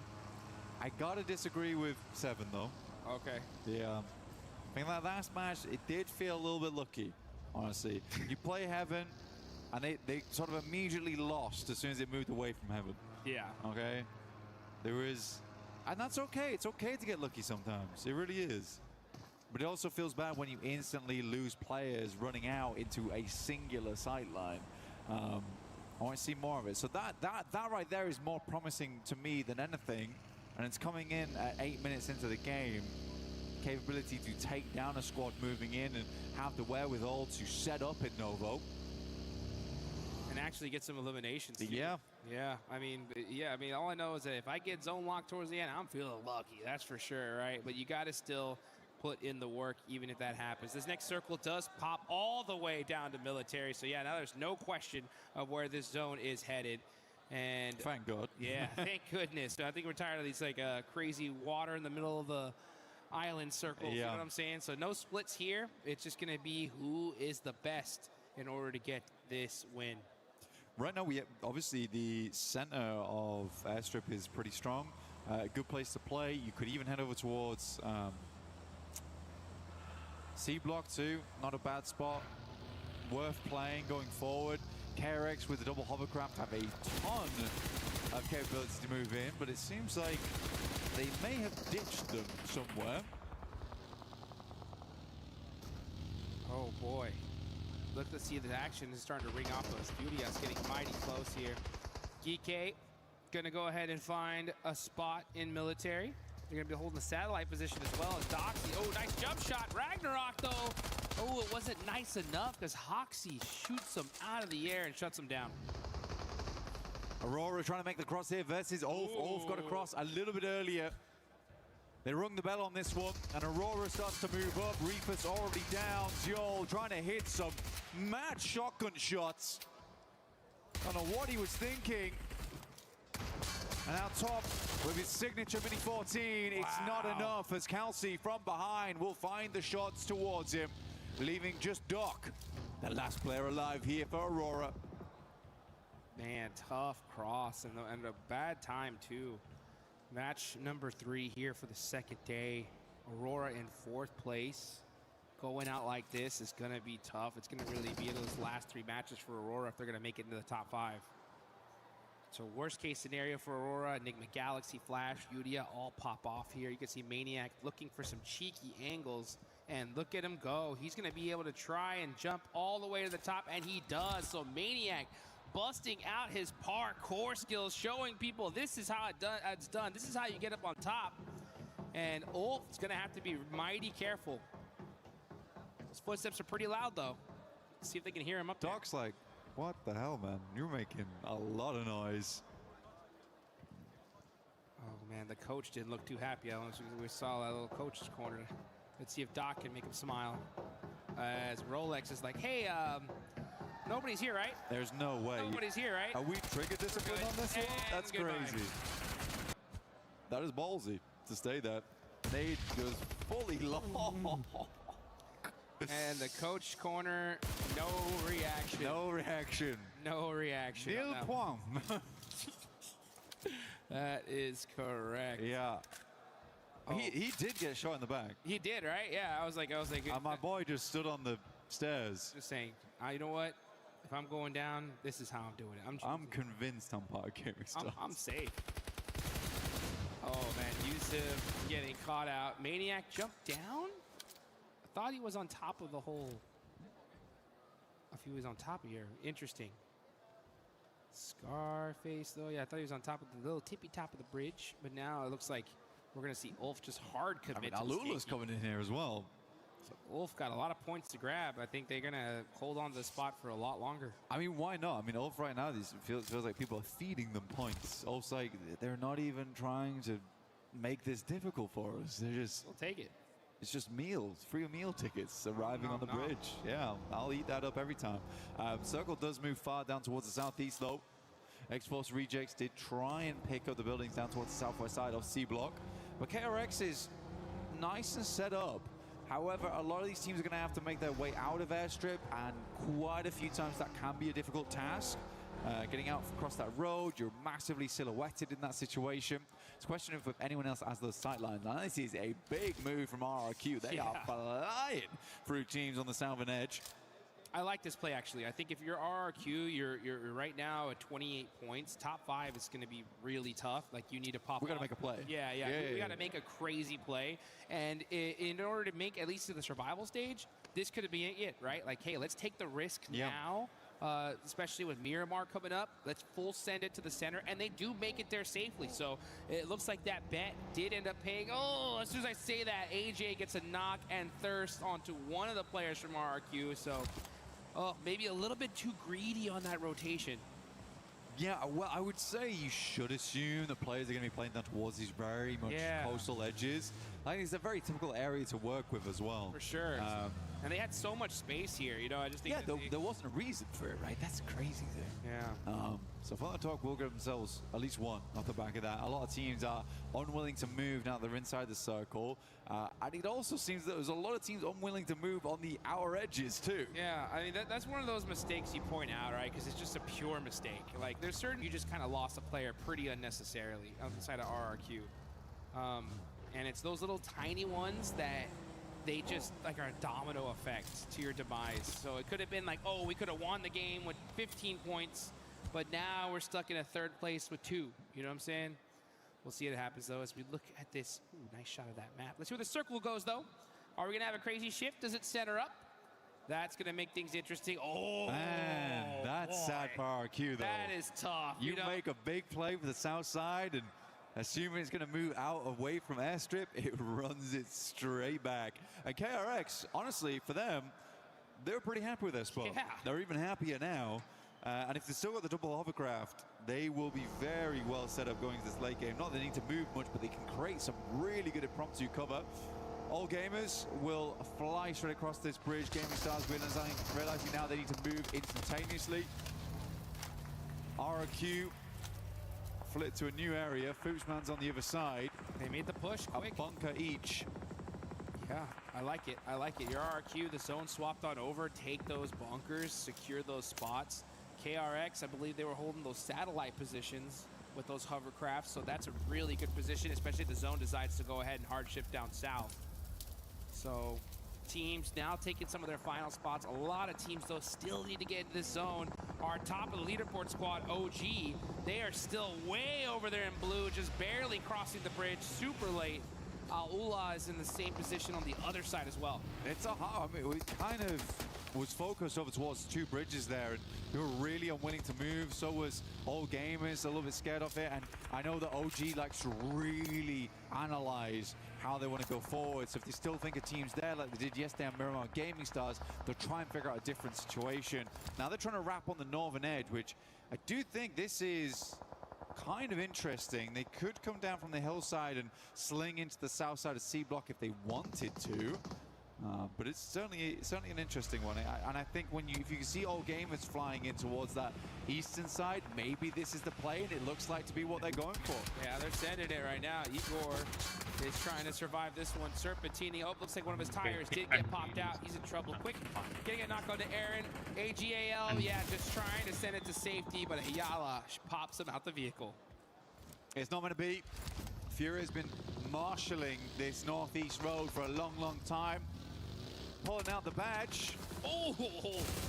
I gotta disagree with 7 though. Okay. Yeah. I think that last match, it did feel a little bit lucky, honestly. You play Heaven, and they sort of immediately lost as soon as it moved away from Heaven. Yeah. Okay? There is, and that's okay. It's okay to get lucky sometimes. It really is. But it also feels bad when you instantly lose players running out into a singular sightline. I want to see more of it. So that right there is more promising to me than anything. And it's coming in at 8 minutes into the game. Capability to take down a squad moving in and have the wherewithal to set up in Novo. And actually get some eliminations. Yeah. Yeah, I mean, all I know is that if I get zone locked towards the end, I'm feeling lucky, that's for sure, right? But you got to still put in the work, even if that happens. This next circle does pop all the way down to military, so yeah, now there's no question of where this zone is headed. And thank God. Yeah, thank goodness. I think we're tired of these like crazy water in the middle of the island circles, you know what I'm saying? So no splits here. It's just going to be who is the best in order to get this win. Right now, obviously the center of Airstrip is pretty strong. Good place to play. You could even head over towards C block too. Not a bad spot. Worth playing going forward. KRX with the double hovercraft have a ton of capability to move in, but it seems like they may have ditched them somewhere. Oh boy. Look to see the action is starting to ring off those. Fudia's getting mighty close here. Geekay gonna go ahead and find a spot in military. They're gonna be holding the satellite position as well as Doxy. Oh, nice jump shot. Ragnarok though. Oh, it wasn't nice enough because Hoxie shoots him out of the air and shuts him down. Aurora trying to make the cross here versus Ulf. Ulf got across a little bit earlier. They rung the bell on this one, and Aurora starts to move up. Reaper's already down. Zjol trying to hit some mad shotgun shots. I don't know what he was thinking. And out top with his signature Mini 14, it's not enough as Kelsey from behind will find the shots towards him, leaving just Doc, the last player alive here for Aurora. Man, tough cross and a bad time too. Match number 3 here for the second day. Aurora in 4th place. Going out like this is gonna be tough. It's gonna really be those last 3 matches for Aurora if they're gonna make it into the top 5. So worst case scenario for Aurora, Enigma Galaxy, Flash, Udia all pop off here. You can see Maniac looking for some cheeky angles, and look at him go. He's gonna be able to try and jump all the way to the top, and he does. So Maniac busting out his parkour skills, showing people this is how it's done. This is how you get up on top. And Ulf's gonna have to be mighty careful. Those footsteps are pretty loud though. Let's see if they can hear him up there. Doc's like, what the hell, man? You're making a lot of noise. Oh man, the coach didn't look too happy. We saw that little coach's corner. Let's see if Doc can make him smile. As Rolex is like, hey, nobody's here, right? There's no way. Nobody's here, right? Are we trigger discipline on this one? That's goodbye. crazy. That is ballsy to stay that. Nade goes fully long. And the coach corner, no reaction. No reaction. No reaction. Nil point. That is correct. Yeah. Oh. He did get shot in the back. He did, right? Yeah, I was like, my boy just stood on the stairs. Just saying, you know what? If I'm going down, this is how I'm doing it. I'm convinced I'm parkouring stuff. I'm safe. Oh man, Yusuf getting caught out. Maniac jumped down? I thought he was on top of the hole. If he was on top of here, interesting. Scarface though, yeah, I thought he was on top of the little tippy top of the bridge, but now it looks like we're gonna see Ulf just hard commit. Alula's coming in here as well. So Ulf got a lot of points to grab. I think they're gonna hold on to the spot for a lot longer. I mean, why not? I mean, Ulf right now, feels like people are feeding them points. Ulf's like, they're not even trying to make this difficult for us. They're just... We'll take it. It's just meals, free meal tickets arriving on the bridge. Yeah, I'll eat that up every time. Circle does move far down towards the southeast though. X-Force Rejects did try and pick up the buildings down towards the southwest side of C block. But KRX is nice and set up. However, a lot of these teams are going to have to make their way out of airstrip, and quite a few times that can be a difficult task. Getting out across that road, you're massively silhouetted in that situation. It's a question of if anyone else has those sight lines. Now, this is a big move from RRQ. They are flying through teams on the southern edge. I like this play, actually. I think if you're RRQ, you're right now at 28 points. Top 5 is going to be really tough. Like, you need to pop We got to off. make a play. Yeah. We got to make a crazy play. And in order to make, at least to the survival stage, this could be it, right? Like, hey, let's take the risk now. Especially with Miramar coming up. Let's full send it to the center, and they do make it there safely. So it looks like that bet did end up paying. Oh, as soon as I say that, AJ gets a knock and thirst onto one of the players from RRQ. So maybe a little bit too greedy on that rotation. Yeah, well, I would say you should assume the players are going to be playing down towards these very much coastal edges. I think it's a very typical area to work with as well. For sure. And they had so much space here, you know, I just think... Yeah, there wasn't a reason for it, right? That's crazy there. Yeah. So Fun Talk will get themselves at least one off the back of that. A lot of teams are unwilling to move now they're inside the circle. And it also seems that there's a lot of teams unwilling to move on the outer edges too. Yeah, I mean, that's one of those mistakes you point out, right? Because it's just a pure mistake. Like, there's certain... You just kind of lost a player pretty unnecessarily outside of RRQ. And it's those little tiny ones that they just like are a domino effect to your demise. So it could have been like, oh, we could have won the game with 15 points, but now we're stuck in a 3rd place with 2. You know what I'm saying? We'll see what happens though as we look at this. Ooh, nice shot of that map. Let's see where the circle goes though. Are we gonna have a crazy shift? Does it center up? That's gonna make things interesting. Oh, man, that's sad for RQ though. That is tough. You know? make a big play for the south side and assuming it's going to move out away from airstrip, it runs it straight back. And KRX, honestly, for them, they're pretty happy with their spot. Yeah. They're even happier now. And if they still got the double hovercraft, they will be very well set up going into this late game. Not that they need to move much, but they can create some really good impromptu cover. All gamers will fly straight across this bridge. Gaming Stars realizing now they need to move instantaneously. RRQ flip to a new area. Foosman's on the other side. They made the push quick. A bunker each. Yeah, I like it. I like it. Your RRQ, the zone swapped on over. Take those bunkers, secure those spots. KRX, I believe they were holding those satellite positions with those hovercrafts, so that's a really good position, especially if the zone decides to go ahead and hard shift down south. So teams now taking some of their final spots. A lot of teams, though, still need to get into this zone. Our top of the leaderboard squad, OG, they are still way over there in blue, just barely crossing the bridge, super late. Ula is in the same position on the other side as well. It's a hard, I mean, we kind of was focused over towards the two bridges there, and we were really unwilling to move. So was All Gamers, a little bit scared of it. And I know that OG likes to really analyze how they want to go forward. So if they still think a team's there like they did yesterday on Miramar Gaming Stars, they'll try and figure out a different situation. Now they're trying to wrap on the northern edge, which I do think this is kind of interesting. They could come down from the hillside and sling into the south side of C block if they wanted to. But it's certainly an interesting one. And I think if you can see All Gamers flying in towards that eastern side, maybe this is the play, and it looks like to be what they're going for. Yeah, they're sending it right now. Igor is trying to survive this one. Serpentini, oh, looks like one of his tires did get popped out. He's in trouble. Quick, getting a knock on to Aaron. AGAL, yeah, just trying to send it to safety, but Ayala pops him out the vehicle. It's not going to be. Fury has been marshalling this northeast road for a long, long time. Pulling out the badge. Oh,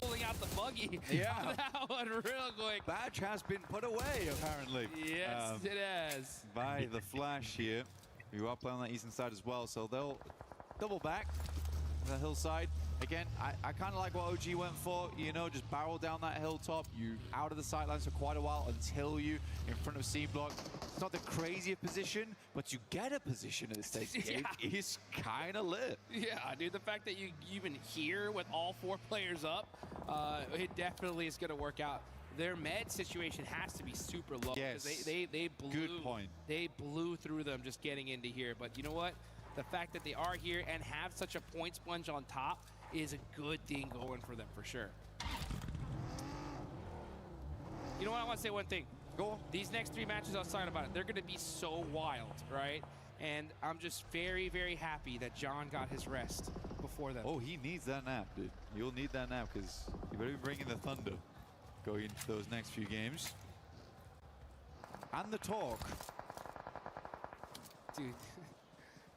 pulling out the buggy. Yeah. That one real quick. Badge has been put away, apparently. Yes, it has. By the Flash here. You are playing on that eastern side as well, so they'll double back the hillside. Again, I kind of like what OG went for, you know, just barrel down that hilltop. You out of the sightlines for quite a while until you in front of C block. It's not the craziest position, but you get a position at this stage. Yeah. It is kind of lit. Yeah, dude, the fact that you even here with all four players up, it definitely is going to work out. Their med situation has to be super low. Yes. They blew. Good point. They blew through them just getting into here. But you know what? The fact that they are here and have such a point sponge on top is a good thing going for them for sure. You know what? I want to say one thing. Go on. These next three matches, I was talking about it, they're going to be so wild, right? And I'm just very, very happy that John got his rest before them. Oh, he needs that nap, dude. You'll need that nap because you better be bringing the thunder going into those next few games. And the talk. Dude,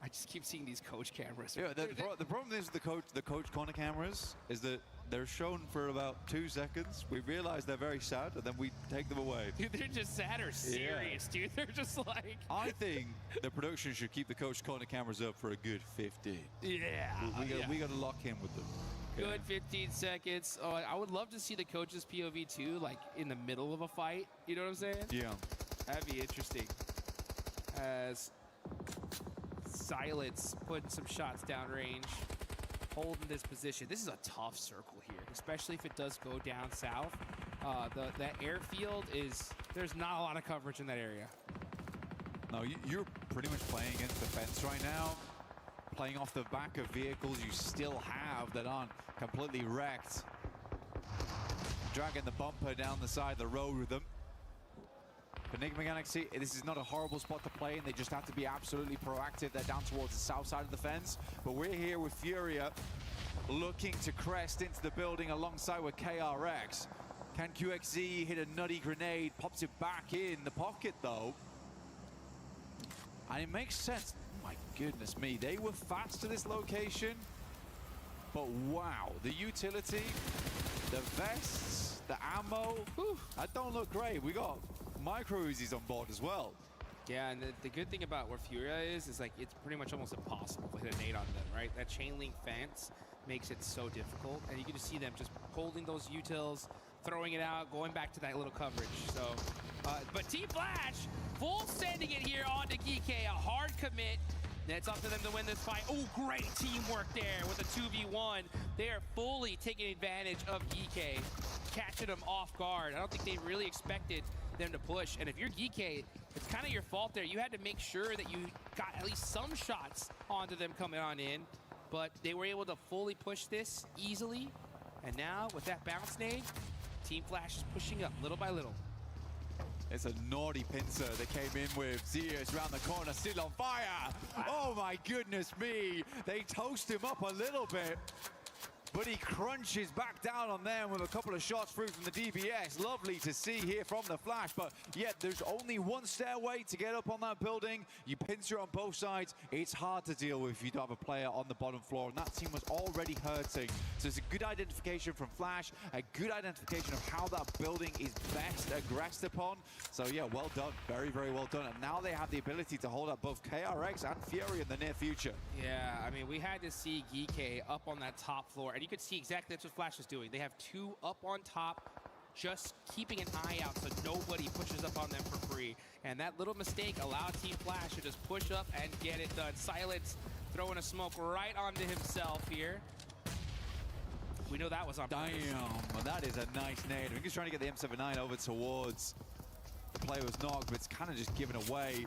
I just keep seeing these coach cameras. Yeah, the problem is the coach corner cameras is that they're shown for about 2 seconds. We realize they're very sad, and then we take them away. Dude, they're just sad or serious, dude. They're just like... I think the production should keep the coach corner cameras up for a good 15. Yeah. We got to lock in with them. Good 15 seconds. Oh, I would love to see the coach's POV too, like in the middle of a fight. You know what I'm saying? Yeah. That'd be interesting. As Silence putting some shots downrange, holding this position. This is a tough circle here, especially if it does go down south. That airfield is, there's not a lot of coverage in that area. No, you're pretty much playing against the fence right now. Playing off the back of vehicles you still have that aren't completely wrecked. Dragging the bumper down the side of the road with them. For Enigma Galaxy, this is not a horrible spot to play, and they just have to be absolutely proactive. They're down towards the south side of the fence. But we're here with Furia, looking to crest into the building alongside with KRX. Can QXZ hit a nutty grenade? Pops it back in the pocket, though. And it makes sense. My goodness me, they were fast to this location. But wow, the utility, the vests, the ammo, that don't look great. We got micro Uzis on board as well. Yeah, and the good thing about where Furia is like it's pretty much almost impossible to hit a nade on them, right? That chain link fence makes it so difficult, and you can just see them just holding those utils, throwing it out, going back to that little coverage. So, but Team Flash, full sending it here on to Geekay, a hard commit. It's up to them to win this fight. Oh, great teamwork there with a 2v1. They are fully taking advantage of Geekay, catching them off guard. I don't think they really expected them to push. And if you're GK, it's kind of your fault there. You had to make sure that you got at least some shots onto them coming on in, but they were able to fully push this easily. And now with that bounce nade, Team Flash is pushing up little by little. It's a naughty pincer that came in with. Zeus around the corner, still on fire. Oh my goodness me. They toast him up a little bit, but he crunches back down on them with a couple of shots through from the DBS. Lovely to see here from the Flash, but yet there's only one stairway to get up on that building. You pincer on both sides. It's hard to deal with if you don't have a player on the bottom floor, and that team was already hurting. So it's a good identification from Flash, a good identification of how that building is best aggressed upon. So yeah, well done. Very, very well done. And now they have the ability to hold up both KRX and Fury in the near future. Yeah, I mean, we had to see GK up on that top floor, and you could see exactly that's what Flash is doing. They have two up on top, just keeping an eye out so nobody pushes up on them for free. And that little mistake allowed Team Flash to just push up and get it done. Silence throwing a smoke right onto himself here. We know that was on purpose. Damn, that is a nice nade. I think he's trying to get the M79 over towards the player was knocked, but it's kind of just given away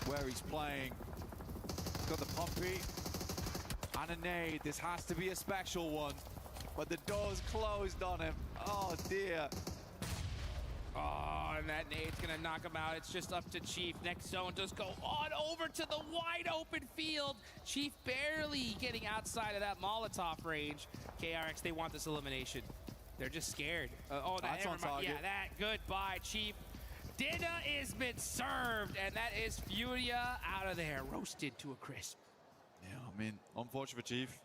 where he's playing. Got the pumpy and a nade. This has to be a special one, but the door's closed on him. Oh dear. Oh, and that nade's gonna knock him out. It's just up to Chief. Next zone does go on over to the wide open field. Chief barely getting outside of that Molotov range. KRX, they want this elimination. They're just scared. Oh, that's on target. Yeah, that. Goodbye, Chief. Dinner has been served, and that is Furia out of there, roasted to a crisp. Yeah, I mean, unfortunate for Chief.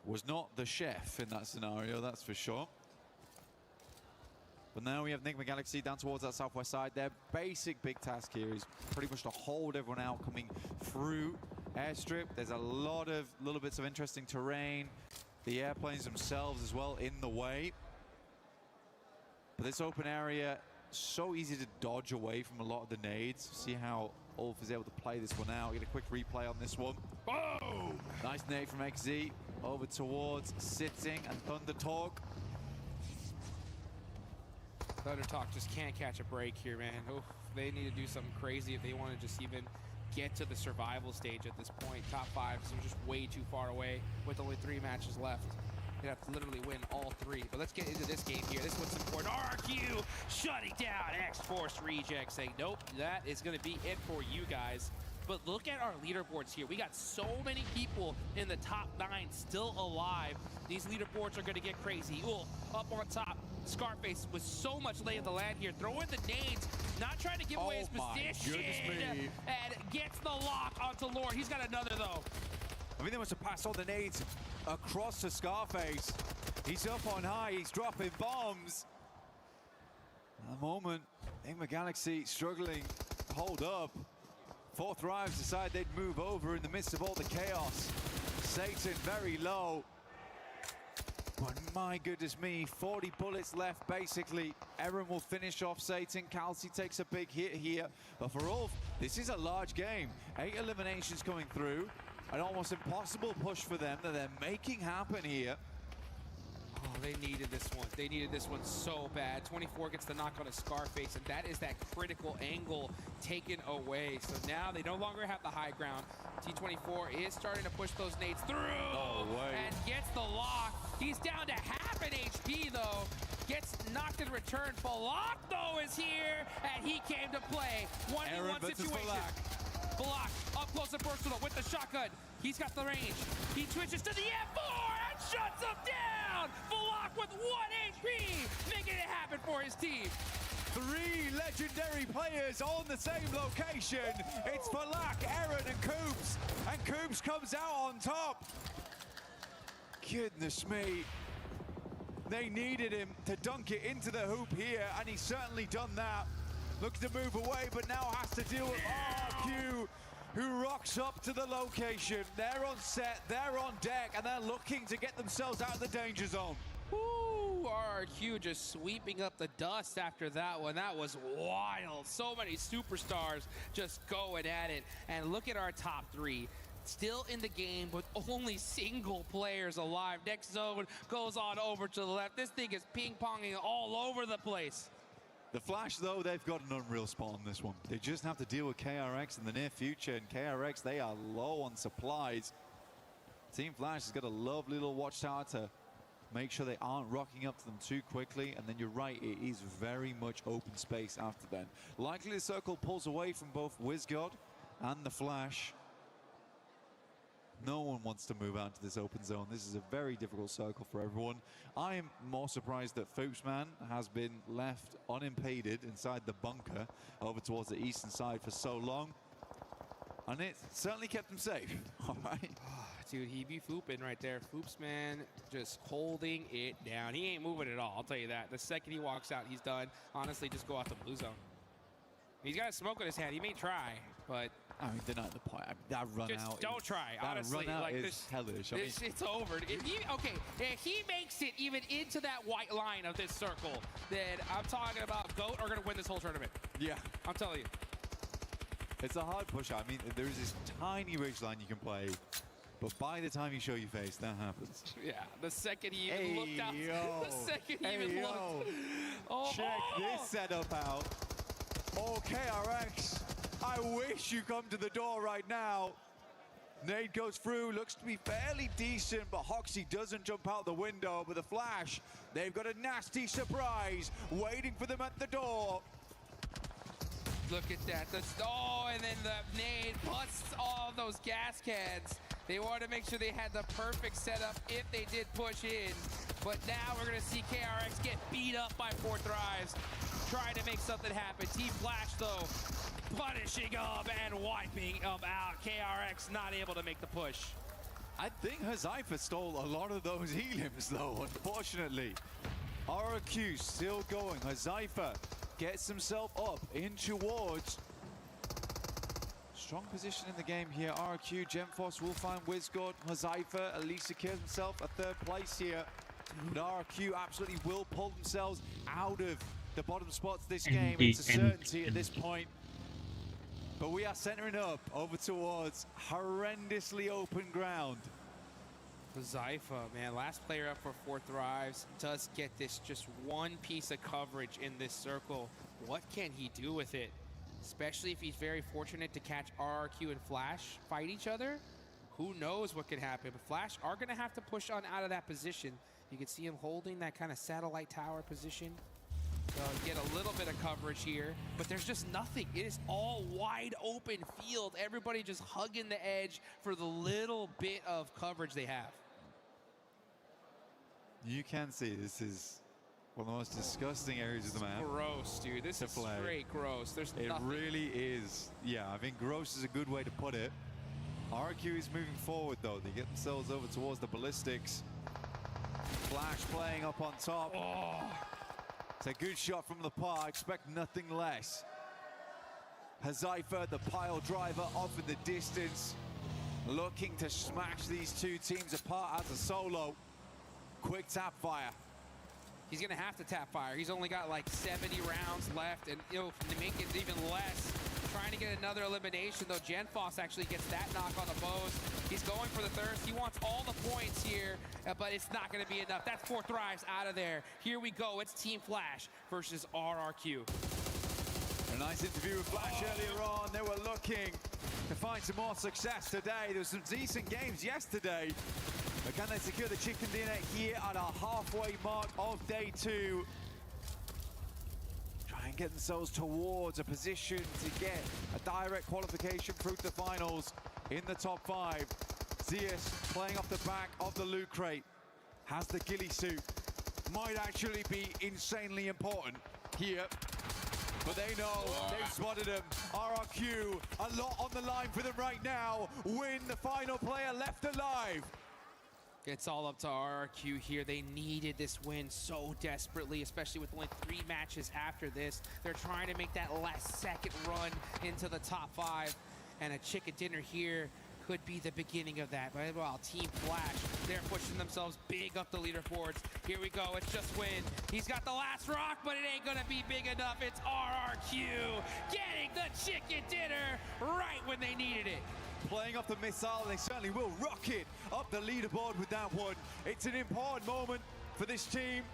Was not the chef in that scenario, that's for sure. But now we have Enigma Galaxy down towards that southwest side. Their basic big task here is pretty much to hold everyone out coming through airstrip. There's a lot of little bits of interesting terrain. The airplanes themselves as well in the way. But this open area, so easy to dodge away from a lot of the nades. See how Ulf is able to play this one out. Get a quick replay on this one. Boom! Nice nade from XZ over towards Sitting and Thunder Talk. Thunder Talk just can't catch a break here, man. Oof, they need to do something crazy if they want to just even get to the survival stage at this point. Top 5 is just way too far away with only 3 matches left. They have to literally win all 3. But let's get into this game here. This one's important. RQ shutting down X-Force Reject, saying, nope, that is going to be it for you guys. But look at our leaderboards here. We got so many people in the top 9 still alive. These leaderboards are going to get crazy. Ulf up on top. Scarface with so much lay of the land here. Throwing the nades, not trying to give away his position. And gets the lock onto Lord. He's got another, though. I think they must have passed all the nades across to Scarface. He's up on high. He's dropping bombs. At the moment, Enigma Galaxy struggling to hold up. Fourth Rives decide they'd move over in the midst of all the chaos. Satan very low. But my goodness me, 40 bullets left basically. Eren will finish off Satan. Kelsey takes a big hit here. But for Ulf, this is a large game. 8 eliminations coming through. An almost impossible push for them that they're making happen here. Oh, they needed this one. They needed this one so bad. 24 gets the knock on a Scarface, and that is that critical angle taken away. So now they no longer have the high ground. T24 is starting to push those nades through and gets the lock. He's down to half an HP, though. Gets knocked in return. Balak, though, is here, and he came to play. 1v1 situation. Balak up close and personal with the shotgun. He's got the range. He twitches to the F4 and shuts him down. Balak with 1 HP, making it happen for his team. 3 legendary players on the same location. It's Balak, Eren, and Coops. And Coops comes out on top. Goodness me. They needed him to dunk it into the hoop here, and he's certainly done that. Looks to move away, but now has to deal with RQ, who rocks up to the location. They're on set, they're on deck, and they're looking to get themselves out of the danger zone. Woo! RQ just sweeping up the dust after that one. That was wild. So many superstars just going at it. And look at our top 3. Still in the game with only single players alive. Next zone goes on over to the left. This thing is ping-ponging all over the place. The Flash, though, they've got an unreal spot on this one. They just have to deal with KRX in the near future, and KRX, they are low on supplies. Team Flash has got a lovely little watchtower to make sure they aren't rocking up to them too quickly, and then you're right, it is very much open space after then. Likely the circle pulls away from both WizGod and the Flash. No one wants to move out to this open zone. This is a very difficult circle for everyone. I am more surprised that Foopsman has been left unimpeded inside the bunker over towards the eastern side for so long. And it certainly kept him safe. All right. Dude, he be fooping right there. Foopsman just holding it down. He ain't moving at all, I'll tell you that. The second he walks out, he's done. Honestly, just go out the blue zone. He's got a smoke in his hand. He may try, but... I mean, they're not at the point. I mean, that run just out. Don't try, honestly. Run out like is this, hellish. It's over. If he makes it even into that white line of this circle, then I'm talking about GOAT are going to win this whole tournament. Yeah. I'm telling you. It's a hard push. I mean, there's this tiny ridge line you can play, but by the time you show your face, that happens. Yeah, the second he even looked out. The second he even looked. Oh, check this setup out. Oh, KRX, I wish you come to the door right now. Nade goes through, looks to be fairly decent, but Hoxie doesn't jump out the window. But the Flash, they've got a nasty surprise waiting for them at the door. Look at that. And then the nade busts all of those gas cans. They wanted to make sure they had the perfect setup if they did push in. But now we're going to see KRX get beat up by 4 Thrives, trying to make something happen. Team Flash, though, punishing them and wiping them out. KRX not able to make the push. I think Hazaifa stole a lot of those heliums, though, unfortunately. RQ still going. Hazaifa gets himself up in towards. Strong position in the game here. RQ, Gemforce will find WizGod. Hazaifa at least secures himself a 3rd place here. But RQ absolutely will pull themselves out of the bottom spots this game. It's a certainty at this point. But we are centering up over towards horrendously open ground. Zypha, man, last player up for 4 Thrives, does get this just one piece of coverage in this circle. What can he do with it? Especially if he's very fortunate to catch RRQ and Flash fight each other. Who knows what could happen? But Flash are going to have to push on out of that position. You can see him holding that kind of satellite tower position. So get a little bit of coverage here, but there's just nothing. It is all wide open field. Everybody just hugging the edge for the little bit of coverage they have. You can see this is one of the most disgusting areas of the map. Gross, dude. This is straight gross. There's nothing. It really is. Yeah, I think gross is a good way to put it. RQ is moving forward, though. They get themselves over towards the ballistics. Flash playing up on top. Oh. It's a good shot from the par. Expect nothing less. Hazaifa, the pile driver, off in the distance. Looking to smash these two teams apart as a solo. Quick tap fire. He's going to have to tap fire. He's only got like 70 rounds left, and to make it even less, trying to get another elimination, though. Genfoss actually gets that knock on the bows. He's going for the thirst. He wants all the points here, but it's not going to be enough. That's 4 Thrives out of there. Here we go. It's Team Flash versus RRQ. A nice interview with Flash earlier on. They were looking to find some more success today. There was some decent games yesterday. But can they secure the chicken dinner here at our halfway mark of day 2? Try and get themselves towards a position to get a direct qualification through to the finals in the top 5. Zeus playing off the back of the loot crate. Has the ghillie suit. Might actually be insanely important here. But they know, they've spotted him. RRQ, a lot on the line for them right now. Win, the final player left alive. It's all up to RRQ here. They needed this win so desperately, especially with only 3 matches after this. They're trying to make that last second run into the top 5. And a chicken dinner here could be the beginning of that. But well, Team Flash, they're pushing themselves big up the leaderboards. Here we go, it's just win. He's got the last rock, but it ain't gonna be big enough. It's RRQ getting the chicken dinner right when they needed it. Playing off the missile, they certainly will rocket up the leaderboard with that one. It's an important moment for this team.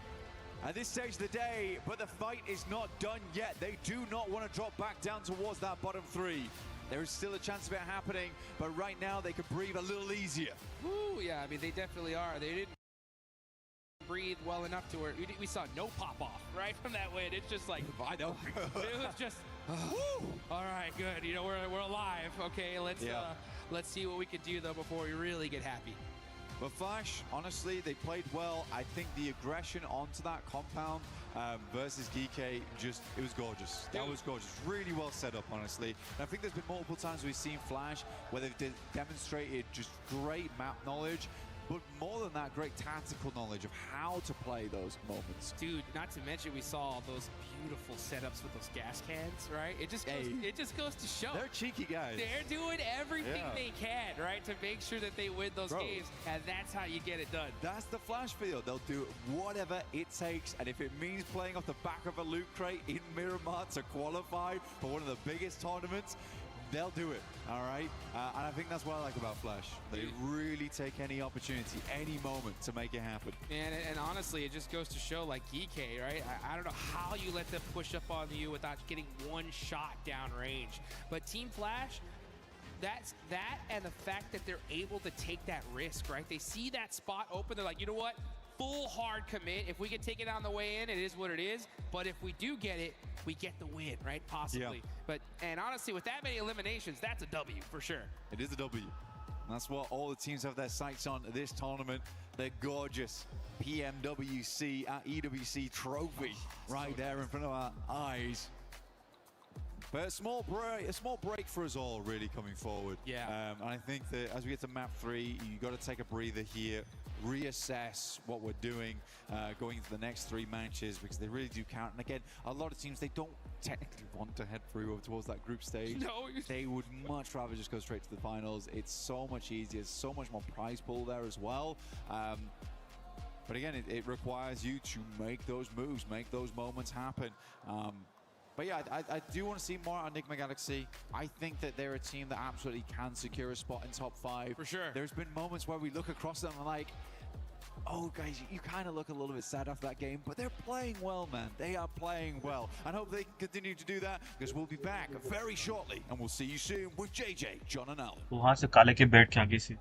at this stage of the day, but the fight is not done yet. They do not want to drop back down towards that bottom three. There is still a chance of it happening, but right now they could breathe a little easier. Ooh, yeah, I mean, they definitely are. They didn't breathe well enough to where we saw no pop-off right from that win. It's just like, I know. It was just, all right, good. You know, we're alive. Okay, let's see what we can do, though, before we really get happy. But Flash, honestly, they played well. I think the aggression onto that compound versus Geeke, it was gorgeous. That was gorgeous. Really well set up, honestly. And I think there's been multiple times we've seen Flash where they've demonstrated just great map knowledge, but more than that, great tactical knowledge of how to play those moments. Dude, not to mention we saw those beautiful setups with those gas cans, right? It just goes to show. They're cheeky guys. They're doing everything they can, right, to make sure that they win those games, and that's how you get it done. That's the Flash field. They'll do whatever it takes, and if it means playing off the back of a loot crate in Miramar to qualify for one of the biggest tournaments, they'll do it, all right? And I think that's what I like about Flash. They really take any opportunity, any moment to make it happen. And honestly, it just goes to show, like Geeke, right? I don't know how you let them push up on you without getting one shot downrange. But Team Flash, that's that, and the fact that they're able to take that risk, right? They see that spot open, they're like, you know what? Full hard commit. If we can take it on the way in, it is what it is. But if we do get it, we get the win, right? Possibly. Yeah. And honestly, with that many eliminations, that's a W for sure. It is a W. That's what all the teams have their sights on this tournament. The gorgeous PMWC at EWC trophy right there in front of our eyes. But a small break for us all, really, coming forward. Yeah. And I think that as we get to map 3, you got to take a breather here, reassess what we're doing going into the next 3 matches, because they really do count. And again, a lot of teams, they don't technically want to head through towards that group stage. No. They would much rather just go straight to the finals. It's so much easier, so much more prize pool there as well. But again, it requires you to make those moves, make those moments happen. But yeah, I do want to see more on Enigma Galaxy. I think that they're a team that absolutely can secure a spot in top 5. For sure. There's been moments where we look across them and like, oh guys, you kind of look a little bit sad after that game, but they're playing well, man. They are playing well. And hope they can continue to do that, because we'll be back very shortly. And we'll see you soon with JJ, John and Alan. वहाँ से काले के bat के आगे से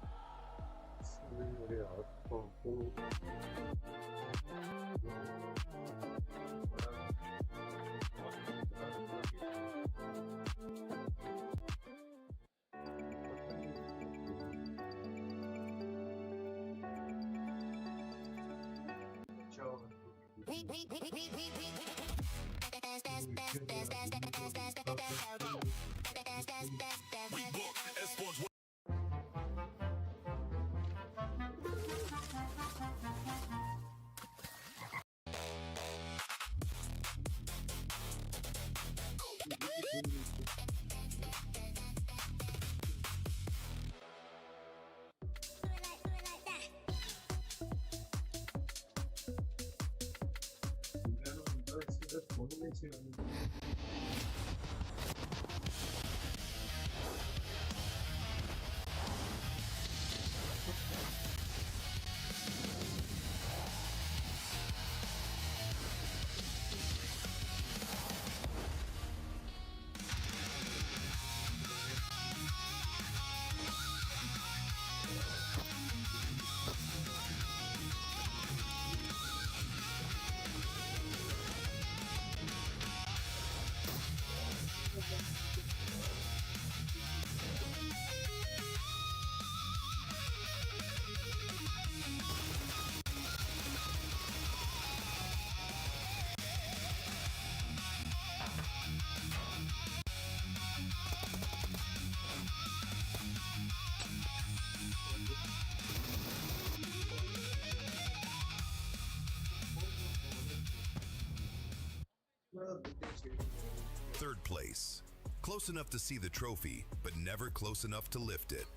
Third place. Close enough to see the trophy, but never close enough to lift it.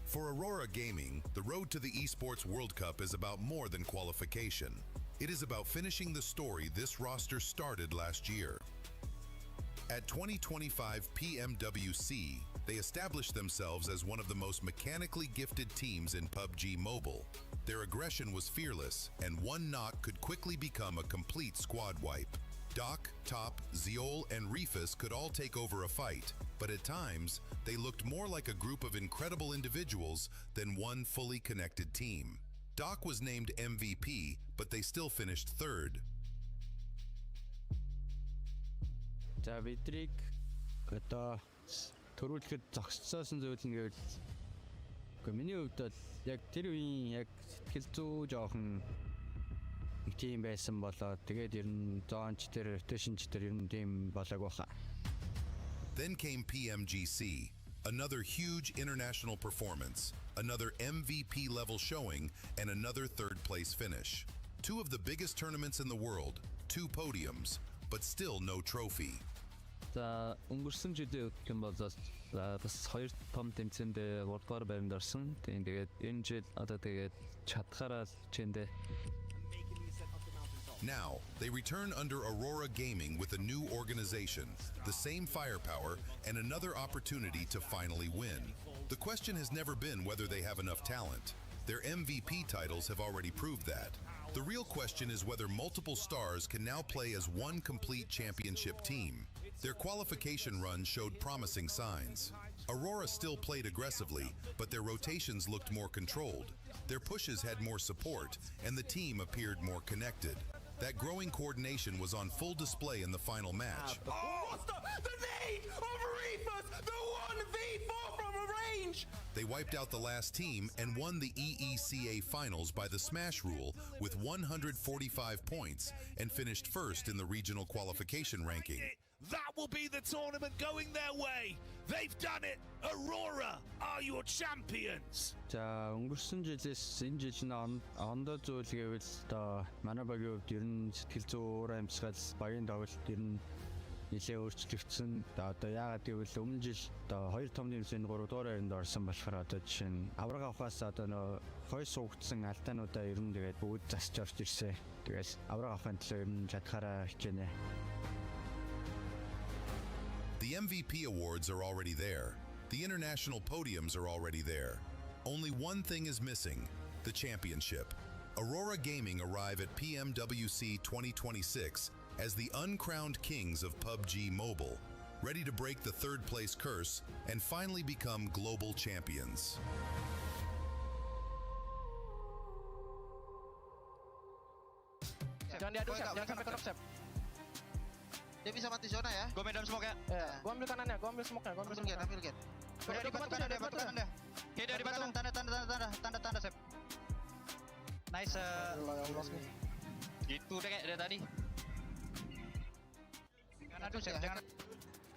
For Aurora Gaming, the road to the Esports World Cup is about more than qualification. It is about finishing the story this roster started last year. At 2025 PMWC, they established themselves as one of the most mechanically gifted teams in PUBG Mobile. Their aggression was fearless, and one knock could quickly become a complete squad wipe. Doc, Top, Zeol, and Refus could all take over a fight, but at times, they looked more like a group of incredible individuals than one fully connected team. Doc was named MVP, but they still finished third. За бидрийг одоо төрүүлэхэд зогсцоосон зүйл нь гэвэл үгүй миний хувьд бол яг тэр үеийн яг сэтгэл зүй жоохон нэг тийм байсан болоо тэгээд ер нь зоонч тэр rotationч тэр ер нь тийм болоог баха. Then came PMGC, another huge international performance, another MVP level showing, and another third place finish. Two of the biggest tournaments in the world, 2 podiums, but still no trophy. За өнгөрсөн жилийн үтгэн бол бас 2 том тэмцээнд 3 дугаар байранд орсон. Тэгээд энэ жил одоо тэгээд чадхаараа чэндэ. Now, they return under Aurora Gaming with a new organization, the same firepower, and another opportunity to finally win. The question has never been whether they have enough talent. Their MVP titles have already proved that. The real question is whether multiple stars can now play as one complete championship team. Their qualification run showed promising signs. Aurora still played aggressively, but their rotations looked more controlled. Their pushes had more support, and the team appeared more connected. That growing coordination was on full display in the final match. Oh, what's the name of Refus? The 1v4 from a range! They wiped out the last team and won the EECA finals by the smash rule with 145 points and finished first in the regional qualification ranking. That will be the tournament going their way. They've done it. Aurora are your champions. За өнгөрсөн жилээс энэ жил нь ондоо зүйл гэвэл одоо манай багийн хувьд ер нь сэтгэл зүй уур амьсгал багийн тоглолт ер нь нэлээд өөрчлөгдсөн. Одоо яагаад гэвэл өмнө жил одоо 2 том тэмцээнд 3 дугаар байранд орсон болохоор одоо жишээ нь авраг авахаас одоо нөө хой суугдсан алдаануудаа ер нь тэгээд бүгд засч орж ирсэн. Тэгэл авраг авахын төлөө ер нь чадхаараа хичээнэ. The MVP awards are already there. The international podiums are already there. Only one thing is missing, the championship. Aurora Gaming arrive at PMWC 2026 as the uncrowned kings of PUBG Mobile, ready to break the third place curse and finally become global champions. Jangan diadu, Chef. Jangan sampai terus, Chef. Dia bisa mati zona ya? Gue main dalam smoke ya? Gue ambil kanannya, gue ambil smoke-nya, gue ambil smoke-nya. Ambil get. Udah di batu kanan dia. Oke, dia di batu. Tanda, Sep. Nice. Gitu deh kayak dari tadi.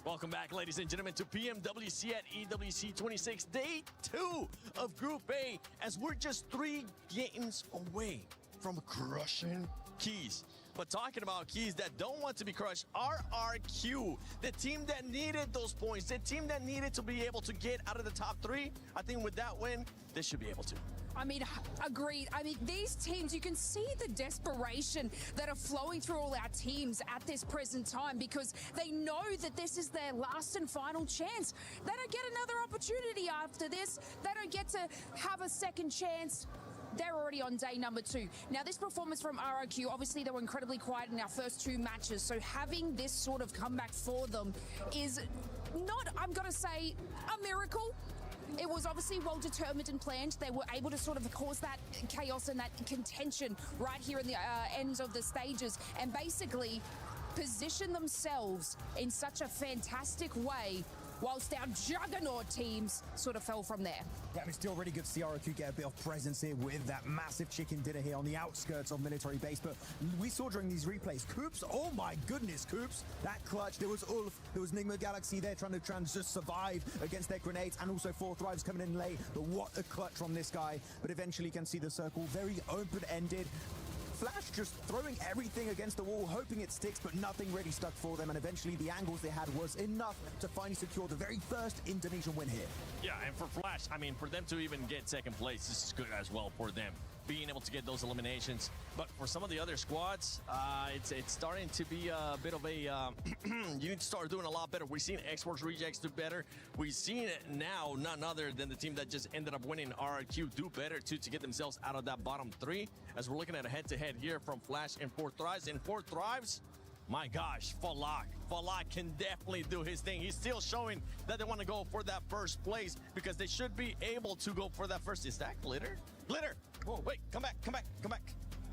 Welcome back, ladies and gentlemen, to PMWC at EWC 26, day 2 of Group A, as we're just 3 games away from crushing Keys. But talking about Keys that don't want to be crushed, RRQ, the team that needed those points, the team that needed to be able to get out of the top 3, I think with that win, they should be able to. I mean, agreed. I mean, these teams, you can see the desperation that are flowing through all our teams at this present time because they know that this is their last and final chance. They don't get another opportunity after this. They don't get to have a second chance. They're already on day number 2. Now, this performance from RRQ, obviously they were incredibly quiet in our first 2 matches, so having this sort of comeback for them is not, I'm going to say, a miracle. It was obviously well determined and planned. They were able to sort of cause that chaos and that contention right here in the ends of the stages and basically position themselves in such a fantastic way whilst our juggernaut teams sort of fell from there. Yeah, I mean, still really good to see RRQ get a bit of presence here with that massive chicken dinner here on the outskirts of military base. But we saw during these replays, Coops, oh my goodness, Coops, that clutch. There was Ulf, there was Nigma Galaxy there trying to just survive against their grenades, and also 4 Thrives coming in late. But what a clutch from this guy. But eventually you can see the circle very open-ended. Flash just throwing everything against the wall, hoping it sticks, but nothing really stuck for them. And eventually the angles they had was enough to finally secure the very first Indonesian win here. Yeah, and for Flash, I mean, for them to even get second place, this is good as well for them. being able to get those eliminations. But for some of the other squads, it's starting to be a bit of a you need to start doing a lot better. We've seen Esports Rejects do better. We've seen it now, none other than the team that just ended up winning RRQ do better too, to get themselves out of that bottom 3. As we're looking at a head-to-head here from Flash and 4Thrives. In 4Thrives, my gosh, Falak can definitely do his thing. He's still showing that they want to go for that first place, because they should be able to go for that first. Is that Glitter? Glitter! Whoa, wait, come back.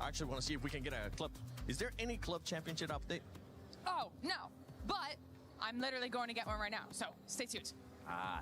I actually want to see if we can get a club. Is there any club championship update? Oh, no. But I'm literally going to get one right now, so stay tuned.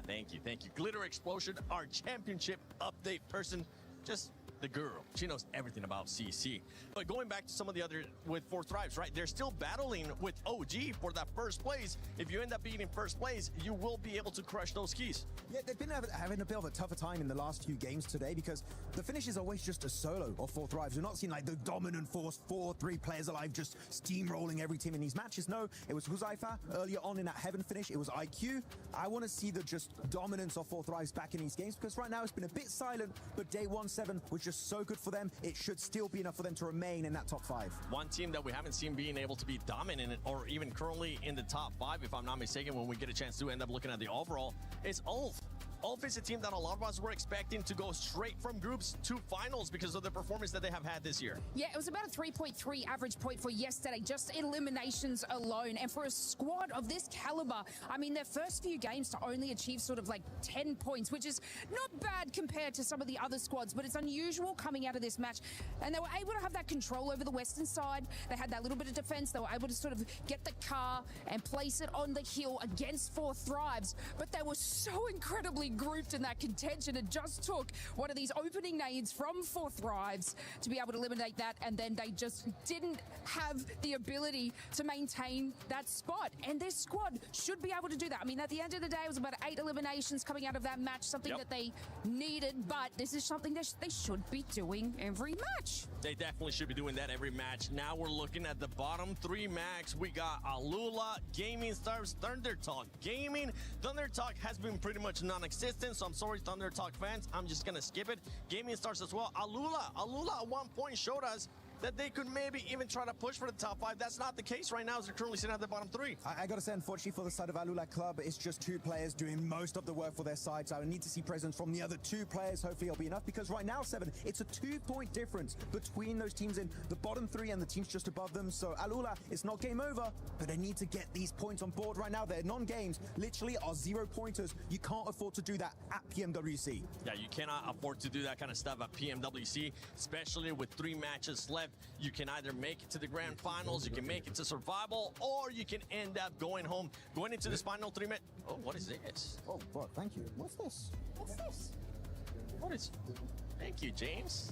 Thank you. Glitter Explosion, our championship update person. Just the girl. She knows everything about CC. But going back to some of the other with 4Thrives, right? They're still battling with OG for that first place. If you end up being in first place, you will be able to crush those keys. Yeah, they've been having a bit of a tougher time in the last few games today, because the finish is always just a solo of 4Thrives. We're not seeing like the dominant force, 4-3 players alive, just steamrolling every team in these matches. No, it was Huzaifa earlier on in that Heaven finish. It was IQ. I want to see the just dominance of 4Thrives back in these games, because right now it's been a bit silent, but day 1-7 was just so good for them. It should still be enough for them to remain in that top 5. One team that we haven't seen being able to be dominant or even currently in the top 5, if I'm not mistaken, when we get a chance to end up looking at the overall, is Ulf. Ulf is a team that a lot of us were expecting to go straight from groups to finals because of the performance that they have had this year. Yeah, it was about a 3.3 average point for yesterday, just eliminations alone. And for a squad of this caliber, I mean, their first few games to only achieve sort of like 10 points, which is not bad compared to some of the other squads, but it's unusual coming out of this match. And they were able to have that control over the western side. They had that little bit of defense. They were able to sort of get the car and place it on the hill against 4Thrives. But they were so incredibly grouped in that contention. It just took one of these opening nades from 4Thrives to be able to eliminate that, and then they just didn't have the ability to maintain that spot. And this squad should be able to do that. I mean, at the end of the day, it was about 8 eliminations coming out of that match, something that they needed, but this is something that they should be doing every match. They definitely should be doing that every match. Now we're looking at the bottom 3 max. We got Alula, Gaming Stars, Thunder Talk Gaming. Thunder Talk has been pretty much non-existent, so I'm sorry, Thunder Talk fans. I'm just gonna skip it. Gaming Stars as well. Alula at one point showed us that they could maybe even try to push for the top 5. That's not the case right now, as they're currently sitting at the bottom 3. I gotta say, unfortunately for the side of Alula Club, it's just 2 players doing most of the work for their side, so I need to see presence from the other 2 players. Hopefully it'll be enough, because right now, 7, it's a 2-point difference between those teams in the bottom 3 and the teams just above them. So Alula, it's not game over, but they need to get these points on board right now. Their non-games literally are 0-pointers. You can't afford to do that at PMWC. Yeah, you cannot afford to do that kind of stuff at PMWC, especially with 3 matches left. You can either make it to the grand finals, you can make it to survival, or you can end up going home, going into this final 3 match. Oh, what is this? Oh, bro, thank you. What's this? What's this? What is? Thank you, James.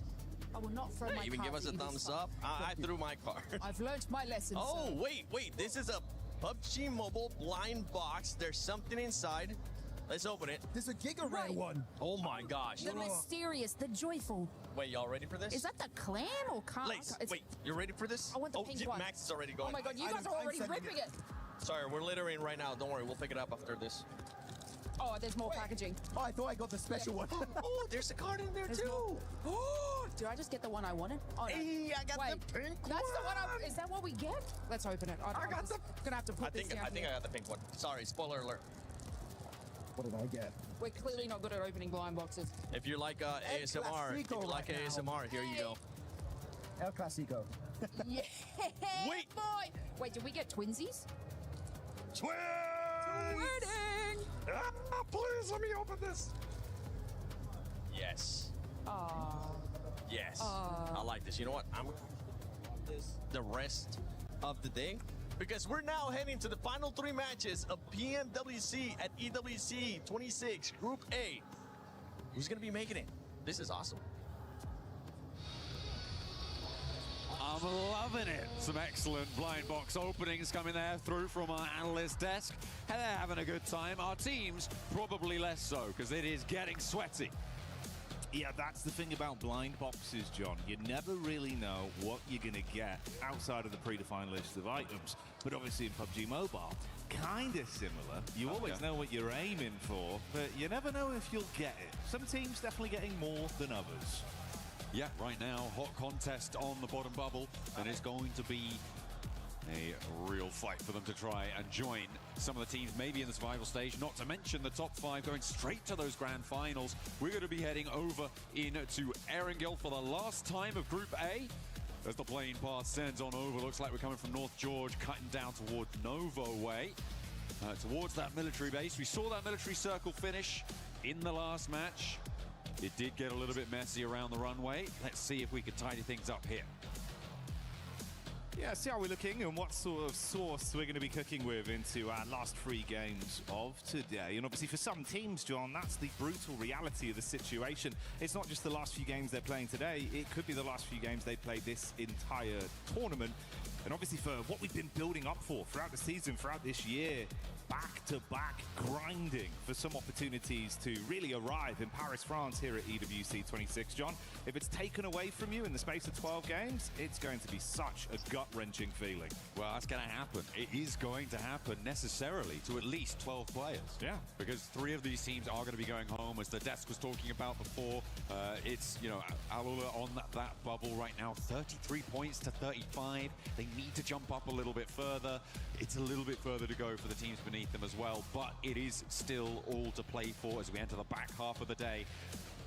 I will not throw my even card give us a at you this thumbs time. up. I threw my card. I've learned my lesson. Oh, sir. wait. This is a PUBG Mobile blind box. There's something inside. Let's open it. There's a Giga Rare one. Oh my gosh. The mysterious, the joyful. Wait, y'all ready for this? Is that the clan or car? Lace, wait, you ready for this? I want the pink one. Max is already going. Oh my god, you guys are already ripping it. Sorry, we're littering right now. Don't worry, we'll pick it up after this. Oh, there's more packaging. Oh, I thought I got the special one. Oh, there's a card in there too. Oh, did I just get the one I wanted? Oh, no. Hey, I got the pink one. That's the one. Is that what we get? Let's open it. I got the. Gonna have to put this down. I think I got the pink one. Sorry, spoiler alert. What did I get? We're clearly not good at opening blind boxes. If you like ASMR, here you go. El Clasico. Yeah. Wait. Boy. Wait, did we get twinsies? Twins! Wedding! Please let me open this. Yes. Yes. I like this. You know what? I'm going to this the rest of the day, because we're now heading to the final 3 matches of PMWC at EWC 26 Group A. Who's going to be making it? This is awesome. I'm loving it. Some excellent blind box openings coming there through from our analyst desk. And they're having a good time. Our teams probably less so, because it is getting sweaty. Yeah, that's the thing about blind boxes, John. You never really know what you're going to get outside of the predefined list of items. But obviously in PUBG Mobile, kind of similar. You always know what you're aiming for, but you never know if you'll get it. Some teams definitely getting more than others. Yeah, right now, hot contest on the bottom bubble, and it's going to be a real fight for them to try and join some of the teams maybe in the survival stage, not to mention the top 5 going straight to those grand finals. We're going to be heading over into Erangel for the last time of Group A. As the plane path sends on over, looks like we're coming from North George, cutting down towards Novo way, towards that military base. We saw that military circle finish in the last match. It did get a little bit messy around the runway. Let's see if we can tidy things up here. Yeah, see how we're looking and what sort of sauce we're going to be cooking with into our last 3 games of today. And obviously for some teams, John, that's the brutal reality of the situation. It's not just the last few games they're playing today, it could be the last few games they played this entire tournament. And obviously for what we've been building up for throughout the season, throughout this year, back-to-back grinding for some opportunities to really arrive in Paris, France here at EWC 26, John. If it's taken away from you in the space of 12 games, it's going to be such a gut-wrenching feeling. Well, that's going to happen. It is going to happen necessarily to at least 12 players. Yeah. Because 3 of these teams are going to be going home, as the desk was talking about before. It's, you know, Alula on that bubble right now, 33 points to 35. They need to jump up a little bit further. It's a little bit further to go for the teams beneath them as well, but it is still all to play for as we enter the back half of the day.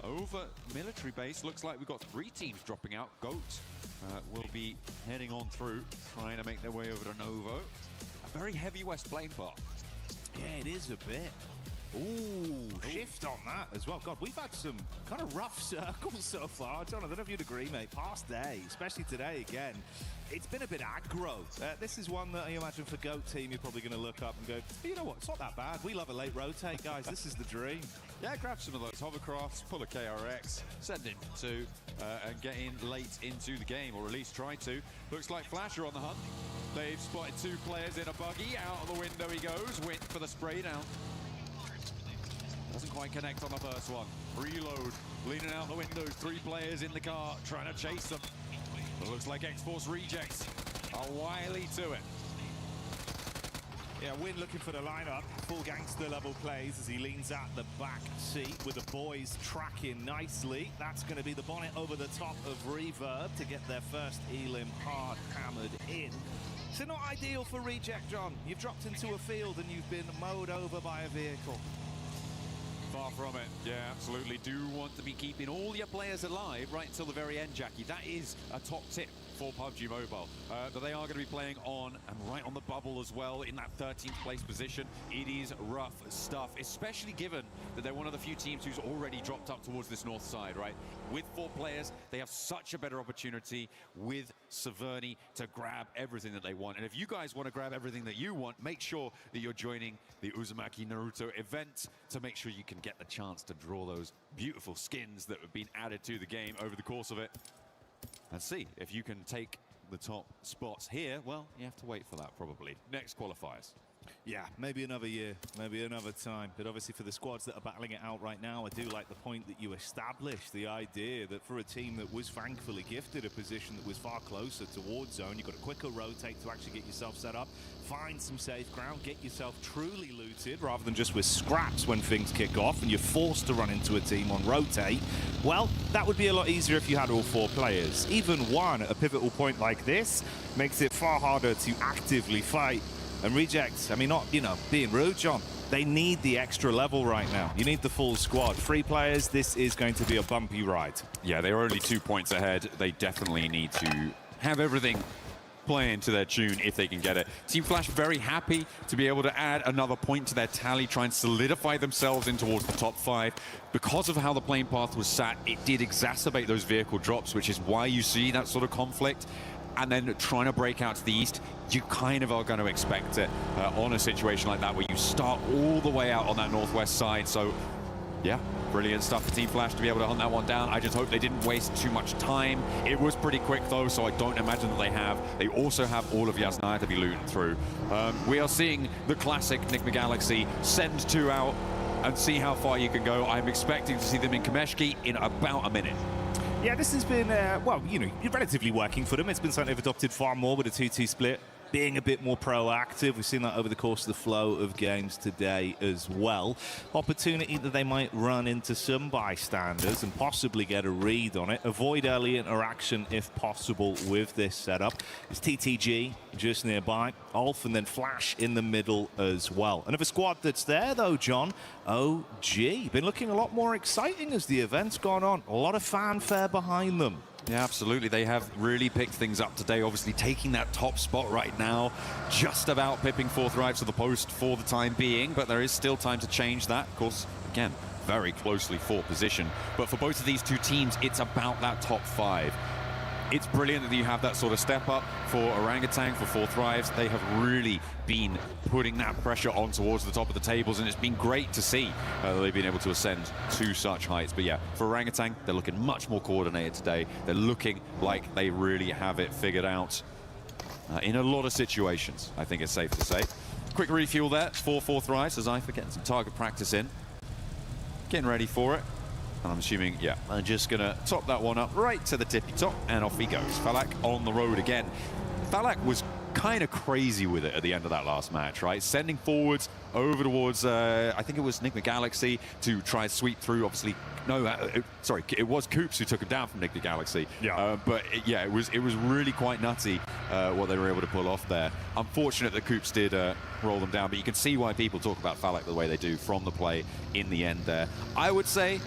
Over military base, looks like we've got 3 teams dropping out. Goat will be heading on through, trying to make their way over to Novo. A very heavy west plane path. Yeah, it is a bit. Ooh, shift on that as well. God, we've had some kind of rough circles so far. John, I don't know if you'd agree, mate. Past day, especially today again, it's been a bit aggro. This is one that I imagine for GOAT team, you're probably going to look up and go, you know what, it's not that bad. We love a late rotate, guys. This is the dream. Yeah, grab some of those hovercrafts, pull a KRX, send in 2, and get in late into the game, or at least try to. Looks like Flasher on the hunt. They've spotted 2 players in a buggy. Out of the window he goes. Wint for the spray down. Doesn't quite connect on the first one. Reload, leaning out the window. 3 players in the car, trying to chase them. But looks like X-Force rejects are wily to it. Yeah, Win looking for the lineup. Full gangster level plays as he leans at the back seat with the boys tracking nicely. That's going to be the bonnet over the top of Reverb to get their first Elim hard hammered in. So not ideal for reject, John. You've dropped into a field and you've been mowed over by a vehicle. Far from it. Yeah, absolutely. Do want to be keeping all your players alive right until the very end, Jackie. That is a top tip for PUBG Mobile. But they are going to be playing on and right on the bubble as well in that 13th place position. It is rough stuff, especially given that they're one of the few teams who's already dropped up towards this north side, right? With 4 players, they have such a better opportunity with Severny to grab everything that they want. And if you guys want to grab everything that you want, make sure that you're joining the Uzumaki Naruto event to make sure you can get the chance to draw those beautiful skins that have been added to the game over the course of it. And see if you can take the top spots here. Well, you have to wait for that probably. Next qualifiers. Yeah, maybe another year, maybe another time. But obviously for the squads that are battling it out right now, I do like the point that you established, the idea that for a team that was thankfully gifted a position that was far closer towards zone, you've got a quicker rotate to actually get yourself set up, find some safe ground, get yourself truly looted, rather than just with scraps when things kick off and you're forced to run into a team on rotate. Well, that would be a lot easier if you had all 4 players. Even one at a pivotal point like this makes it far harder to actively fight. And rejects, I mean, not, you know, being rude, John. They need the extra level right now. You need the full squad. 3 players, this is going to be a bumpy ride. Yeah, they're only 2 points ahead. They definitely need to have everything playing to their tune if they can get it. Team Flash very happy to be able to add another point to their tally, try and solidify themselves in towards the top 5. Because of how the plane path was sat, it did exacerbate those vehicle drops, which is why you see that sort of conflict. And then trying to break out to the east, you kind of are going to expect it on a situation like that where you start all the way out on that northwest side. So, yeah, brilliant stuff for Team Flash to be able to hunt that one down. I just hope they didn't waste too much time. It was pretty quick, though, so I don't imagine that they have. They also have all of Yasnaya to be looting through. We are seeing the classic Enigma Galaxy send 2 out and see how far you can go. I'm expecting to see them in Kameshki in about a minute. Yeah, this has been, well, you know, relatively working for them. It's been something they've adopted far more with a 2-2 split being a bit more proactive. We've seen that over the course of the flow of games today as well. Opportunity that they might run into some bystanders and possibly get a read on it. Avoid early interaction if possible with this setup. It's TTG just nearby. Ulf and then Flash in the middle as well. Another squad that's there though, John. OG. Been looking a lot more exciting as the event's gone on. A lot of fanfare behind them. Yeah, absolutely. They have really picked things up today, obviously taking that top spot right now, just about pipping Forthright to the post for the time being, but there is still time to change that. Of course, again, very closely fought position. But for both of these two teams, it's about that top 5. It's brilliant that you have that sort of step up for Orangutan, for Forthright. They have really been putting that pressure on towards the top of the tables, and it's been great to see they've been able to ascend to such heights. But yeah, for Orangutan, they're looking much more coordinated today. They're looking like they really have it figured out in a lot of situations, I think it's safe to say. Quick refuel there for Forthright as I forget some target practice in. Getting ready for it. I'm assuming, yeah, I'm just going to top that one up right to the tippy top, and off he goes. Falak on the road again. Falak was kind of crazy with it at the end of that last match, right? Sending forwards over towards, I think it was Enigma Galaxy to try and sweep through, obviously. No, sorry, it was Coops who took him down from Enigma Galaxy. Yeah. But yeah, it was really quite nutty what they were able to pull off there. Unfortunate that Coops did roll them down, but you can see why people talk about Falak the way they do from the play in the end there. I would say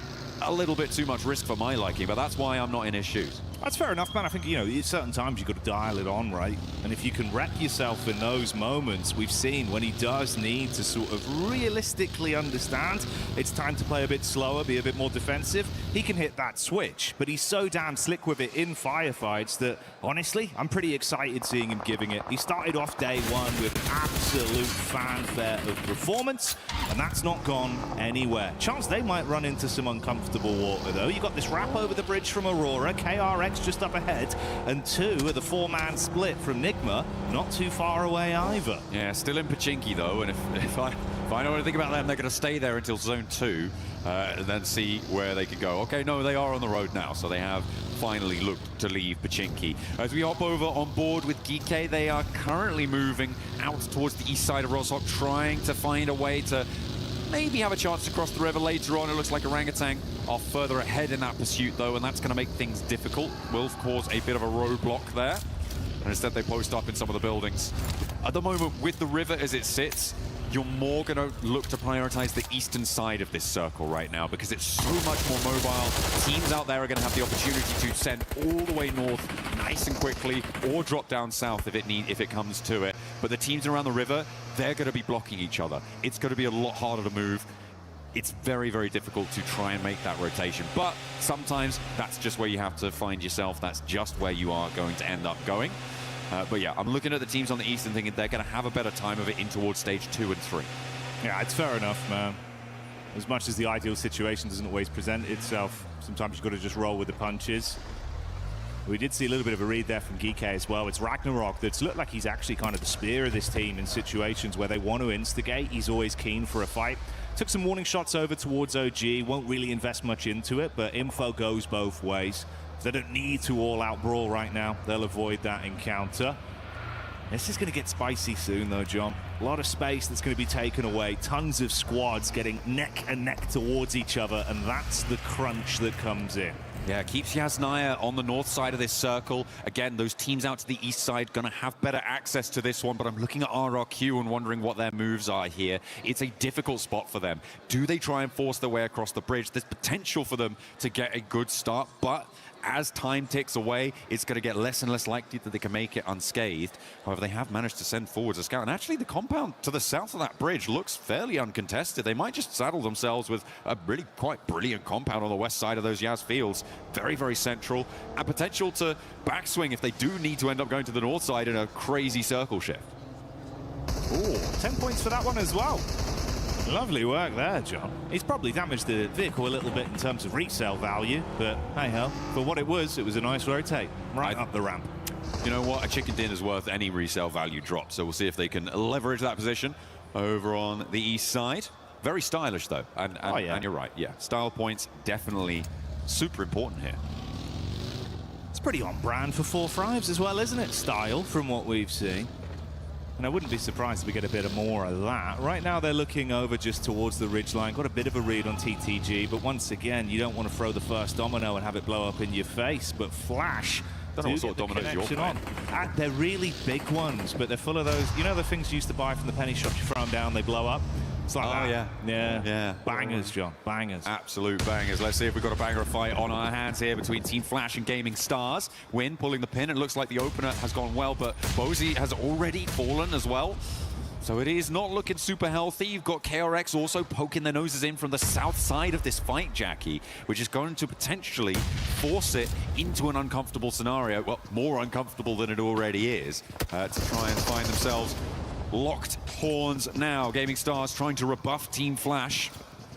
a little bit too much risk for my liking, but that's why I'm not in his shoes. That's fair enough, man. I think, you know, at certain times you've got to dial it on, right? And if you can wreck yourself in those moments, we've seen when he does need to sort of realistically understand it's time to play a bit slower, be a bit more defensive, he can hit that switch. But he's so damn slick with it in firefights that, honestly, I'm pretty excited seeing him giving it. He started off day one with absolute fanfare of performance, and that's not gone anywhere. Chance they might run into some uncomfortable water, though. You got this wrap over the bridge from Aurora, KRX just up ahead, and 2 of the 4-man split from Nigma, not too far away either. Yeah, still in Pachinki though, and if I know anything about them, they're going to stay there until Zone 2, and then see where they can go. Okay, no, they are on the road now, so they have finally looked to leave Pachinki. As we hop over on board with Geeke, they are currently moving out towards the east side of Roshok, trying to find a way to maybe have a chance to cross the river later on. It looks like Orangutan are further ahead in that pursuit, though, and that's going to make things difficult. Will cause a bit of a roadblock there, and instead they post up in some of the buildings. At the moment, with the river as it sits, you're more going to look to prioritize the eastern side of this circle right now because it's so much more mobile. Teams out there are going to have the opportunity to send all the way north nice and quickly, or drop down south if it comes to it. But the teams around the river, they're going to be blocking each other. It's going to be a lot harder to move. It's very, very difficult to try and make that rotation. But sometimes that's just where you have to find yourself. That's just where you are going to end up going. But yeah, I'm looking at the teams on the east and thinking they're going to have a better time of it in towards stage 2 and 3. Yeah, it's fair enough, man. As much as the ideal situation doesn't always present itself, sometimes you've got to just roll with the punches. We did see a little bit of a read there from Geeke as well. It's Ragnarok that's looked like he's actually kind of the spear of this team in situations where they want to instigate. He's always keen for a fight. Took some warning shots over towards OG. Won't really invest much into it, but info goes both ways. They don't need to all-out brawl right now. They'll avoid that encounter. This is going to get spicy soon, though, John. A lot of space that's going to be taken away. Tons of squads getting neck and neck towards each other, and that's the crunch that comes in. Yeah, keeps Yasnaya on the north side of this circle. Again, those teams out to the east side going to have better access to this one, but I'm looking at RRQ and wondering what their moves are here. It's a difficult spot for them. Do they try and force their way across the bridge? There's potential for them to get a good start, but as time ticks away, it's going to get less and less likely that they can make it unscathed. However, they have managed to send forwards a scout. And actually, the compound to the south of that bridge looks fairly uncontested. They might just saddle themselves with a really quite brilliant compound on the west side of those Yaz fields. Very, very central. And potential to backswing if they do need to end up going to the north side in a crazy circle shift. Ooh, 10 points for that one as well. Lovely work there, John. He's probably damaged the vehicle a little bit in terms of resale value, but hey-ho, for what it was a nice rotate right up the ramp. You know what? A chicken dinner's worth any resale value drop, so we'll see if they can leverage that position over on the east side. Very stylish, though, and you're right. Yeah, style points definitely super important here. It's pretty on brand for 4-5s as well, isn't it? Style, from what we've seen. And I wouldn't be surprised if we get a bit more of that. Right now, they're looking over just towards the ridgeline. Got a bit of a read on TTG, but once again, you don't want to throw the first domino and have it blow up in your face. But Flash, don't know what sort of dominoes you're playing. They're really big ones, but they're full of those. You know the things you used to buy from the penny shop? You throw them down, they blow up. It's like that. Yeah. Bangers, John. Bangers. Absolute bangers. Let's see if we've got a banger of fight on our hands here between Team Flash and Gaming Stars. Win pulling the pin. It looks like the opener has gone well, but Bozy has already fallen as well. So it is not looking super healthy. You've got KRX also poking their noses in from the south side of this fight, Jackie, which is going to potentially force it into an uncomfortable scenario. Well, more uncomfortable than it already is, to try and find themselves locked horns now. Gaming Stars trying to rebuff Team Flash.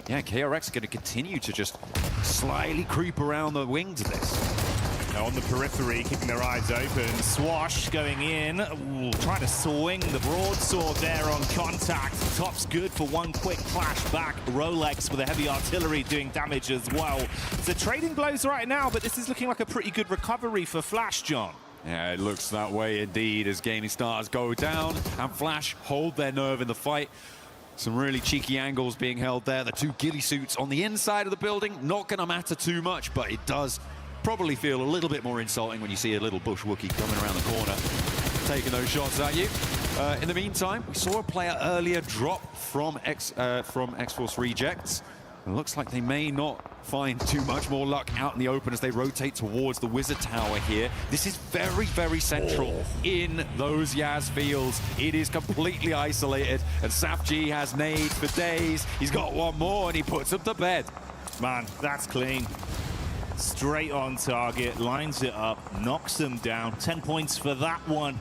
Yeah, KRX going to continue to just slyly creep around the wings of this. Now on the periphery, keeping their eyes open. Swash going in. Ooh, trying to swing the broadsword there on contact. Top's good for one quick flash back. Rolex with the heavy artillery doing damage as well. So trading blows right now, but this is looking like a pretty good recovery for Flash, John. Yeah, it looks that way indeed as Gaming Stars go down and Flash hold their nerve in the fight. Some really cheeky angles being held there. The two ghillie suits on the inside of the building, not going to matter too much, but it does probably feel a little bit more insulting when you see a little bush Wookiee coming around the corner, taking those shots at you. In the meantime, we saw a player earlier drop from X-Force Rejects. It looks like they may not find too much more luck out in the open as they rotate towards the Wizard Tower here. This is very, very central in those Yaz fields. It is completely isolated, and Saf G has nades for days. He's got one more, and he puts them to bed. Man, that's clean. Straight on target, lines it up, knocks them down. 10 points for that one,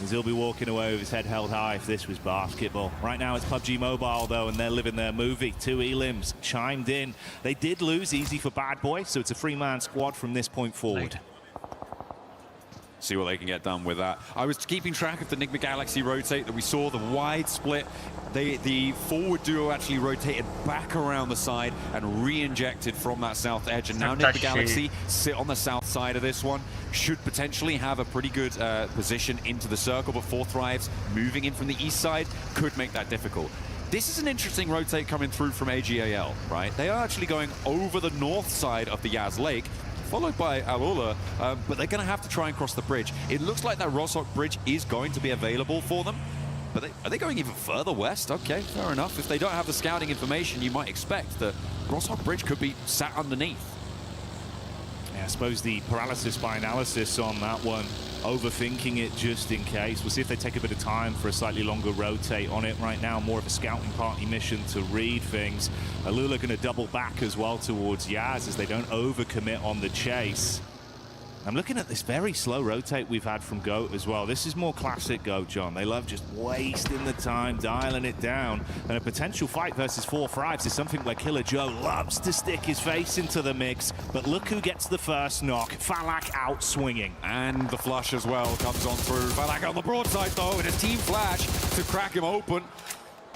as he'll be walking away with his head held high if this was basketball. Right now it's PUBG Mobile, though, and they're living their movie. Two elims chimed in. They did lose easy for Bad Boy, so it's a three-man squad from this point forward. See what they can get done with that. I was keeping track of the Enigma Galaxy rotate that we saw, the wide split. The forward duo actually rotated back around the side and re-injected from that south edge. And now Enigma Galaxy sit on the south side of this one. Should potentially have a pretty good position into the circle, but Four Thrives moving in from the east side could make that difficult. This is an interesting rotate coming through from AGAL, right? They are actually going over the north side of the Yaz Lake, followed by Alula, but they're going to have to try and cross the bridge. It looks like that Roshok bridge is going to be available for them, but are they going even further west? Okay, fair enough. If they don't have the scouting information, you might expect that Roshok bridge could be sat underneath. Yeah, I suppose the paralysis by analysis on that one, overthinking it just in case. We'll see if they take a bit of time for a slightly longer rotate on it. Right now, more of a scouting party mission to read things. Alula going to double back as well towards Yaz as they don't overcommit on the chase. I'm looking at this very slow rotate we've had from GOAT as well. This is more classic GOAT, John. They love just wasting the time, dialing it down. And a potential fight versus Four Thrives is something where Killer Joe loves to stick his face into the mix. But look who gets the first knock. Falak out swinging. And the flush as well comes on through. Falak on the broadside, though, and it's Team Flash to crack him open.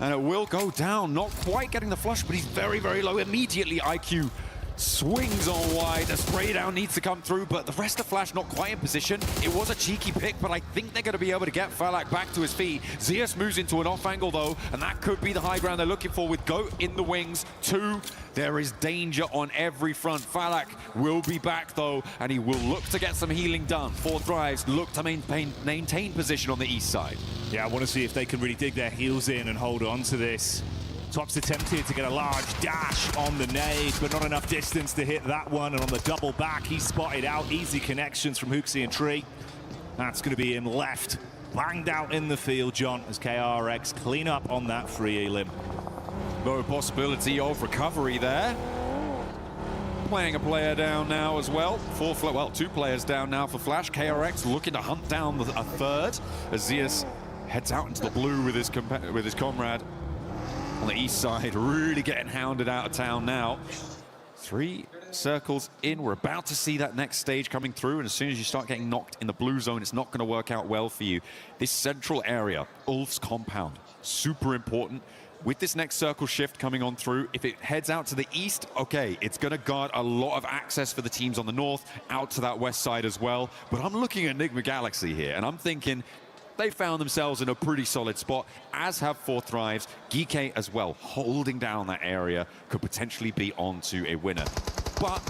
And it will go down. Not quite getting the flush, but he's very, very low. Immediately, IQ swings on wide. The spray down needs to come through, but the rest of Flash not quite in position. It was a cheeky pick, but I think they're going to be able to get Falak back to his feet. Zeus moves into an off angle, though, and that could be the high ground they're looking for with GOAT in the wings. Two, there is danger on every front. Falak will be back, though, and he will look to get some healing done. Four Thrives look to maintain position on the east side. Yeah, I want to see if they can really dig their heels in and hold on to this. Top's attempted to get a large dash on the nade, but not enough distance to hit that one. And on the double back, he's spotted out. Easy connections from Hooksy and Tree. That's going to be him left. Banged out in the field, John, as KRX clean up on that free elim. No possibility of recovery there. Playing a player down now as well. Two players down now for Flash. KRX looking to hunt down a third as Zeus heads out into the blue with his comrade on the east side, really getting hounded out of town now. 3 circles in. We're about to see that next stage coming through, and as soon as you start getting knocked in the blue zone, it's not going to work out well for you. This central area, Ulf's compound, super important. With this next circle shift coming on through, if it heads out to the east, okay, it's going to guard a lot of access for the teams on the north, out to that west side as well. But I'm looking at Enigma Galaxy here, and I'm thinking, they found themselves in a pretty solid spot, as have 4 Thrives. Geeky as well, holding down that area, could potentially be on to a winner. But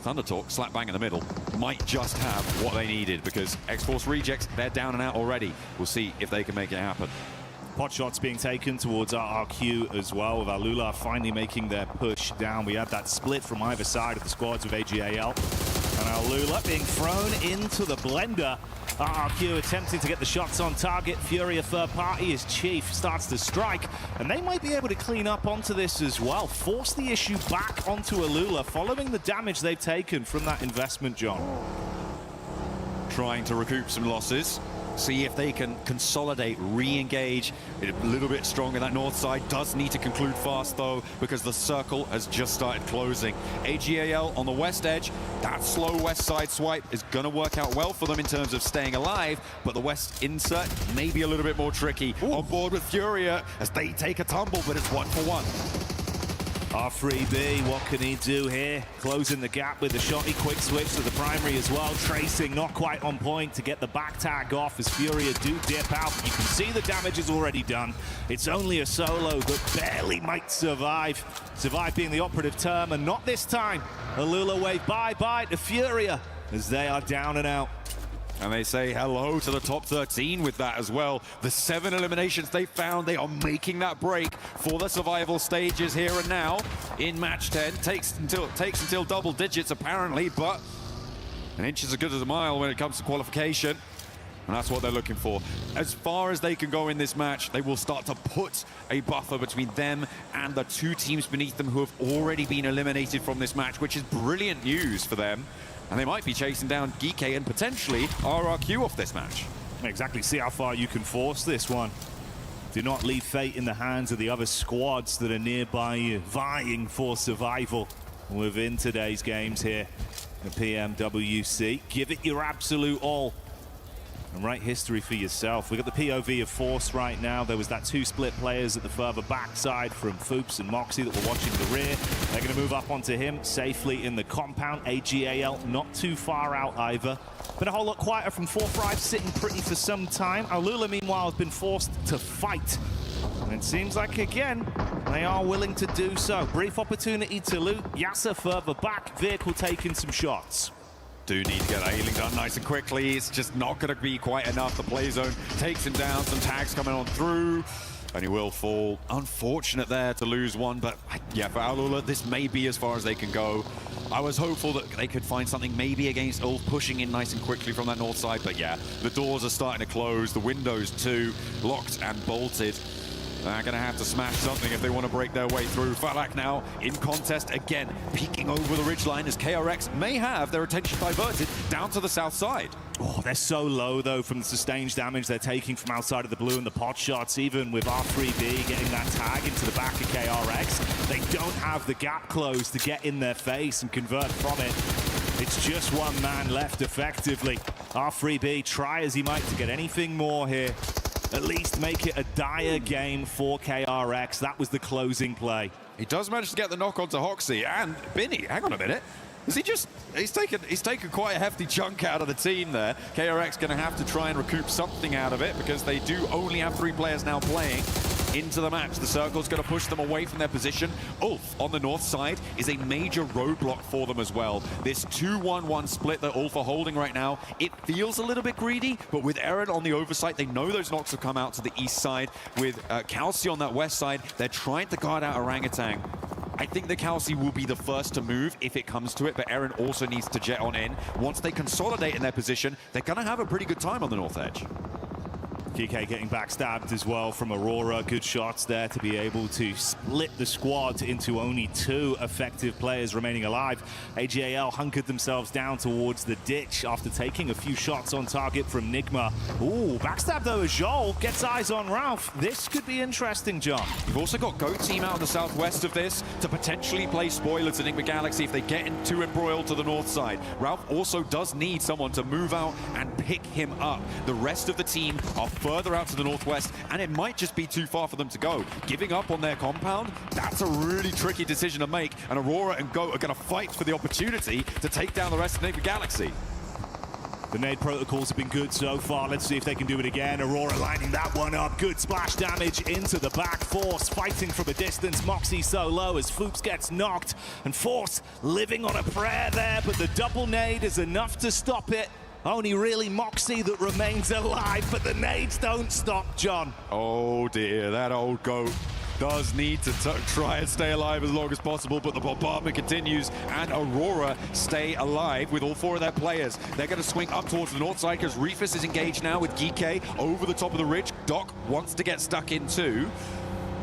Thundertalk, slap bang in the middle, might just have what they needed, because X-Force Rejects, they're down and out already. We'll see if they can make it happen. Pot shots being taken towards RRQ as well, with Alula finally making their push down. We had that split from either side of the squads with AGAL. And Alula being thrown into the blender. RRQ attempting to get the shots on target. Furia third party as Chief starts to strike. And they might be able to clean up onto this as well. Force the issue back onto Alula following the damage they've taken from that investment, John. Trying to recoup some losses. See if they can consolidate, re-engage a little bit stronger. That north side does need to conclude fast, though, because the circle has just started closing. AGAL on the west edge. That slow west side swipe is going to work out well for them in terms of staying alive, but the west insert may be a little bit more tricky. Ooh. On board with Furia as they take a tumble, but it's 1-for-1. R3B, what can he do here? Closing the gap with the shotty, quick switch to the primary as well. Tracing not quite on point to get the back tag off as Furia do dip out. You can see the damage is already done. It's only a solo that barely might survive. Survive being the operative term, and not this time. Alula wave bye-bye to Furia as they are down and out. And they say hello to the top 13 with that as well. The 7 eliminations they found, they are making that break for the survival stages here and now in match 10. Takes until double digits apparently, but an inch is as good as a mile when it comes to qualification. And that's what they're looking for. As far as they can go in this match, they will start to put a buffer between them and the 2 teams beneath them who have already been eliminated from this match, which is brilliant news for them. And they might be chasing down Geeky and potentially RRQ off this match. Exactly, see how far you can force this one. Do not leave fate in the hands of the other squads that are nearby you, vying for survival within today's games here. The PMWC, give it your absolute all. And write history for yourself. We've got the POV of Force right now. There was that 2 split players at the further backside from Foops and Moxie that were watching the rear. They're going to move up onto him safely in the compound. AGAL not too far out either. Been a whole lot quieter from 4 Thrives, sitting pretty for some time. Alula, meanwhile, has been forced to fight. And it seems like, again, they are willing to do so. Brief opportunity to loot. Yasser further back. Vehicle taking some shots. Do need to get that healing done nice and quickly. It's just not going to be quite enough. The play zone takes him down. Some tags coming on through. And he will fall. Unfortunate there to lose one. But yeah, for Alula, this may be as far as they can go. I was hopeful that they could find something maybe against Ulf pushing in nice and quickly from that north side. But yeah, the doors are starting to close. The windows too, locked and bolted. They're going to have to smash something if they want to break their way through. Falak now in contest again, peeking over the ridgeline as KRX may have their attention diverted down to the south side. Oh, they're so low, though, from the sustained damage they're taking from outside of the blue and the pot shots, even with R3B getting that tag into the back of KRX. They don't have the gap closed to get in their face and convert from it. It's just one man left, effectively. R3B, try as he might to get anything more here. At least make it a dire game for KRX. That was the closing play. He does manage to get the knock onto Hoxie and Binny. Hang on a minute. Is he just... He's taken quite a hefty chunk out of the team there. KRX going to have to try and recoup something out of it because they do only have 3 players now playing into the match. The circle's going to push them away from their position. Ulf on the north side is a major roadblock for them as well. This 2-1-1 split that Ulf are holding right now, it feels a little bit greedy, but with Eren on the oversight, they know those knocks have come out to the east side. With Kalsi on that west side, they're trying to guard out Orangutan. I think the Kalsi will be the first to move if it comes to it, but Eren also needs to jet on in. Once they consolidate in their position, they're going to have a pretty good time on the north edge. GK getting backstabbed as well from Aurora. Good shots there to be able to split the squad into only 2 effective players remaining alive. AGAL hunkered themselves down towards the ditch after taking a few shots on target from Nigma. Ooh, backstab though as Joel gets eyes on Ralph. This could be interesting, John. You've also got Goat Team out in the southwest of this to potentially play spoiler to Nigma Galaxy if they get too embroiled to the north side. Ralph also does need someone to move out and pick him up. The rest of the team are further out to the northwest, and it might just be too far for them to go. Giving up on their compound, that's a really tricky decision to make, and Aurora and Goat are going to fight for the opportunity to take down the rest of Nigma Galaxy. The nade protocols have been good so far. Let's see if they can do it again. Aurora lining that one up. Good splash damage into the back. Force fighting from a distance. Moxie so low as Foops gets knocked. And Force living on a prayer there, but the double nade is enough to stop it. Only really Moxie that remains alive, but the nades don't stop, John. Oh dear, that old goat does need to try and stay alive as long as possible, but the bombardment continues, and Aurora stay alive with all 4 of their players. They're going to swing up towards the north side because Reefus is engaged now with Geeke over the top of the ridge. Doc wants to get stuck in too.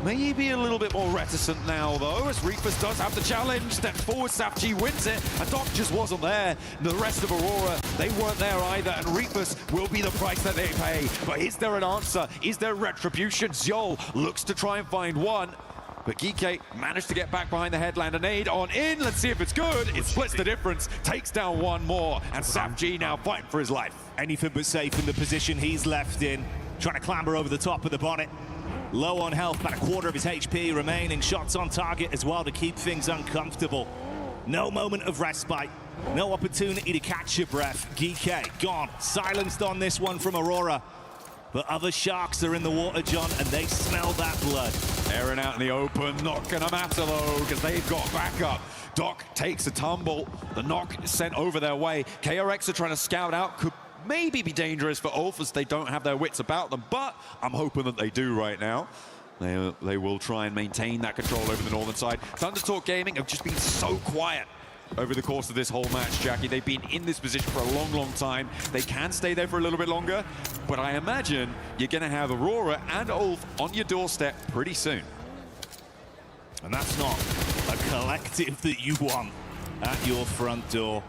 Maybe a little bit more reticent now, though, as Reefus does have the challenge. Steps forward, SafG wins it, and Doc just wasn't there. The rest of Aurora, they weren't there either, and Reefus will be the price that they pay. But is there an answer? Is there retribution? Zyol looks to try and find one, but Geeke managed to get back behind the headland. A nade on in. Let's see if it's good. It splits the difference, takes down one more, and SafG now fighting for his life. Anything but safe in the position he's left in. Trying to clamber over the top of the bonnet. Low on health, about a quarter of his HP remaining. Shots on target as well to keep things uncomfortable. No moment of respite. No opportunity to catch your breath. Geeke gone. Silenced on this one from Aurora. But other sharks are in the water, John, and they smell that blood. Airing out in the open, not gonna matter though, because they've got backup. Doc takes a tumble. The knock is sent over their way. KRX are trying to scout out. Could maybe be dangerous for Ulf as they don't have their wits about them, but I'm hoping that they do right now. They will try and maintain that control over the northern side. Thundertalk Gaming have just been so quiet over the course of this whole match, Jackie. They've been in this position for a long, long time. They can stay there for a little bit longer, but I imagine you're going to have Aurora and Ulf on your doorstep pretty soon. And that's not a collective that you want at your front door.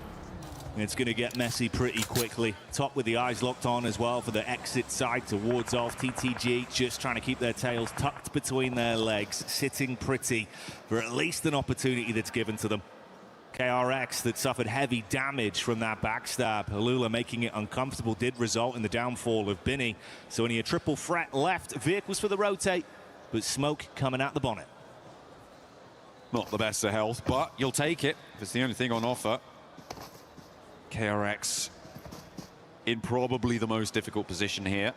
It's going to get messy pretty quickly. Top with the eyes locked on as well for the exit side towards Ulf. TTG just trying to keep their tails tucked between their legs, sitting pretty for at least an opportunity that's given to them. KRX that suffered heavy damage from that backstab. Halula making it uncomfortable did result in the downfall of Binny. So only a triple threat left. Vehicles for the rotate, but smoke coming out the bonnet. Not the best of health, but you'll take it. It's the only thing on offer. KRX in probably the most difficult position here.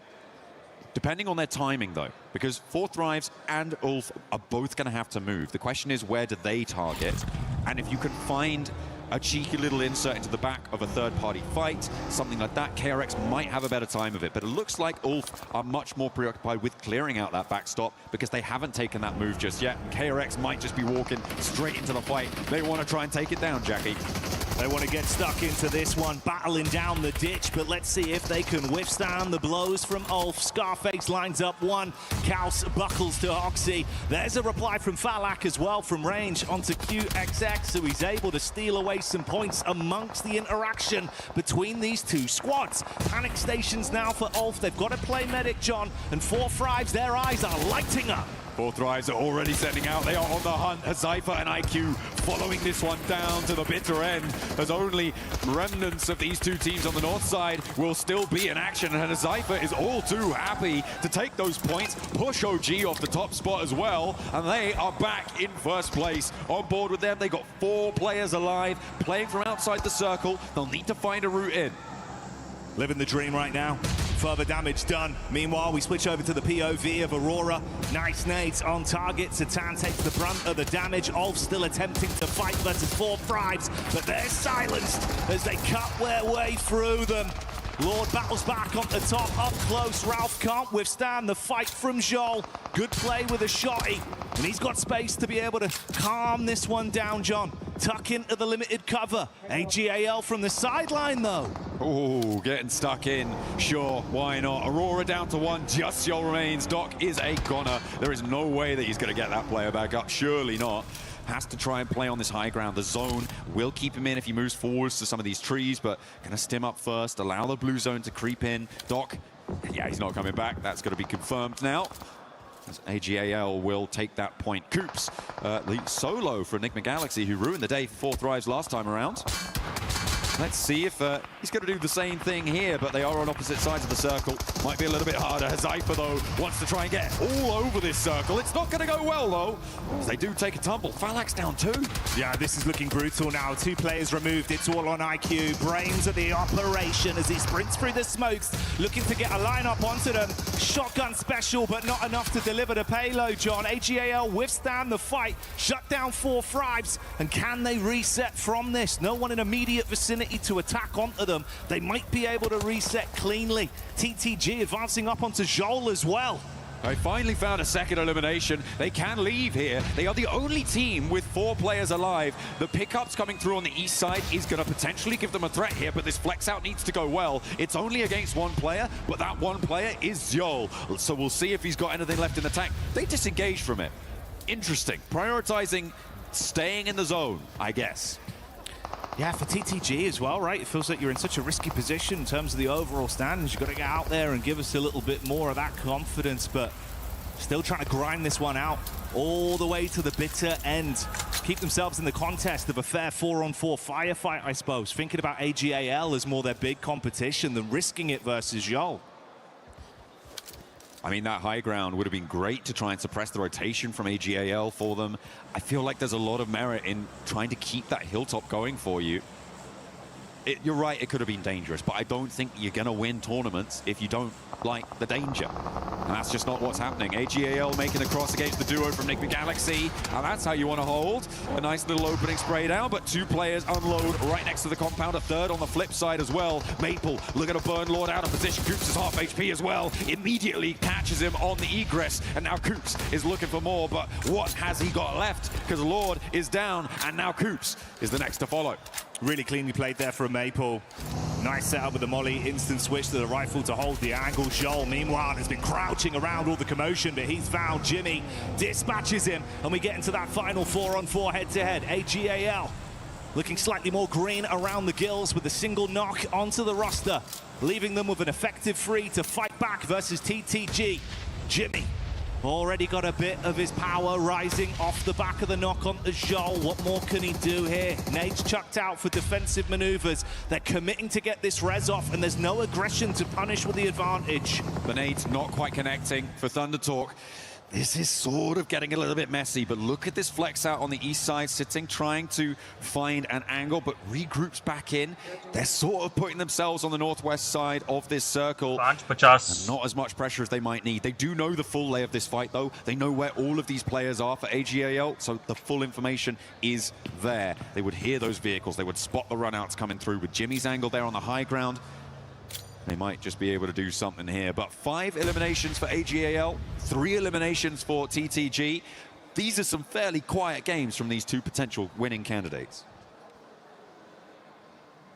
Depending on their timing, though, because Fourth Thrives and Ulf are both going to have to move. The question is, where do they target? And if you can find a cheeky little insert into the back of a third-party fight, something like that, KRX might have a better time of it. But it looks like Ulf are much more preoccupied with clearing out that backstop because they haven't taken that move just yet. KRX might just be walking straight into the fight. They want to try and take it down, Jackie. They want to get stuck into this one, battling down the ditch, but let's see if they can withstand the blows from Ulf. Scarface lines up one. Kaus buckles to Oxy. There's a reply from Falak as well from range onto QXX, so he's able to steal away some points amongst the interaction between these two squads. Panic stations now for Ulf. They've got to play medic, John, and Four Thrives, their eyes are lighting up. Four Thrives are already setting out. They are on the hunt. Hazypher and IQ following this one down to the bitter end, as only remnants of these two teams on the north side will still be in action. And Hazypher is all too happy to take those points, push OG off the top spot as well, and they are back in first place. On board with them, they got 4 players alive, playing from outside the circle. They'll need to find a route in. Living the dream right now. Further damage done. Meanwhile, we switch over to the POV of Aurora. Nice nades on target. Satan takes the brunt of the damage. Ulf still attempting to fight versus Four Thrives, but they're silenced as they cut their way through them. Lord battles back on the top, up close. Ralph can't withstand the fight from Joel. Good play with a shotty, and he's got space to be able to calm this one down, John. Tuck into the limited cover. AGAL from the sideline, though. Oh, getting stuck in. Sure, why not? Aurora down to 1, just Joel remains. Doc is a goner. There is no way that he's going to get that player back up. Surely not. Has to try and play on this high ground. The zone will keep him in if he moves forwards to some of these trees, but gonna stim up first, allow the blue zone to creep in. Doc, yeah, he's not coming back. That's gonna be confirmed now, as AGAL will take that point. Coops, the solo for Enigma Galaxy, who ruined the day for Four Thrives last time around. Let's see if he's going to do the same thing here, but they are on opposite sides of the circle. Might be a little bit harder. Zypher, though, wants to try and get all over this circle. It's not going to go well, though, as they do take a tumble. Phalanx down 2. Yeah, this is looking brutal now. 2 players removed. It's all on IQ. Brains at the operation as he sprints through the smokes, looking to get a lineup onto them. Shotgun special, but not enough to deliver the payload, John. AGAL withstand the fight, shut down 4 Thrives, and can they reset from this? No one in immediate vicinity to attack onto them. They might be able to reset cleanly. TTG advancing up onto Joel as well. They finally found a second elimination. They can leave here. They are the only team with 4 players alive. The pickups coming through on the east side is going to potentially give them a threat here, but this flex out needs to go well. It's only against 1 player, but that 1 player is Joel. So we'll see if he's got anything left in the tank. They disengaged from it. Interesting. Prioritizing staying in the zone, I guess. Yeah, for TTG as well, right? It feels like you're in such a risky position in terms of the overall standings. You've got to get out there and give us a little bit more of that confidence, but still trying to grind this one out all the way to the bitter end. Keep themselves in the contest of a fair 4-on-4 firefight, I suppose. Thinking about AGAL as more their big competition than risking it versus Joel. I mean, that high ground would have been great to try and suppress the rotation from AGAL for them. I feel like there's a lot of merit in trying to keep that hilltop going for you. You're right, it could have been dangerous, but I don't think you're going to win tournaments if you don't like the danger. And that's just not what's happening. AGAL making the cross against the duo from Enigma Galaxy, and that's how you want to hold. A nice little opening spray down, but 2 players unload right next to the compound. A third on the flip side as well. Maple looking to burn Lord out of position. Coops is half HP as well. Immediately catches him on the egress, and now Coops is looking for more, but what has he got left? Because Lord is down, and now Coops is the next to follow. Really cleanly played there from Maple. Nice setup with the molly, instant switch to the rifle to hold the angle. Joel, meanwhile, has been crouching around all the commotion, but he's found Jimmy, dispatches him, and we get into that final 4-on-4 head-to-head. AGAL looking slightly more green around the gills with a single knock onto the roster, leaving them with an effective 3 to fight back versus TTG. Jimmy already got a bit of his power rising off the back of the knock onto Joel. What more can he do here? Nades chucked out for defensive maneuvers. They're committing to get this res off, and there's no aggression to punish with the advantage. The nades not quite connecting for Thunder Talk. This is sort of getting a little bit messy, but look at this flex out on the east side, sitting, trying to find an angle, but regroups back in. They're sort of putting themselves on the northwest side of this circle. And not as much pressure as they might need. They do know the full lay of this fight, though. They know where all of these players are for AGAL, so the full information is there. They would hear those vehicles. They would spot the runouts coming through with Jimmy's angle there on the high ground. They might just be able to do something here. But 5 eliminations for AGAL, 3 eliminations for TTG. These are some fairly quiet games from these 2 potential winning candidates.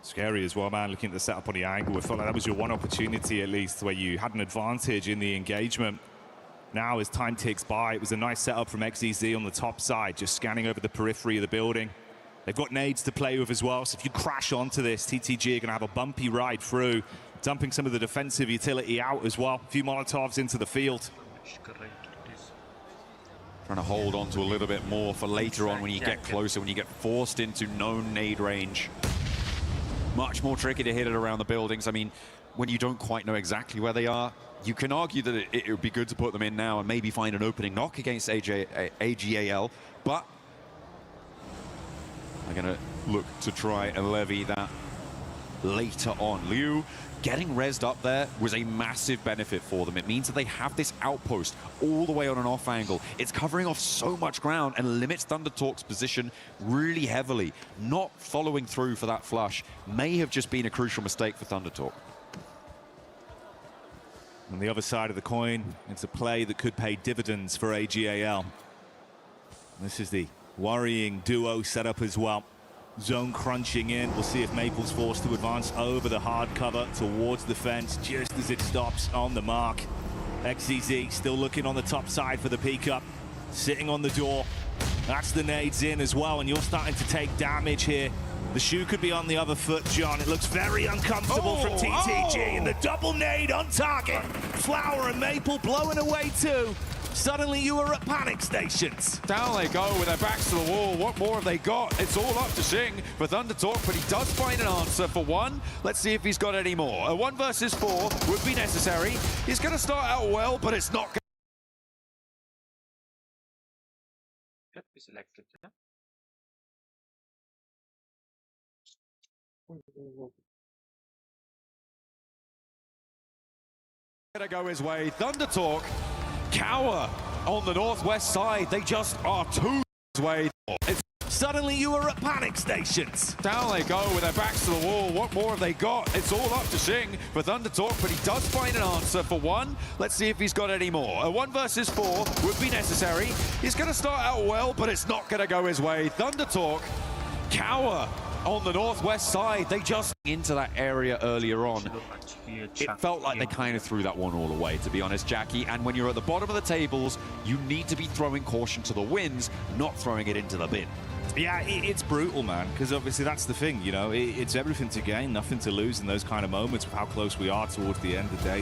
Scary as well, man, looking at the setup on the angle. I felt like that was your one opportunity, at least, where you had an advantage in the engagement. Now, as time ticks by, it was a nice setup from XEZ on the top side, just scanning over the periphery of the building. They've got nades to play with as well, so if you crash onto this, TTG are going to have a bumpy ride through, dumping some of the defensive utility out as well. A few Molotovs into the field. Trying to hold on to a little bit more for later on when you get closer, when you get forced into known nade range. Much more tricky to hit it around the buildings. I mean, when you don't quite know exactly where they are, you can argue that it would be good to put them in now and maybe find an opening knock against AGAL, but they're going to look to try and levy that later on. Liu getting rezzed up there was a massive benefit for them. It means that they have this outpost all the way on an off angle. It's covering off so much ground and limits Thunder Talk's position really heavily. Not following through for that flush may have just been a crucial mistake for Thunder Talk. On the other side of the coin, it's a play that could pay dividends for AGAL. This is the worrying duo setup as well. Zone crunching in. We'll see if Maple's forced to advance over the hard cover towards the fence just as it stops on the mark. XZZ still looking on the top side for the peek up. Sitting on the door. That's the nades in as well, and you're starting to take damage here. The shoe could be on the other foot, John. It looks very uncomfortable from TTG, and the double nade on target. Flower and Maple blowing away too. Suddenly you are at panic stations. Down they go with their backs to the wall. What more have they got? It's all up to Sing for Thunder Talk, but he does find an answer for one. Let's see if he's got any more. A 1 versus 4 would be necessary. He's going to start out well, but it's not. Should be selected. Yeah? Gonna go his way. Thunder Talk cower on the northwest side. They just are too his way. Suddenly you are at panic stations. Down they go with their backs to the wall. What more have they got? It's all up to Sing for Thunder Talk, but he does find an answer for one. Let's see if he's got any more. A 1 versus 4 would be necessary. He's going to start out well, but it's not going to go his way. Thunder Talk cower on the northwest side. They just into that area earlier on. It felt like they kind of threw that one all away, to be honest, Jackie. And when you're at the bottom of the tables, you need to be throwing caution to the winds, not throwing it into the bin. Yeah, it's brutal, man, because obviously that's the thing, you know, it's everything to gain, nothing to lose in those kind of moments of how close we are towards the end of the day.